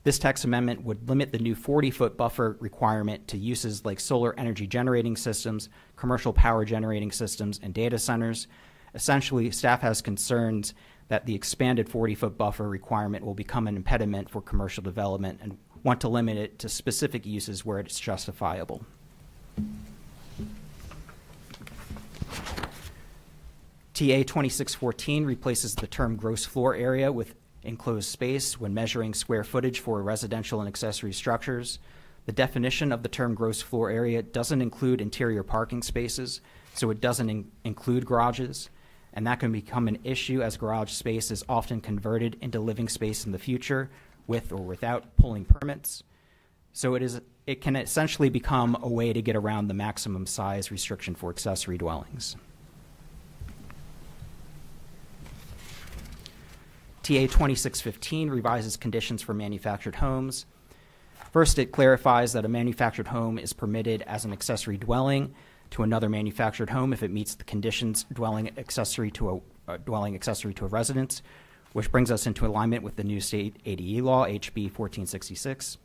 This text amendment would limit the new 40-foot buffer requirement to uses like solar energy generating systems, commercial power generating systems, and data centers. Essentially, staff has concerns that the expanded 40-foot buffer requirement will become an impediment for commercial development and want to limit it to specific uses where it's justifiable. TA 2614 replaces the term gross floor area with enclosed space when measuring square footage for residential and accessory structures. The definition of the term gross floor area doesn't include interior parking spaces, so it doesn't include garages, and that can become an issue as garage space is often converted into living space in the future with or without pulling permits. So it can essentially become a way to get around the maximum size restriction for accessory dwellings. TA 2615 revises conditions for manufactured homes. First, it clarifies that a manufactured home is permitted as an accessory dwelling to another manufactured home if it meets the conditions dwelling accessory to a residence, which brings us into alignment with the new state ADE law, HB 1466.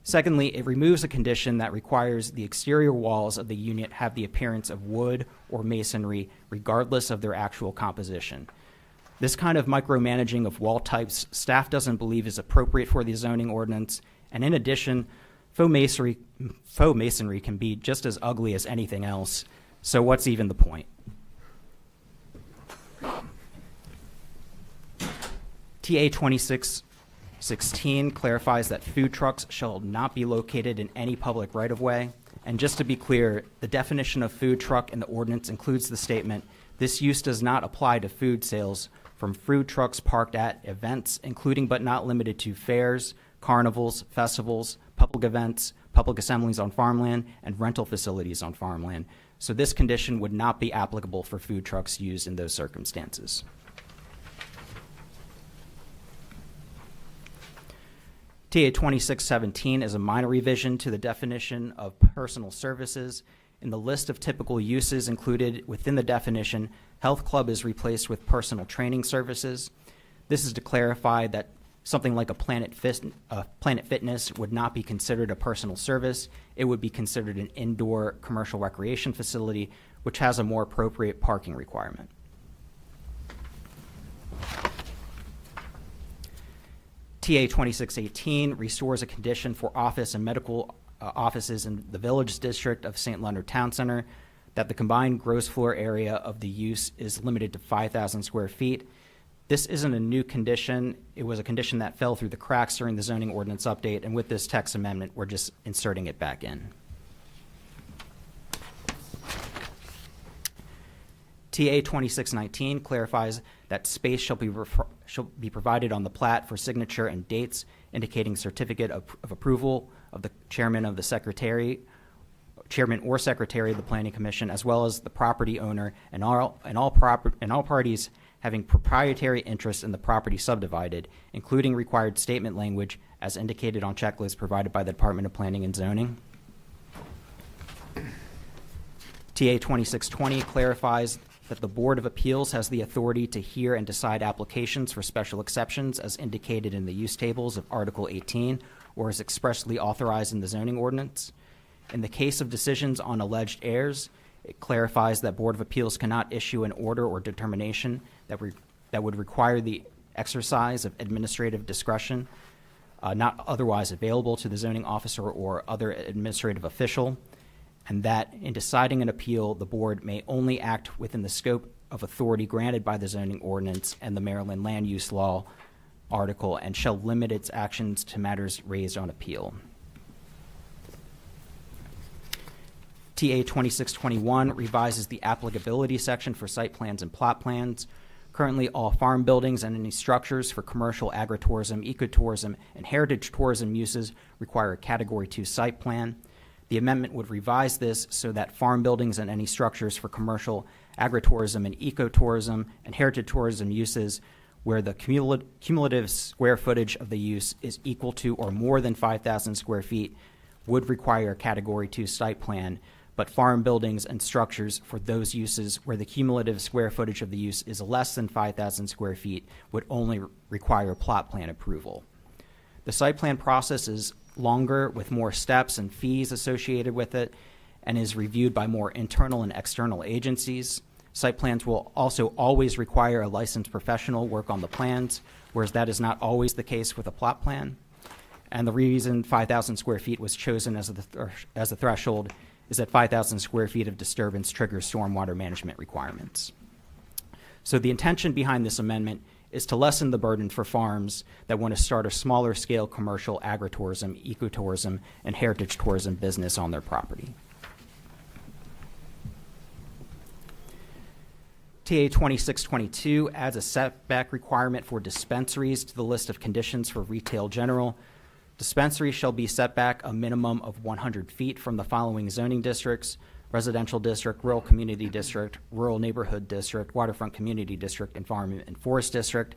Secondly, it removes a condition that requires the exterior walls of the unit have the appearance of wood or masonry, regardless of their actual composition. This kind of micromanaging of wall types staff doesn't believe is appropriate for the zoning ordinance, and in addition, faux masonry can be just as ugly as anything else, so what's even the point? TA 2616 clarifies that food trucks shall not be located in any public right-of-way, and just to be clear, the definition of food truck in the ordinance includes the statement, "This use does not apply to food sales from food trucks parked at events, including but not limited to fairs, carnivals, festivals, public events, public assemblies on farmland, and rental facilities on farmland." So this condition would not be applicable for food trucks used in those circumstances. TA 2617 is a minor revision to the definition of personal services. In the list of typical uses included within the definition, health club is replaced with personal training services. This is to clarify that something like a Planet Fitness would not be considered a personal service. It would be considered an indoor commercial recreation facility, which has a more appropriate parking requirement. TA 2618 restores a condition for office and medical offices in the Village District of St. Leonard Town Center that the combined gross floor area of the use is limited to 5,000 square feet. This isn't a new condition. It was a condition that fell through the cracks during the zoning ordinance update, and with this text amendment, we're just inserting it back in. TA 2619 clarifies that space shall be provided on the plat for signature and dates indicating certificate of approval of the chairman or secretary of the Planning Commission, as well as the property owner and all parties having proprietary interest in the property subdivided, including required statement language as indicated on checklists provided by the Department of Planning and Zoning. TA 2620 clarifies that the Board of Appeals has the authority to hear and decide applications for special exceptions as indicated in the use tables of Article 18 or as expressly authorized in the zoning ordinance. In the case of decisions on alleged errors, it clarifies that Board of Appeals cannot issue an order or determination that would require the exercise of administrative discretion. not otherwise available to the zoning officer or other administrative official, and that in deciding an appeal, the board may only act within the scope of authority granted by the zoning ordinance and the Maryland Land Use Law article, and shall limit its actions to matters raised on appeal. TA 2621 revises the applicability section for site plans and plot plans. Currently, all farm buildings and any structures for commercial, agritourism, ecotourism, and heritage tourism uses require a Category 2 site plan. The amendment would revise this so that farm buildings and any structures for commercial, agritourism, and ecotourism, and heritage tourism uses where the cumulative square footage of the use is equal to or more than 5,000 square feet would require a Category 2 site plan, but farm buildings and structures for those uses where the cumulative square footage of the use is less than 5,000 square feet would only require plot plan approval. The site plan process is longer with more steps and fees associated with it and is reviewed by more internal and external agencies. Site plans will also always require a licensed professional work on the plans, whereas that is not always the case with a plot plan. And the reason 5,000 square feet was chosen as a threshold is that 5,000 square feet of disturbance triggers stormwater management requirements. So the intention behind this amendment is to lessen the burden for farms that want to start a smaller scale commercial agritourism, ecotourism, and heritage tourism business on their property. TA 2622 adds a setback requirement for dispensaries to the list of conditions for retail general. Dispensaries shall be set back a minimum of 100 feet from the following zoning districts: residential district, rural community district, rural neighborhood district, waterfront community district, and farm and forest district.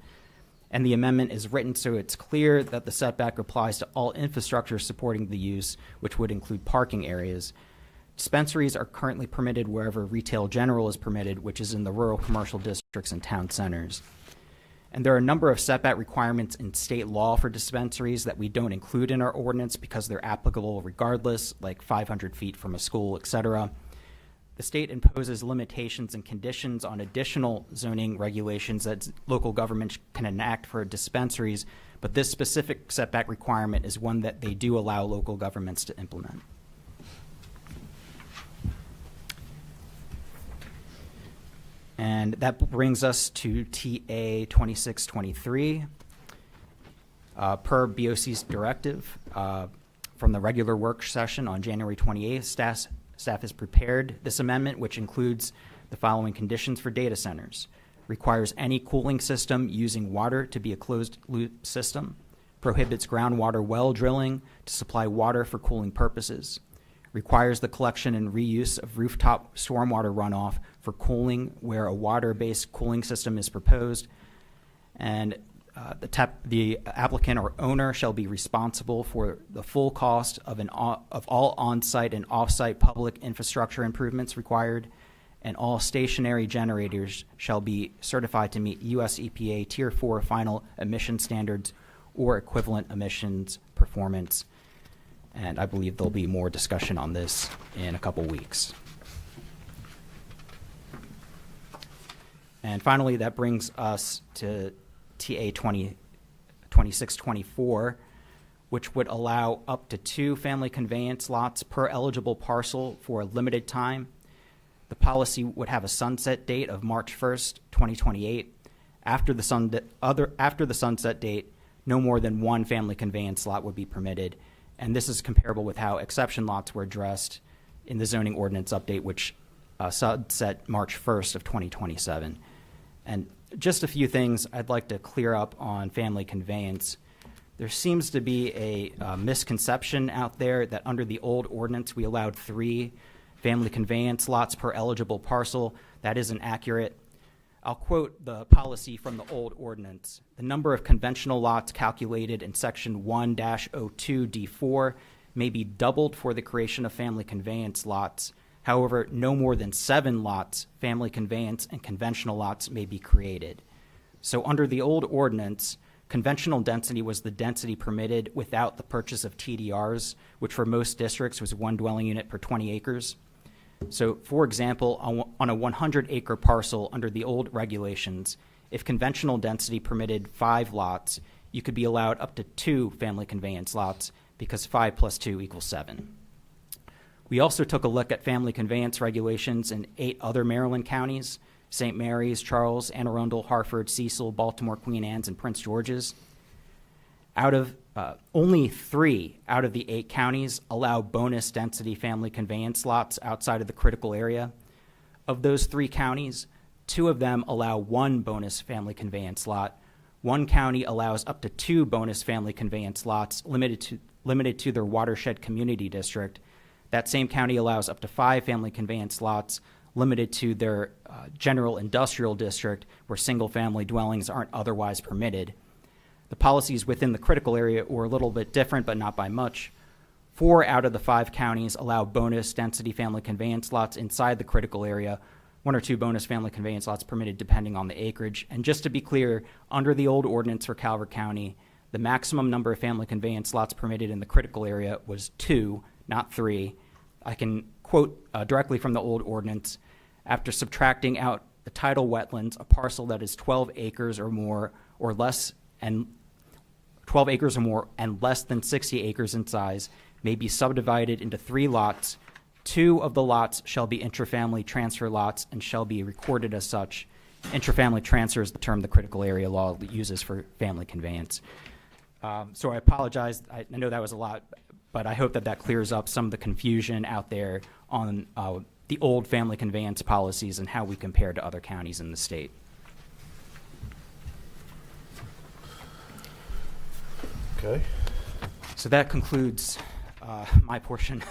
And the amendment is written so it's clear that the setback applies to all infrastructure supporting the use, which would include parking areas. Dispensaries are currently permitted wherever retail general is permitted, which is in the rural commercial districts and town centers. And there are a number of setback requirements in state law for dispensaries that we don't include in our ordinance because they're applicable regardless, like 500 feet from a school, et cetera. The state imposes limitations and conditions on additional zoning regulations that local governments can enact for dispensaries, but this specific setback requirement is one that they do allow local governments to implement. And that brings us to TA 2623. Per BOC's directive from the regular work session on January 28th, staff has prepared this amendment, which includes the following conditions for data centers. Requires any cooling system using water to be a closed-loop system. Prohibits groundwater well drilling to supply water for cooling purposes. Requires the collection and reuse of rooftop stormwater runoff for cooling where a water-based cooling system is proposed. And the applicant or owner shall be responsible for the full cost of all on-site and off-site public infrastructure improvements required, and all stationary generators shall be certified to meet U.S. EPA Tier 4 final emission standards or equivalent emissions performance. And I believe there'll be more discussion on this in a couple weeks. And finally, that brings us to TA 2624, which would allow up to 2 family conveyance lots per eligible parcel for a limited time. The policy would have a sunset date of March 1st, 2028. After the sunset date, no more than 1 family conveyance lot would be permitted. And this is comparable with how exception lots were addressed in the zoning ordinance update, which sunset March 1st of 2027. And just a few things I'd like to clear up on family conveyance. There seems to be a misconception out there that under the old ordinance, we allowed 3 family conveyance lots per eligible parcel. That isn't accurate. I'll quote the policy from the old ordinance. The number of conventional lots calculated in section 1-02D4 may be doubled for the creation of family conveyance lots. However, no more than 7 lots, family conveyance and conventional lots, may be created. So under the old ordinance, conventional density was the density permitted without the purchase of TDRs, which for most districts was 1 dwelling unit per 20 acres. So, for example, on a 100-acre parcel under the old regulations, if conventional density permitted 5 lots, you could be allowed up to 2 family conveyance lots because 5 plus 2 equals 7. We also took a look at family conveyance regulations in 8 other Maryland counties: St. Mary's, Charles, Anne Arundel, Hartford, Cecil, Baltimore, Queen Anne's, and Prince George's. Only 3 out of the 8 counties allow bonus density family conveyance lots outside of the critical area. Of those 3 counties, 2 of them allow 1 bonus family conveyance lot. 1 county allows up to 2 bonus family conveyance lots limited to their watershed community district. That same county allows up to 5 family conveyance lots limited to their general industrial district where single-family dwellings aren't otherwise permitted. The policies within the critical area were a little bit different, but not by much. 4 out of the 5 counties allow bonus density family conveyance lots inside the critical area, 1 or 2 bonus family conveyance lots permitted depending on the acreage. And just to be clear, under the old ordinance for Calvert County, the maximum number of family conveyance lots permitted in the critical area was 2, not 3. I can quote directly from the old ordinance: after subtracting out the tidal wetlands, a parcel that is 12 acres or more or less and 12 acres or more and less than 60 acres in size may be subdivided into 3 lots. 2 of the lots shall be intrafamily transfer lots and shall be recorded as such. Intrafamily transfer is the term the critical area law uses for family conveyance. So I apologize. I know that was a lot, but I hope that that clears up some of the confusion out there on the old family conveyance policies and how we compare to other counties in the state. Okay. So that concludes my portion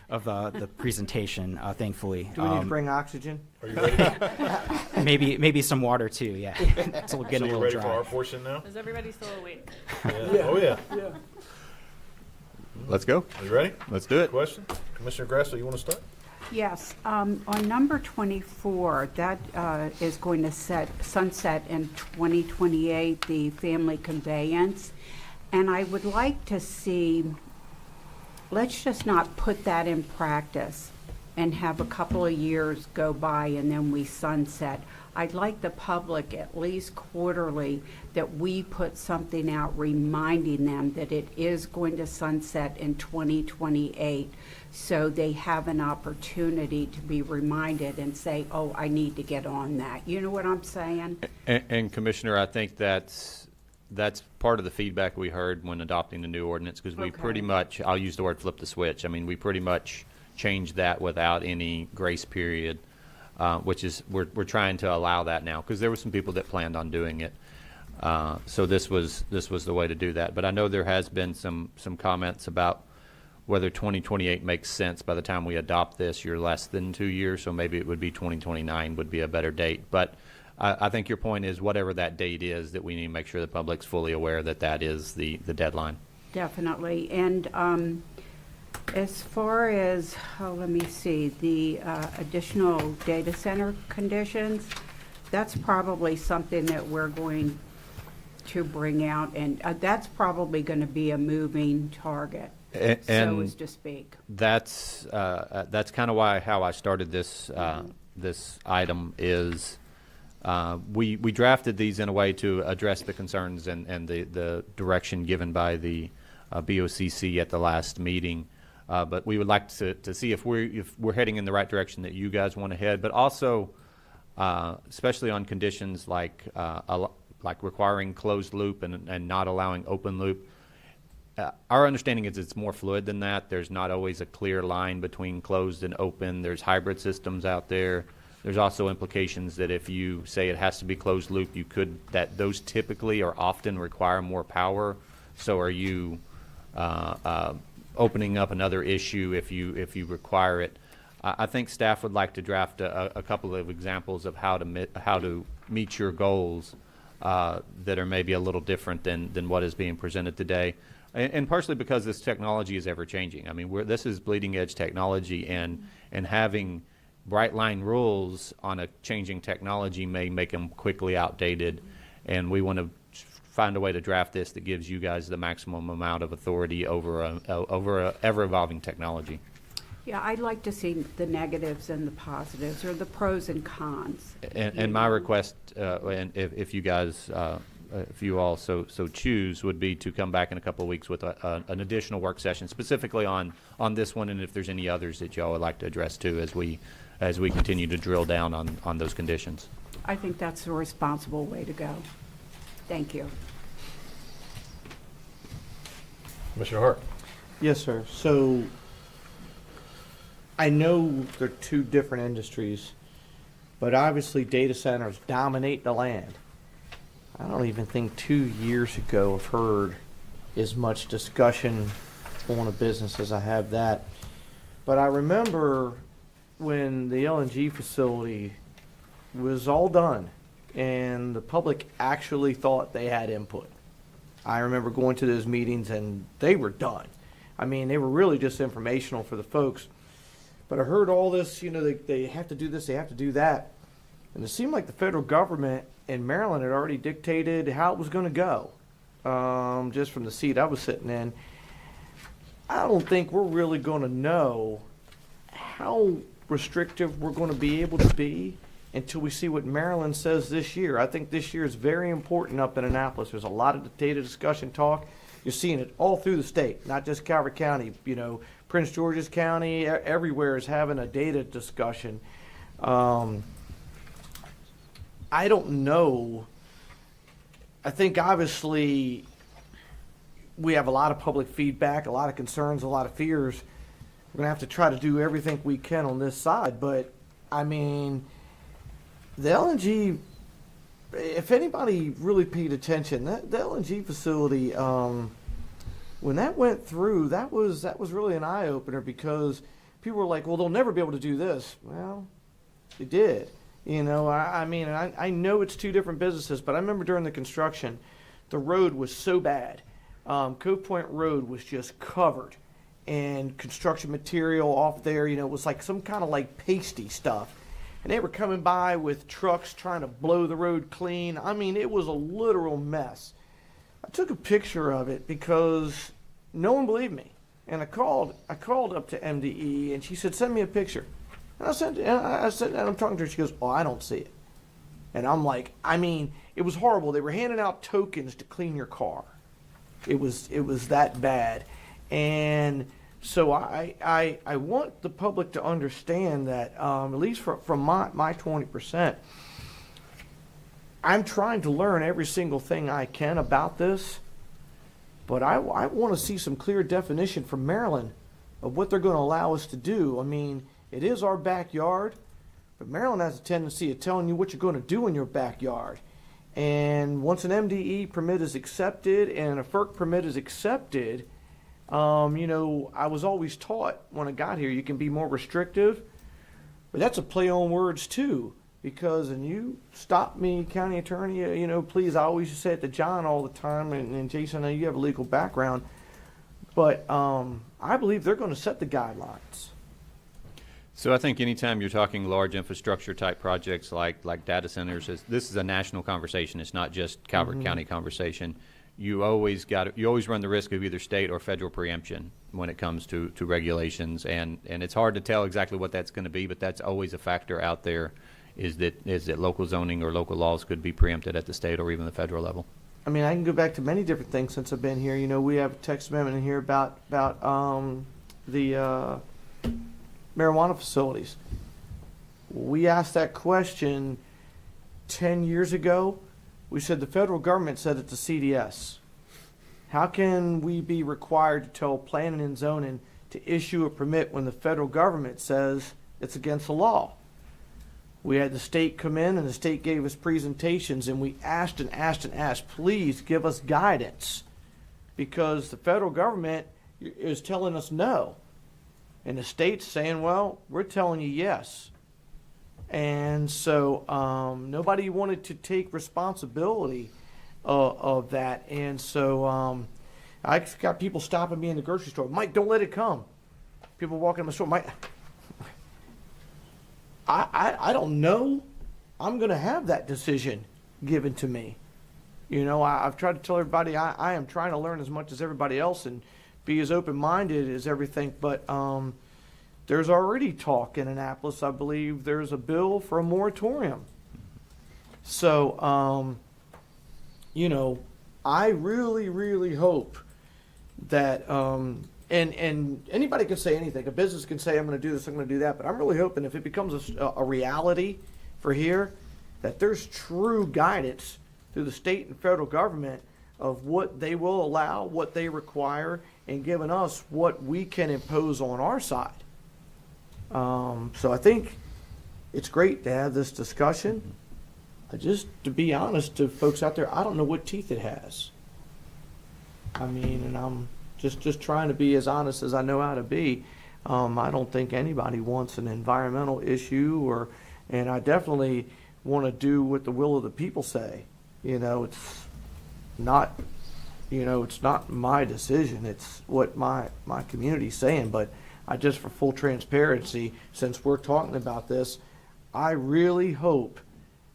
of the presentation. Thankfully, Do we need to bring oxygen? Are you ready? maybe some water too. Yeah, it's getting So a you little ready dry. for our portion now? Is everybody still awake? Yeah. Oh yeah. Let's go. Are you ready? Let's do it. Question, Commissioner Grasso, you want to start? Yes, on number 24, that is going to sunset in 2028, the family conveyance. And I would like to see, let's just not put that in practice and have a couple of years go by and then we sunset. I'd like the public, at least quarterly, that we put something out reminding them that it is going to sunset in 2028, so they have an opportunity to be reminded and say, oh, I need to get on that. You know what I'm saying? And Commissioner, I think that's part of the feedback we heard when adopting the new ordinance, because we pretty much, I'll use the word flip the switch. I mean, we pretty much changed that without any grace period, which is, we're trying to allow that now, because there were some people that planned on doing it. So this was the way to do that. But I know there has been some comments about whether 2028 makes sense. By the time we adopt this, you're less than 2 years, so maybe it would be 2029 would be a better date. But I think your point is whatever that date is, that we need to make sure the public's fully aware that that is the deadline. Definitely. And as far as, let me see, the additional data center conditions, that's probably something that we're going to bring out, and that's probably going to be a moving target, so as to speak. That's kind of how I started this this item is. We drafted these in a way to address the concerns and the direction given by the BOCC at the last meeting. But we would like to see if we're heading in the right direction that you guys want to head, but also especially on conditions like requiring closed loop and not allowing open loop. Our understanding is it's more fluid than that. There's not always a clear line between closed and open. There's hybrid systems out there. There's also implications that if you say it has to be closed loop, those typically or often require more power. So are you opening up another issue if you require it? I think staff would like to draft a couple of examples of how to meet your goals that are maybe a little different than what is being presented today. And partially because this technology is ever changing. I mean, this is bleeding edge technology, and having bright line rules on a changing technology may make them quickly outdated, and we want to find a way to draft this that gives you guys the maximum amount of authority over a ever-evolving technology. Yeah, I'd like to see the negatives and the positives, or the pros and cons. And my request, and if you guys if you all so choose, would be to come back in a couple of weeks with an additional work session specifically on this one, and if there's any others that y'all would like to address too as we continue to drill down on those conditions. I think that's the responsible way to go. Thank you. Commissioner Hart. Yes, sir. So I know they're two different industries, but obviously data centers dominate the land. I don't even think 2 years ago I've heard as much discussion on a business as I have that. But I remember when the LNG facility was all done and the public actually thought they had input. I remember going to those meetings and they were done. I mean, they were really just informational for the folks. But I heard all this, they have to do this, they have to do that. And it seemed like the federal government in Maryland had already dictated how it was going to go, just from the seat I was sitting in. I don't think we're really going to know how restrictive we're going to be able to be until we see what Maryland says this year. I think this year is very important up in Annapolis. There's a lot of data discussion talk. You're seeing it all through the state, not just Calvert County. Prince George's County, everywhere is having a data discussion. I don't know. I think obviously we have a lot of public feedback, a lot of concerns, a lot of fears. We're going to have to try to do everything we can on this side. But, I mean, the LNG, if anybody really paid attention, the LNG facility, when that went through, that was really an eye-opener because people were like, well, they'll never be able to do this. Well, they did. I know it's two different businesses, but I remember during the construction, the road was so bad. Cove Point Road was just covered and construction material off there, it was like some kind of like pasty stuff. And they were coming by with trucks trying to blow the road clean. I mean, it was a literal mess. I took a picture of it because no one believed me. And I called up to MDE and she said, send me a picture. And I said, and I'm talking to her, she goes, oh, I don't see it. And I'm like, it was horrible. They were handing out tokens to clean your car. It was that bad. And so I want the public to understand that, at least from my 20%, I'm trying to learn every single thing I can about this, but I want to see some clear definition from Maryland of what they're going to allow us to do. It is our backyard, but Maryland has a tendency of telling you what you're going to do in your backyard. And once an MDE permit is accepted and a FERC permit is accepted, I was always taught when I got here, you can be more restrictive, but that's a play on words too, because, and you stop me, county attorney, please, I always say it to John all the time, and Jason, I know you have a legal background, but I believe they're going to set the guidelines. So I think anytime you're talking large infrastructure type projects like data centers, this is a national conversation. It's not just Calvert County conversation. You always run the risk of either state or federal preemption when it comes to regulations, and it's hard to tell exactly what that's going to be, but that's always a factor out there. Is that local zoning or local laws could be preempted at the state or even the federal level? I can go back to many different things since I've been here. We have a text amendment in here about the marijuana facilities. We asked that question 10 years ago. We said the federal government said it's a CDS. How can we be required to tell planning and zoning to issue a permit when the federal government says it's against the law? We had the state come in and the state gave us presentations and we asked and asked and asked, please give us guidance, because the federal government is telling us no. And the state's saying, well, we're telling you yes. And so nobody wanted to take responsibility of that. And so I got people stopping me in the grocery store. Mike, don't let it come. People walking in the store. Mike, I don't know. I'm going to have that decision given to me. I've tried to tell everybody I am trying to learn as much as everybody else and be as open-minded as everything, but there's already talk in Annapolis. I believe there's a bill for a moratorium. So you know, I really, really hope that, and anybody can say anything. A business can say, I'm going to do this, I'm going to do that. But I'm really hoping if it becomes a reality for here, that there's true guidance through the state and federal government of what they will allow, what they require, and giving us what we can impose on our side. So I think it's great to have this discussion. Just to be honest to folks out there, I don't know what teeth it has. I mean, and I'm just trying to be as honest as I know how to be. I don't think anybody wants an environmental issue, and I definitely want to do what the will of the people say. You know, it's not my decision. It's what my community's saying. But I just, for full transparency, since we're talking about this, I really hope,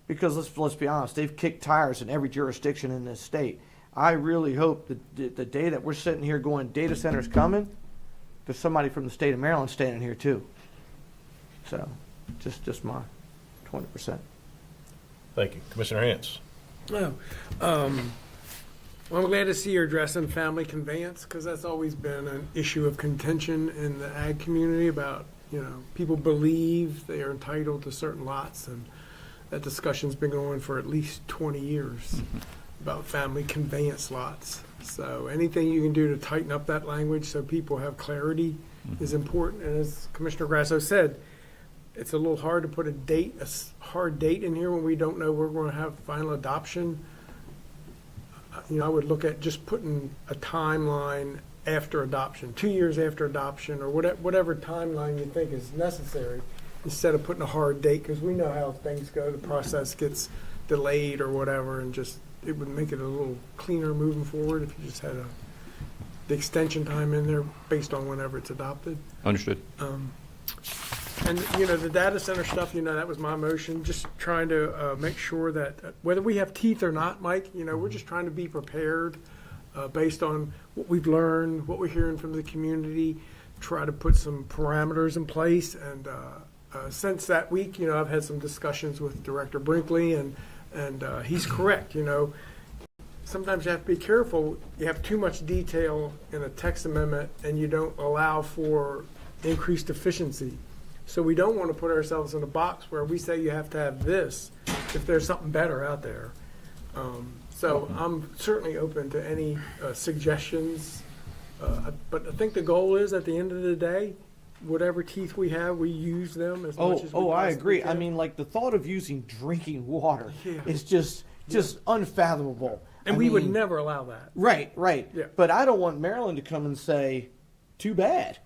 because let's be honest, they've kicked tires in every jurisdiction in this state. I really hope that the day that we're sitting here going, data centers coming, there's somebody from the state of Maryland standing here too. So, just my 20%. Thank you. Commissioner Hance. Oh, well, I'm glad to see you're addressing family conveyance, because that's always been an issue of contention in the ag community about, you know, people believe they are entitled to certain lots, and that discussion's been going for at least 20 years about family conveyance lots. So anything you can do to tighten up that language so people have clarity is important. And as Commissioner Grasso said, it's a little hard to put a hard date in here when we don't know we're going to have final adoption. You know, I would look at just putting a timeline after adoption, 2 years after adoption, or whatever timeline you think is necessary, instead of putting a hard date, because we know how things go. The process gets delayed or whatever, and just it would make it a little cleaner moving forward if you just had the extension time in there based on whenever it's adopted. Understood. And, you know, the data center stuff, you know, that was my motion, just trying to make sure that whether we have teeth or not, Mike, you know, we're just trying to be prepared based on what we've learned, what we're hearing from the community, try to put some parameters in place. And since that week, you know, I've had some discussions with Director Brinkley, and he's correct. You know, sometimes you have to be careful. You have too much detail in a text amendment, and you don't allow for increased efficiency. So we don't want to put ourselves in a box where we say you have to have this if there's something better out there. So I'm certainly open to any suggestions. But I think the goal is, at the end of the day, whatever teeth we have, we use them as much as we possibly I agree. can. I mean, like, the thought of using drinking water is just unfathomable. And we would never allow that. Right. Yeah. But I don't want Maryland to come and say, too bad.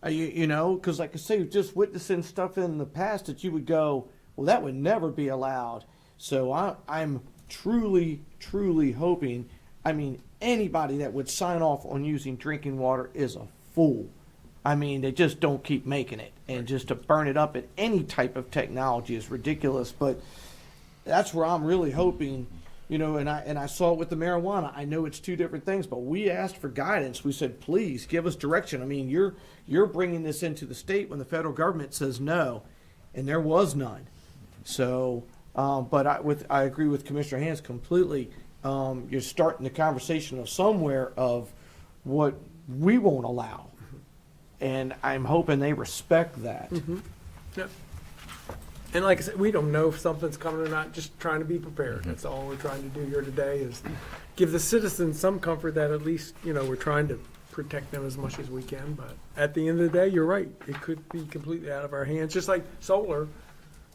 You know, because like I say, just witnessing stuff in the past that you would go, well, that would never be allowed. So I'm truly, truly hoping, I mean, anybody that would sign off on using drinking water is a fool. I mean, they just don't keep making it. And just to burn it up at any type of technology is ridiculous. But that's where I'm really hoping, you know, and I saw it with the marijuana. I know it's two different things, but we asked for guidance. We said, please give us direction. I mean, you're bringing this into the state when the federal government says no, and there was none. So, but I agree with Commissioner Hance completely. You're starting the conversation of somewhere of what we won't allow, and I'm hoping they respect that. Mm-hmm. Yep. And like I said, we don't know if something's coming or not, just trying to be prepared. That's all we're trying to do here today, is give the citizens some comfort that at least, you know, we're trying to protect them as much as we can. But at the end of the day, you're right. It could be completely out of our hands. Just like solar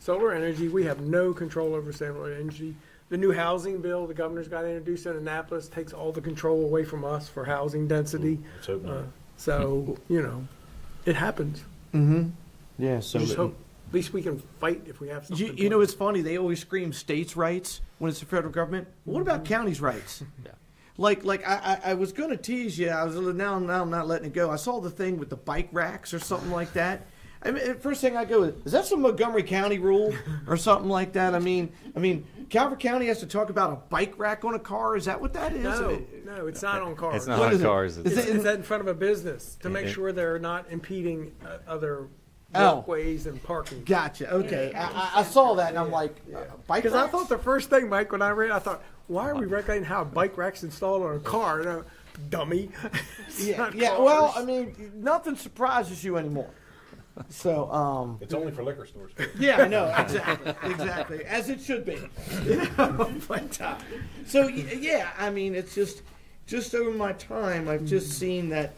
energy, we have no control over solar energy. The new housing bill the governor's got introduced in Annapolis takes all the control away from us for housing density. So, you know, it happens. Mm-hmm. Yeah, so we just hope at least we can fight if we have something. You know, it's funny. They always scream states' rights when it's the federal government. Well, what about counties' rights? Yeah. Like I was going to tease you. Now I'm not letting it go. I saw the thing with the bike racks or something like that. I mean, first thing I go, is that some Montgomery County rule or something like that? I mean, Calvert County has to talk about a bike rack on a car. Is that what that is? No, it's not on cars. It's not on cars. It's that in front of a business to make sure they're not impeding other walkways and parking. Gotcha. Okay, I saw that and I'm like, bike Because I racks? thought the first thing, Mike, when I read, I thought, why are we regulating how a bike rack's installed on a car? You know, dummy. It's Yeah, not yeah. cars. Well, I mean, nothing surprises you anymore. So, It's only for liquor stores. yeah, I know exactly, as it should be. You know, but, so yeah, I mean, it's just over my time, I've just seen that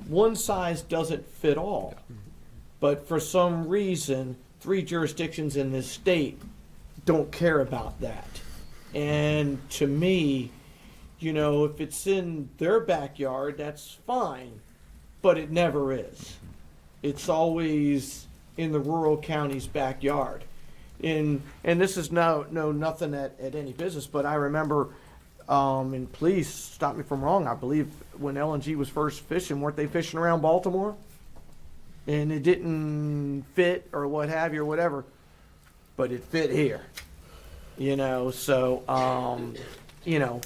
one size doesn't fit all. But for some reason, 3 jurisdictions in this state don't care about that. And to me, you know, if it's in their backyard, that's fine, but it never is. It's always in the rural county's backyard. And this is nothing at any business, but I remember, and please stop me if I'm wrong, I believe when LNG was first fishing, weren't they fishing around Baltimore? And it didn't fit or what have you or whatever, but it fit here. You know, so, you know,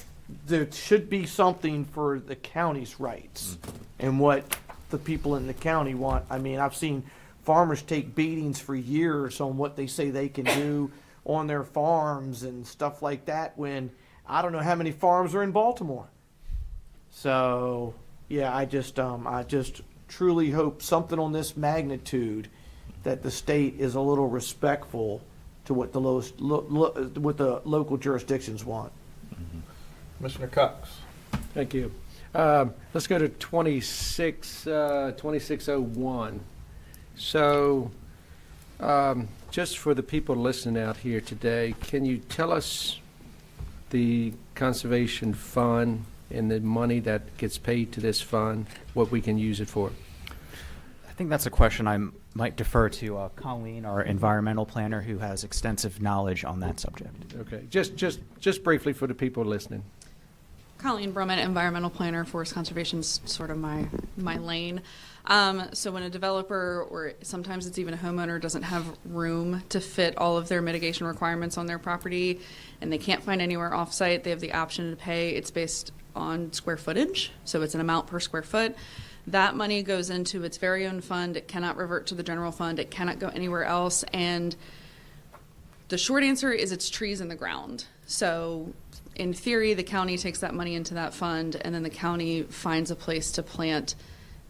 there should be something for the county's rights and what the people in the county want. I mean, I've seen farmers take beatings for years on what they say they can do on their farms and stuff like that when I don't know how many farms are in Baltimore. So, yeah, I just truly hope something on this magnitude that the state is a little respectful to what the what the local jurisdictions want. Commissioner Cox. Thank you. Let's go to 2601. So, just for the people listening out here today, can you tell us the conservation fund and the money that gets paid to this fund, what we can use it for? I think that's a question I might defer to Colleen, our environmental planner, who has extensive knowledge on that subject. Okay, just briefly for the people listening. Colleen Brummett, environmental planner, forest conservation's sort of my lane. So when a developer, or sometimes it's even a homeowner, doesn't have room to fit all of their mitigation requirements on their property and they can't find anywhere off-site, they have the option to pay. It's based on square footage, so it's an amount per square foot. That money goes into its very own fund. It cannot revert to the general fund. It cannot go anywhere else. And the short answer is it's trees in the ground. So in theory, the county takes that money into that fund, and then the county finds a place to plant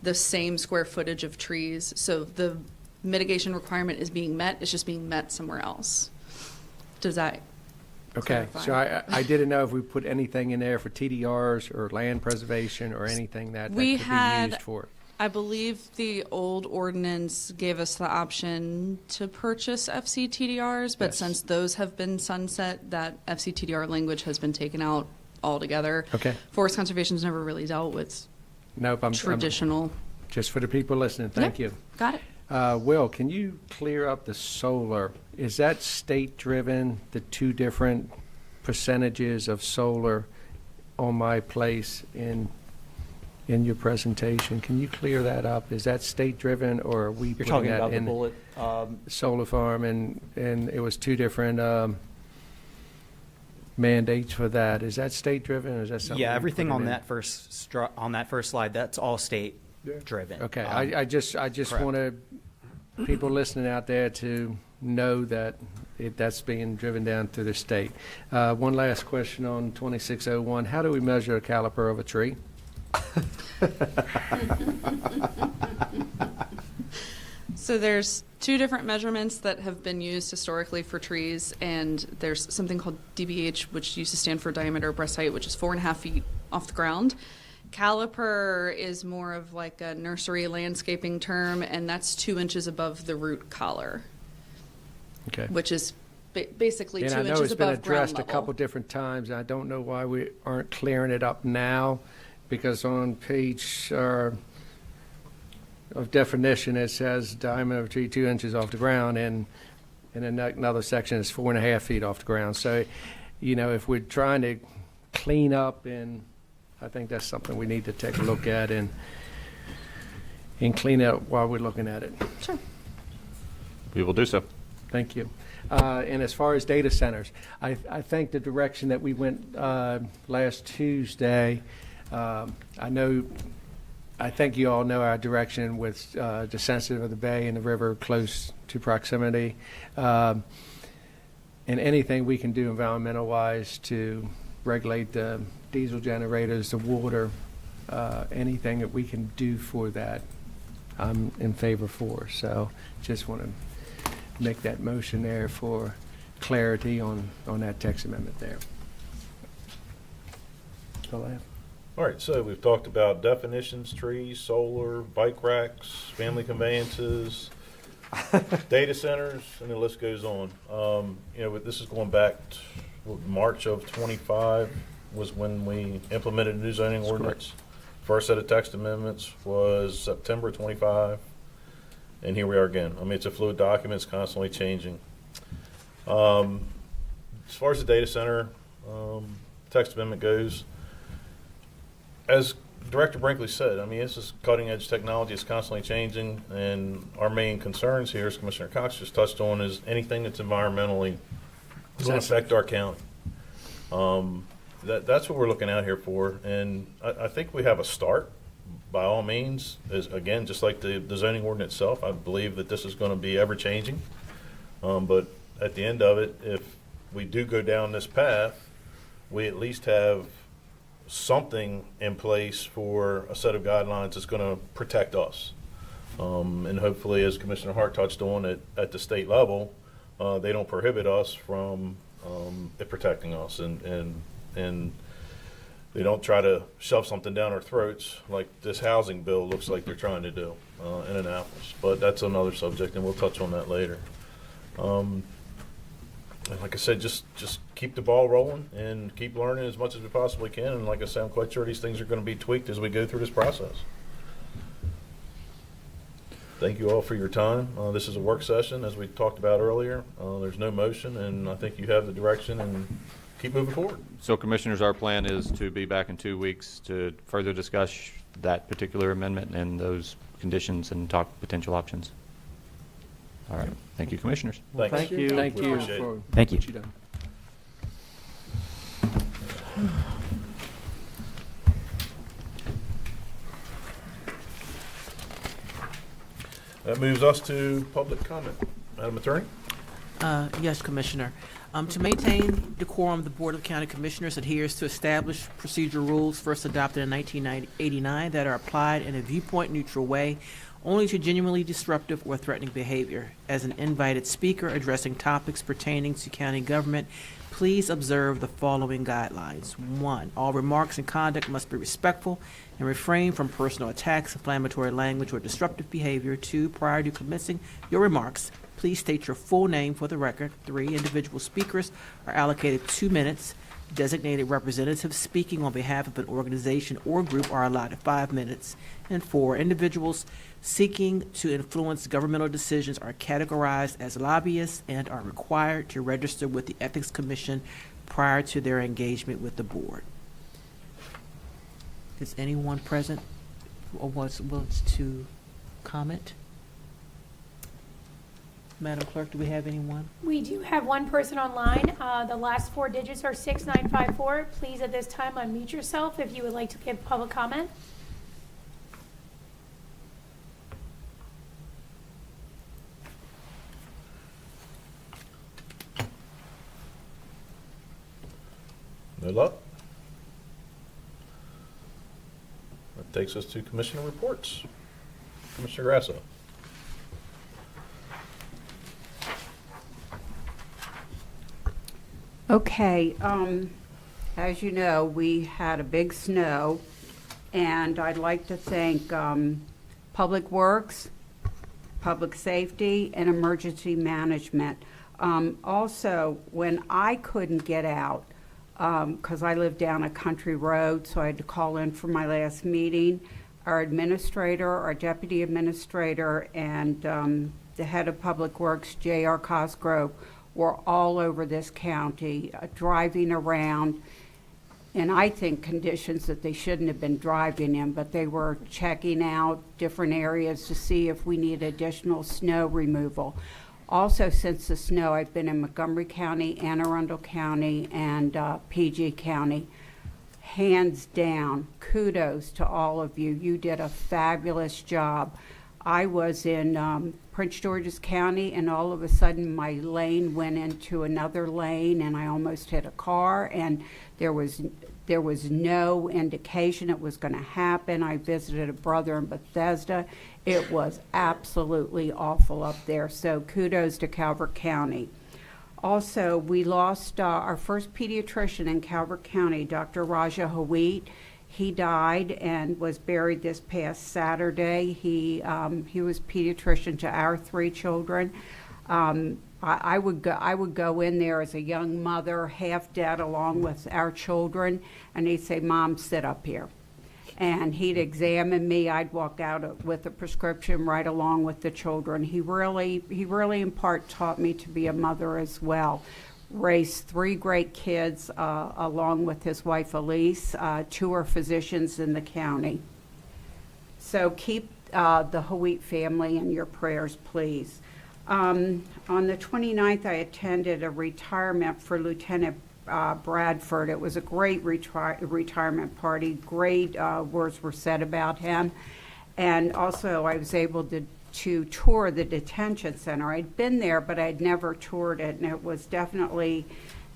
the same square footage of trees. So the mitigation requirement is being met. It's just being met somewhere else. Does that Okay, clarify? so I didn't know if we put anything in there for TDRs or land preservation or anything that could be used for. I believe the old ordinance gave us the option to purchase FCTDRs, but Yes. since those have been sunset, that FCTDR language has been taken out altogether. Okay. Forest conservation's never really dealt with Nope, I'm traditional. just for the people listening, thank you. Got it. Will, can you clear up the solar? Is that state-driven, the 2 different percentages of solar on my place in your presentation? Can you clear that up? Is that state-driven, or are we You're putting talking that about the in bullet solar farm, and it was 2 different mandates for that? Is that state-driven, or is that something? Yeah, we everything put on in? that first slide, that's all state-driven. Okay, I just correct. want people listening out there to know that that's being driven down through the state. One last question on 2601. How do we measure a caliper of a tree? So there's 2 different measurements that have been used historically for trees, and there's something called DBH, which used to stand for diameter breast height, which is 4.5 feet off the ground. Caliper is more of like a nursery landscaping term, and that's 2 inches above the root collar. Okay. Which is basically 2 And I know inches it's been above ground addressed a level. couple different times, and I don't know why we aren't clearing it up now, because on page of definition, it says diameter of a tree 2 inches off the ground, and in another section, it's 4.5 feet off the ground. So, you know, if we're trying to clean up, and I think that's something we need to take a look at and clean up while we're looking at it. Sure. We will do so. Thank you. And as far as data centers, I think the direction that we went last Tuesday, I know I think you all know our direction with the sensitive of the bay and the river close to proximity. And anything we can do environmental-wise to regulate the diesel generators, the water, anything that we can do for that, I'm in favor for. So just want to make that motion there for clarity on that text amendment there. That's all I have. All right, so we've talked about definitions, trees, solar, bike racks, family conveyances, data centers, and the list goes on. This is going back to March of 25 was when we implemented a new zoning ordinance. First set of text amendments was September 25, and here we are again. I mean, it's a fluid document, it's constantly changing. As far as the data center text amendment goes, as Director Brinkley said, I mean, this is cutting-edge technology. It's constantly changing, and our main concerns here, as Commissioner Cox just touched on, is anything that's environmentally going to affect our county. That's what we're looking out here for, and I think we have a start. By all means, again, just like the zoning ordinance itself, I believe that this is going to be ever-changing. But at the end of it, if we do go down this path, we at least have something in place for a set of guidelines that's going to protect us. And hopefully, as Commissioner Hart touched on, at the state level, they don't prohibit us from it protecting us, and they don't try to shove something down our throats like this housing bill looks like they're trying to do in Annapolis. But that's another subject, and we'll touch on that later. And like I said, just keep the ball rolling and keep learning as much as we possibly can. And like I said, I'm quite sure these things are going to be tweaked as we go through this process. Thank you all for your time. This is a work session, as we talked about earlier. There's no motion, and I think you have the direction, and keep moving forward. So, Commissioners, our plan is to be back in 2 weeks to further discuss that particular amendment and those conditions and talk potential options. All right. Thank you, Commissioners. Thanks. Thank you. Thank you. Appreciate it. Thank you. What done. That moves us to public comment. Madam Attorney? Yes, Commissioner. To maintain decorum, the Board of County Commissioners adheres to established procedure rules first adopted in 1989 that are applied in a viewpoint-neutral way only to genuinely disruptive or threatening behavior. As an invited speaker addressing topics pertaining to county government, please observe the following guidelines. 1, all remarks and conduct must be respectful and refrain from personal attacks, inflammatory language, or disruptive behavior. 2, prior to commencing your remarks, please state your full name for the record. 3, individual speakers are allocated 2 minutes. Designated representatives speaking on behalf of an organization or group are allotted 5 minutes. And 4, individuals seeking to influence governmental decisions are categorized as lobbyists and are required to register with the Ethics Commission prior to their engagement with the board. Is anyone present or wants to comment? Madam Clerk, do we have anyone? We do have one person online. The last 4 digits are 6954. Please at this time unmute yourself if you would like to give public comment. No luck. That takes us to Commissioner reports. Commissioner Grasso. Okay, as you know, we had a big snow, and I'd like to thank Public Works, Public Safety, and Emergency Management. Also, when I couldn't get out, because I live down a country road, so I had to call in for my last meeting, our administrator, our deputy administrator, and the head of Public Works, J.R. Cosgrove, were all over this county, driving around, and I think conditions that they shouldn't have been driving in, but they were checking out different areas to see if we need additional snow removal. Also, since the snow, I've been in Montgomery County, Anne Arundel County, and PG County. hands down, kudos to all of you. You did a fabulous job. I was in Prince George's County, and all of a sudden my lane went into another lane, and I almost hit a car, and there was no indication it was going to happen. I visited a brother in Bethesda. It was absolutely awful up there, so kudos to Calvert County. Also, we lost our first pediatrician in Calvert County, Dr. Raja Hawit. He died and was buried this past Saturday. He was pediatrician to our 3 children. I would go in there as a young mother, half dead, along with our children, and he'd say, "Mom, sit up here." And he'd examine me. I'd walk out with a prescription right along with the children. He really in part taught me to be a mother as well. Raised 3 great kids along with his wife Elise. 2 are physicians in the county. So keep the Hawit family in your prayers, please. On the 29th, I attended a retirement for Lieutenant Bradford. It was a great retirement party. Great words were said about him. And also I was able to tour the detention center. I'd been there, but I'd never toured it, and it was definitely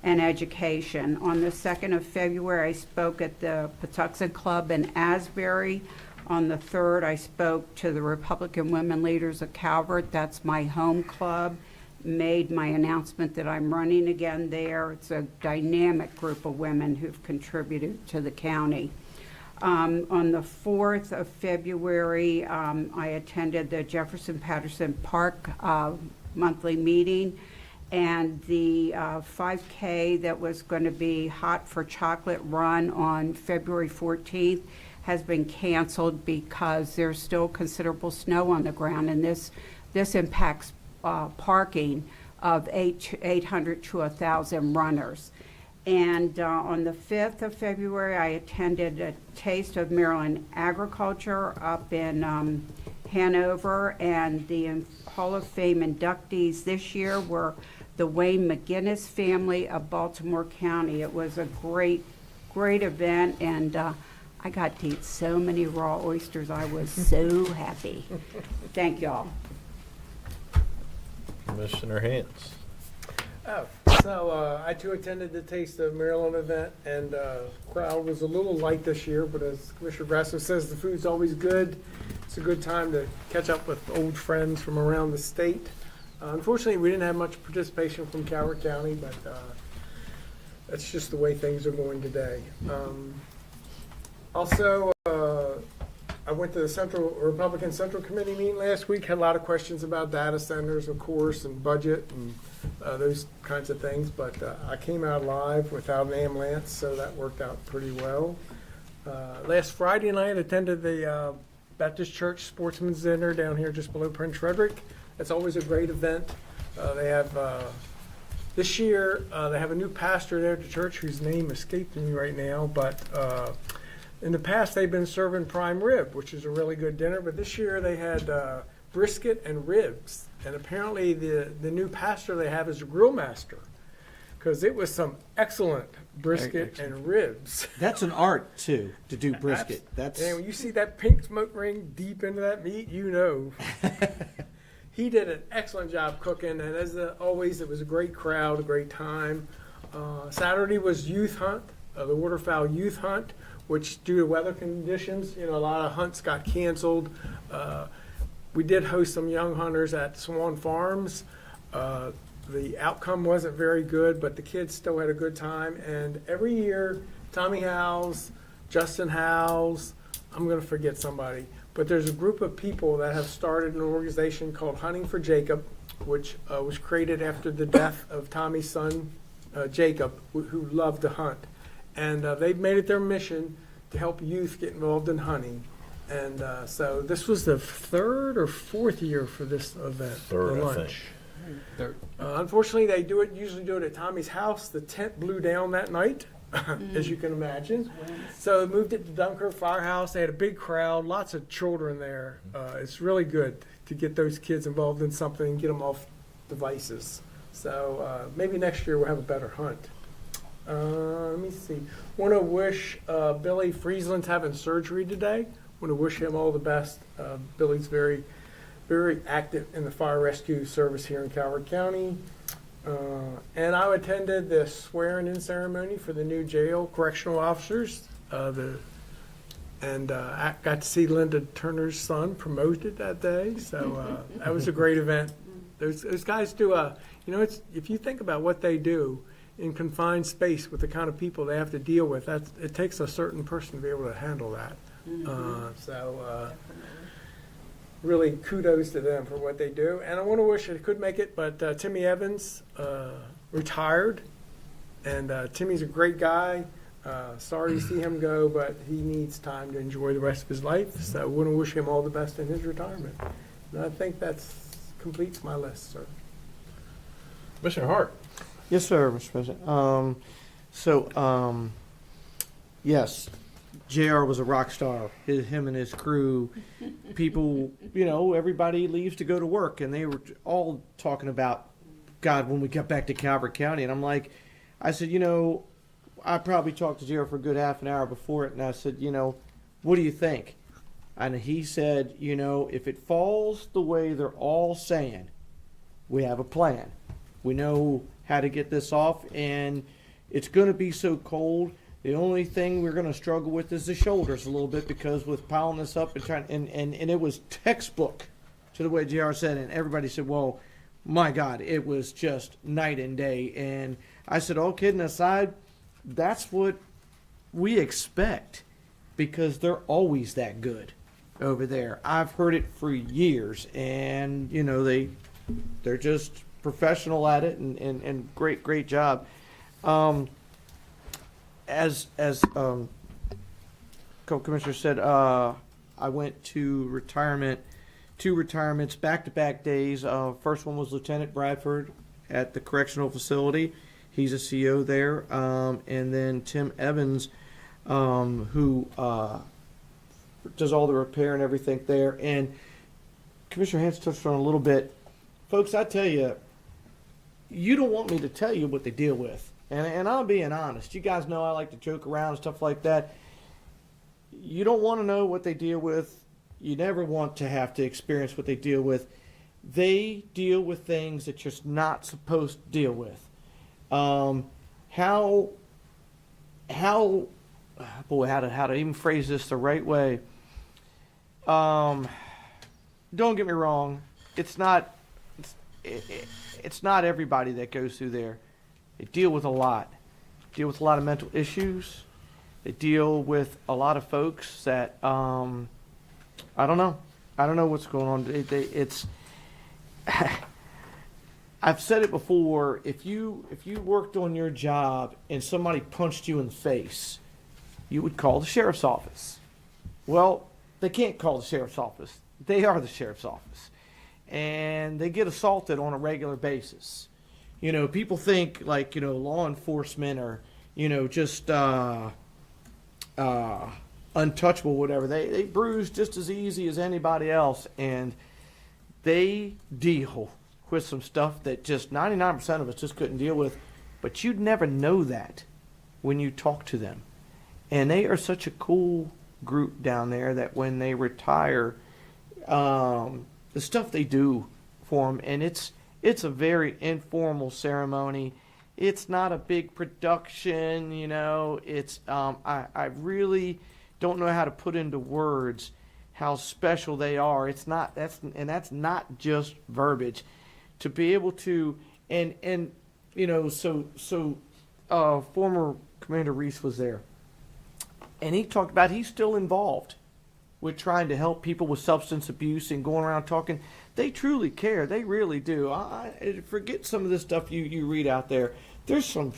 an education. On the 2nd of February, I spoke at the Patuxent Club in Asbury. On the 3rd, I spoke to the Republican Women Leaders of Calvert. That's my home club. Made my announcement that I'm running again there. It's a dynamic group of women who've contributed to the county. On the 4th of February, I attended the Jefferson Patterson Park monthly meeting, and the 5K that was going to be Hot for Chocolate run on February 14th has been canceled because there's still considerable snow on the ground, and this impacts parking of 800 to 1,000 runners. And on the 5th of February, I attended a Taste of Maryland Agriculture up in Hanover, and the Hall of Fame inductees this year were the Wayne McGinnis family of Baltimore County. It was a great event, and I got to eat so many raw oysters. I was so happy. Thank y'all. Commissioner Hance. So I too attended the Taste of Maryland event, and crowd was a little light this year, but as Commissioner Grasso says, the food's always good. It's a good time to catch up with old friends from around the state. Unfortunately, we didn't have much participation from Calvert County, but that's just the way things are going today. Also, I went to the Republican Central Committee meeting last week, had a lot of questions about data centers, of course, and budget and those kinds of things, but I came out alive without an ambulance, so that worked out pretty well. Last Friday night, I attended the Baptist Church Sportsman's Dinner down here just below Prince Frederick. It's always a great event. They have, this year, they have a new pastor there at the church whose name escapes me right now, but in the past, they've been serving prime rib, which is a really good dinner, but this year they had brisket and ribs. And apparently the new pastor they have is a grill master, because it was some excellent brisket and ribs. That's an art, too, to do brisket. And when you see that pink smoke ring deep into that meat, you know. He did an excellent job cooking, and as always, it was a great crowd, a great time. Saturday was youth hunt, the waterfowl youth hunt, which due to weather conditions, a lot of hunts got canceled. We did host some young hunters at Swan Farms. The outcome wasn't very good, but the kids still had a good time. And every year, Tommy Howes, Justin Howes, I'm going to forget somebody, but there's a group of people that have started an organization called Hunting for Jacob, which was created after the death of Tommy's son, Jacob, who loved to hunt. And they've made it their mission to help youth get involved in hunting. And so this was the 3rd or 4th year for this event, the lunch. Unfortunately, they usually do it at Tommy's house. The tent blew down that night, as you can imagine. So they moved it to Dunkirk Firehouse. They had a big crowd, lots of children there. It's really good to get those kids involved in something and get them off devices. So maybe next year we'll have a better hunt. Let me see. Want to wish Billy Friesland's having surgery today. Want to wish him all the best. Billy's very, very active in the fire rescue service here in Calvert County. And I attended the swearing-in ceremony for the new jail correctional officers. I got to see Linda Turner's son promoted that day, so that was a great event. Those guys do it's, if you think about what they do in confined space with the kind of people they have to deal with, it takes a certain person to be able to handle that. Really kudos to them for what they do. And I want to wish I could make it, but Timmy Evans retired, and Timmy's a great guy. Sorry to see him go, but he needs time to enjoy the rest of his life. So I want to wish him all the best in his retirement. And I think that completes my list, sir. Commissioner Hart. Yes, sir, Mr. President. Yes, JR was a rock star. Him and his crew, people, everybody leaves to go to work, and they were all talking about, God, when we got back to Calvert County, and I'm like, I said, I probably talked to JR for a good half an hour before it, and I said, what do you think? And he said, if it falls the way they're all saying, we have a plan. We know how to get this off, and it's going to be so cold. The only thing we're going to struggle with is the shoulders a little bit, because with piling this up and trying, and it was textbook to the way JR said, and everybody said, well, my God, it was just night and day. And I said, all kidding aside, that's what we expect, because they're always that good over there. I've heard it for years, and they're just professional at it, and great job. As co-commissioner said, I went to two retirements, back-to-back days. First one was Lieutenant Bradford at the correctional facility. He's a CO there. And then Tim Evans, who does all the repair and everything there. And Commissioner Hans touched on it a little bit. Folks, I tell you, you don't want me to tell you what they deal with. And I'm being honest. You guys know I like to joke around and stuff like that. You don't want to know what they deal with. You never want to have to experience what they deal with. They deal with things that you're not supposed to deal with. How to even phrase this the right way. Don't get me wrong. It's not everybody that goes through there. They deal with a lot. Deal with a lot of mental issues. They deal with a lot of folks that I don't know. I don't know what's going on. It's I've said it before. If you worked on your job and somebody punched you in the face, you would call the sheriff's office. Well, they can't call the sheriff's office. They are the sheriff's office, and they get assaulted on a regular basis. People think like, law enforcement are, just untouchable, whatever. They bruise just as easy as anybody else, and they deal with some stuff that just 99% of us just couldn't deal with. But you'd never know that when you talk to them. And they are such a cool group down there that when they retire, the stuff they do for them, and it's a very informal ceremony. It's not a big production, It's I really don't know how to put into words how special they are. It's not that's not just verbiage. To be able to former Commander Reese was there, and he talked about he's still involved with trying to help people with substance abuse and going around talking. They truly care. They really do. I forget some of this stuff you read out there. There's some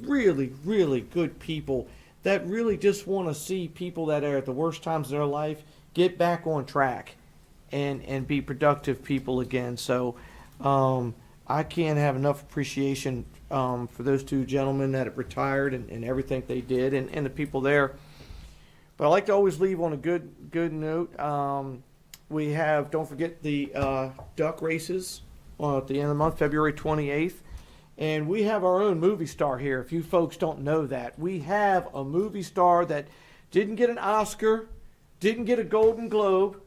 really, really good people that really just want to see people that are at the worst times of their life get back on track and be productive people again. So I can't have enough appreciation for those two gentlemen that have retired and everything they did and the people there. But I like to always leave on a good note. We have, don't forget, the duck races at the end of the month, February 28th. And we have our own movie star here, if you folks don't know that. We have a movie star that didn't get an Oscar, didn't get a Golden Globe,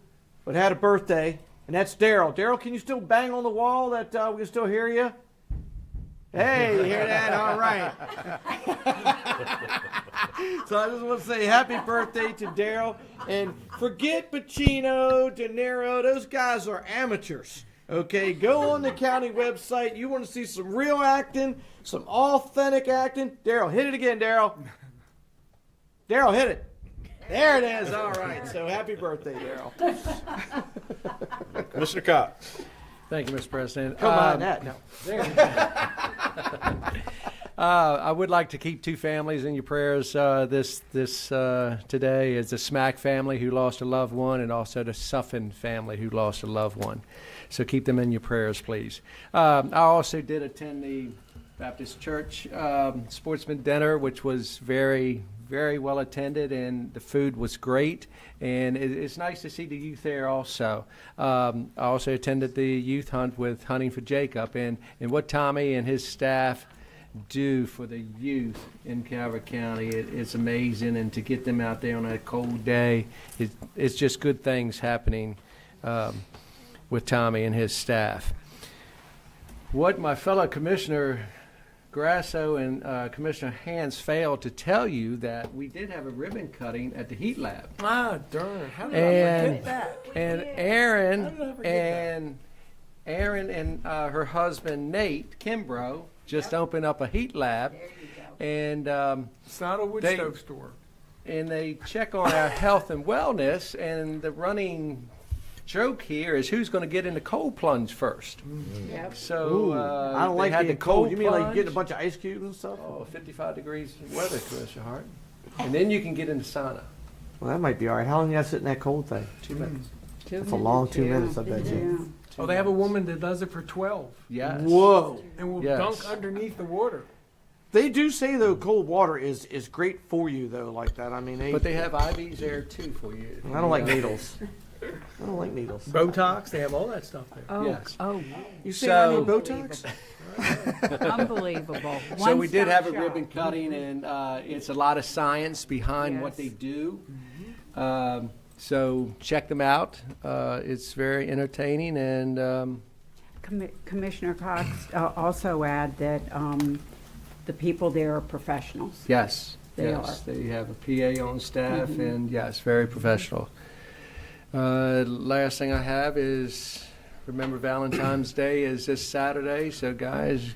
but had a birthday, and that's Daryl. Daryl, can you still bang on the wall that we can still hear you? Hey, you hear that? All right. So I just want to say happy birthday to Daryl. And forget Pacino, De Niro. Those guys are amateurs. Okay, go on the county website. You want to see some real acting, some authentic acting. Daryl, hit it again, Daryl. Daryl, hit it. There it is. All right. So happy birthday, Daryl. Commissioner Cox. Thank you, Mr. President. Come on, that. No. There you go. I would like to keep two families in your prayers this today. Is the Smack family who lost a loved one, and also the Suffin family who lost a loved one. So keep them in your prayers, please. I also did attend the Baptist Church Sportsman Dinner, which was very, very well attended, and the food was great. And it's nice to see the youth there also. I also attended the youth hunt with Hunting for Jacob, and what Tommy and his staff do for the youth in Calvert County, it's amazing. And to get them out there on a cold day, it's just good things happening with Tommy and his staff. What my fellow Commissioner Grasso and Commissioner Hans failed to tell you that we did have a ribbon cutting at the Heat Lab. Ah, darn. How did I forget that? And Aaron and her husband Nate Kimbrough just opened up a Heat Lab. And it's not a wood stove store. And they check on our health and wellness, and the running joke here is who's going to get in the cold plunge first. Yep. So I don't like being cold. You mean like getting a bunch of ice cubes and stuff? Oh, 55 degrees weather, Commissioner Hart. And then you can get in the sauna. Well, that might be all right. How long you got to sit in that cold thing? 2 minutes. That's a long 2 minutes, I bet you. Oh, they have a woman that does it for 12. Yes. Whoa. And will Yes. dunk underneath the water. They do say, though, cold water is great for you, though, like that. I mean, But they have IVs there, too, for you. I don't like needles. I don't like needles. Botox, they have all that stuff there. Oh, Yes. oh. You say I need Botox? Unbelievable. So we did have a One-stop ribbon shop. cutting, and it's a lot of science behind what they do. So check them out. It's very entertaining, and Commissioner Cox, also add that the people there are professionals. yes, They yes, are. they have a PA on staff, and yes, very professional. Last thing I have is, remember Valentine's Day is this Saturday, so guys,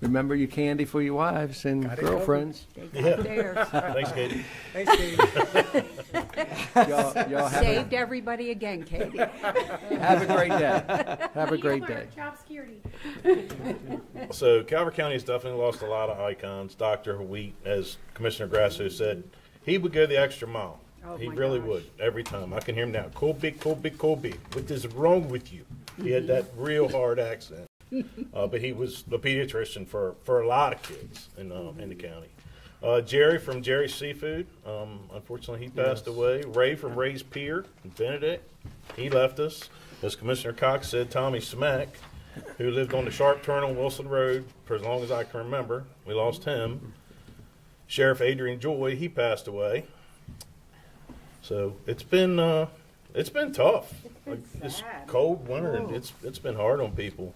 remember your candy for your wives and girlfriends. They got theirs. Thanks, Katie. Thanks, Steve. Y'all have Saved everybody again, Katie. have a great day. Have a great day. Job security. So Calvert County has definitely lost a lot of icons. Dr. Wheat, as Commissioner Grasso said, he would go the extra mile. Oh, He my really gosh. would, every time. I can hear him now. Colby, Colby, Colby. What is wrong with you? He had that real hard accent. But he was the pediatrician for a lot of kids in the county. Jerry from Jerry's Seafood, unfortunately he passed away. Ray from Ray's Pier in Benedict, he left us. As Commissioner Cox said, Tommy Smack, who lived on the sharp turn on Wilson Road for as long as I can remember. We lost him. Sheriff Adrian Joy, he passed away. So it's been tough. Like, this cold winter, and it's been hard on people.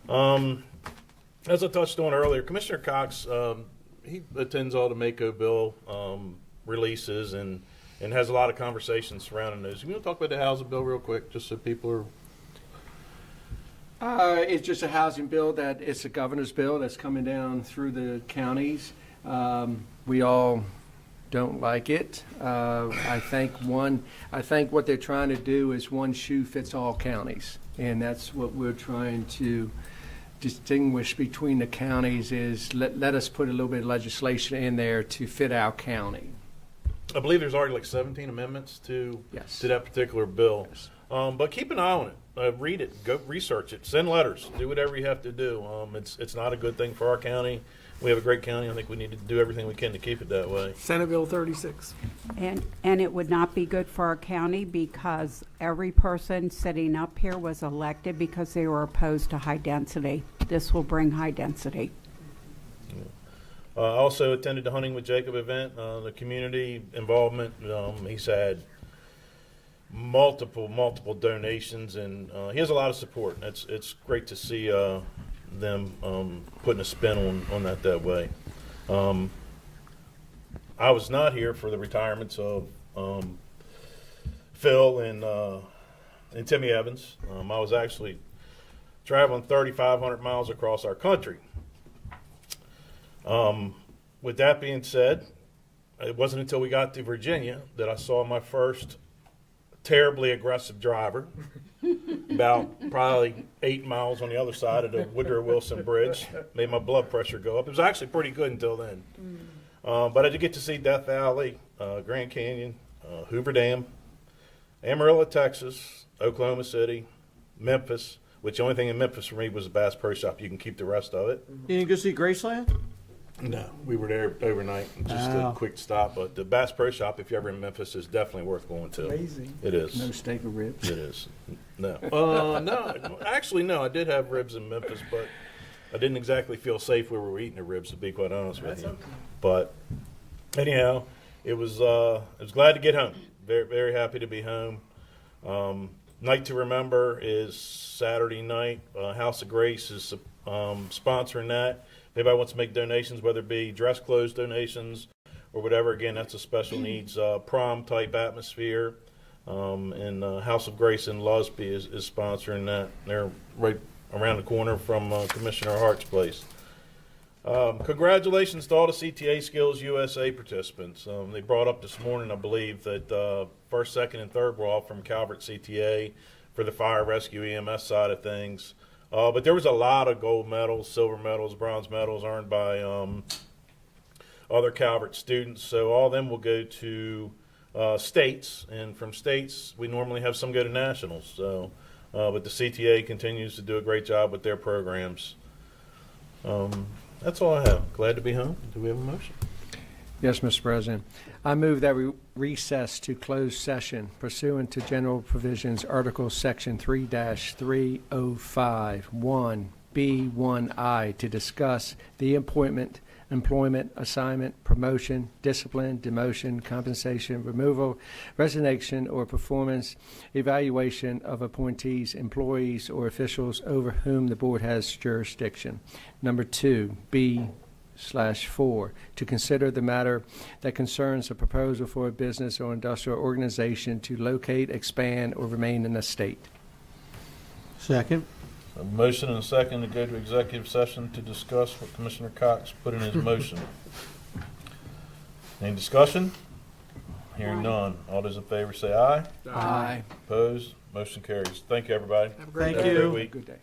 As I touched on earlier, Commissioner Cox, he attends all the Mako bill releases and has a lot of conversations surrounding those. You want to talk about the housing bill real quick, just so people are... It's just a housing bill it's a governor's bill that's coming down through the counties. We all don't like it. I think what they're trying to do is one shoe fits all counties, and that's what we're trying to distinguish between the counties. Is let us put a little bit of legislation in there to fit our county. I believe there's already like 17 amendments to that particular bill. Yes. But keep an eye on it. Read it. Go research it. Send letters. Do whatever you have to do. It's not a good thing for our county. we have a great county. I think we need to do everything we can to keep it that way. Senate Bill 36. And it would not be good for our county because every person sitting up here was elected because they were opposed to high density. This will bring high density. I also attended the Hunting with Jacob event, the community involvement. He's had multiple donations, and he has a lot of support. It's great to see them putting a spin on that way. I was not here for the retirements of Phil and Timmy Evans. I was actually traveling 3,500 miles across our country. With that being said, it wasn't until we got to Virginia that I saw my first terribly aggressive driver, about probably 8 miles on the other side of the Woodrow Wilson Bridge. Made my blood pressure go up. It was actually pretty good until then. But I did get to see Death Valley, Grand Canyon, Hoover Dam, Amarillo, Texas, Oklahoma City, Memphis, which the only thing in Memphis for me was the Bass Pro Shop. You can keep the rest of it. You didn't go see Graceland? No, we were there overnight, just a quick stop. But the Bass Pro Shop, if you're ever in Memphis, is definitely worth going to. Amazing. It is. No steak or ribs? It is. No. No. Actually, no. I did have ribs in Memphis, but I didn't exactly feel safe where we were eating the ribs, to be quite honest with you. Okay. But anyhow, it was glad to get home. Very, very happy to be home. Night to Remember is Saturday night. House of Grace is sponsoring that. If anybody wants to make donations, whether it be dress clothes donations or whatever, again, that's a special needs prom type atmosphere. And House of Grace in Lusby is sponsoring that. They're right around the corner from Commissioner Hart's place. Congratulations to all the CTA Skills USA participants. They brought up this morning, I believe, that first, second, and third were all from Calvert CTA for the fire rescue EMS side of things. But there was a lot of gold medals, silver medals, bronze medals earned by other Calvert students. So all of them will go to states, and from states we normally have some go to nationals. So, but the CTA continues to do a great job with their programs. That's all I have. Glad to be home. Do we have a motion? Yes, Mr. President. I move that we recess to closed session pursuant to general provisions, Article Section 3-305, 1B1I, to discuss the employment, assignment, promotion, discipline, demotion, compensation, removal, resignation, or performance evaluation of appointees, employees, or officials over whom the board has jurisdiction. Number 2B/4, to consider the matter that concerns a proposal for a business or industrial organization to locate, expand, or remain in the state. Second. A motion and a second to go to executive session to discuss what Commissioner Cox put in his motion. Any discussion? Hearing none. All those in favor say aye. Aye. Opposed? Motion carries. Thank you, everybody. Have a great Thank day. you. Have a great week. Good day.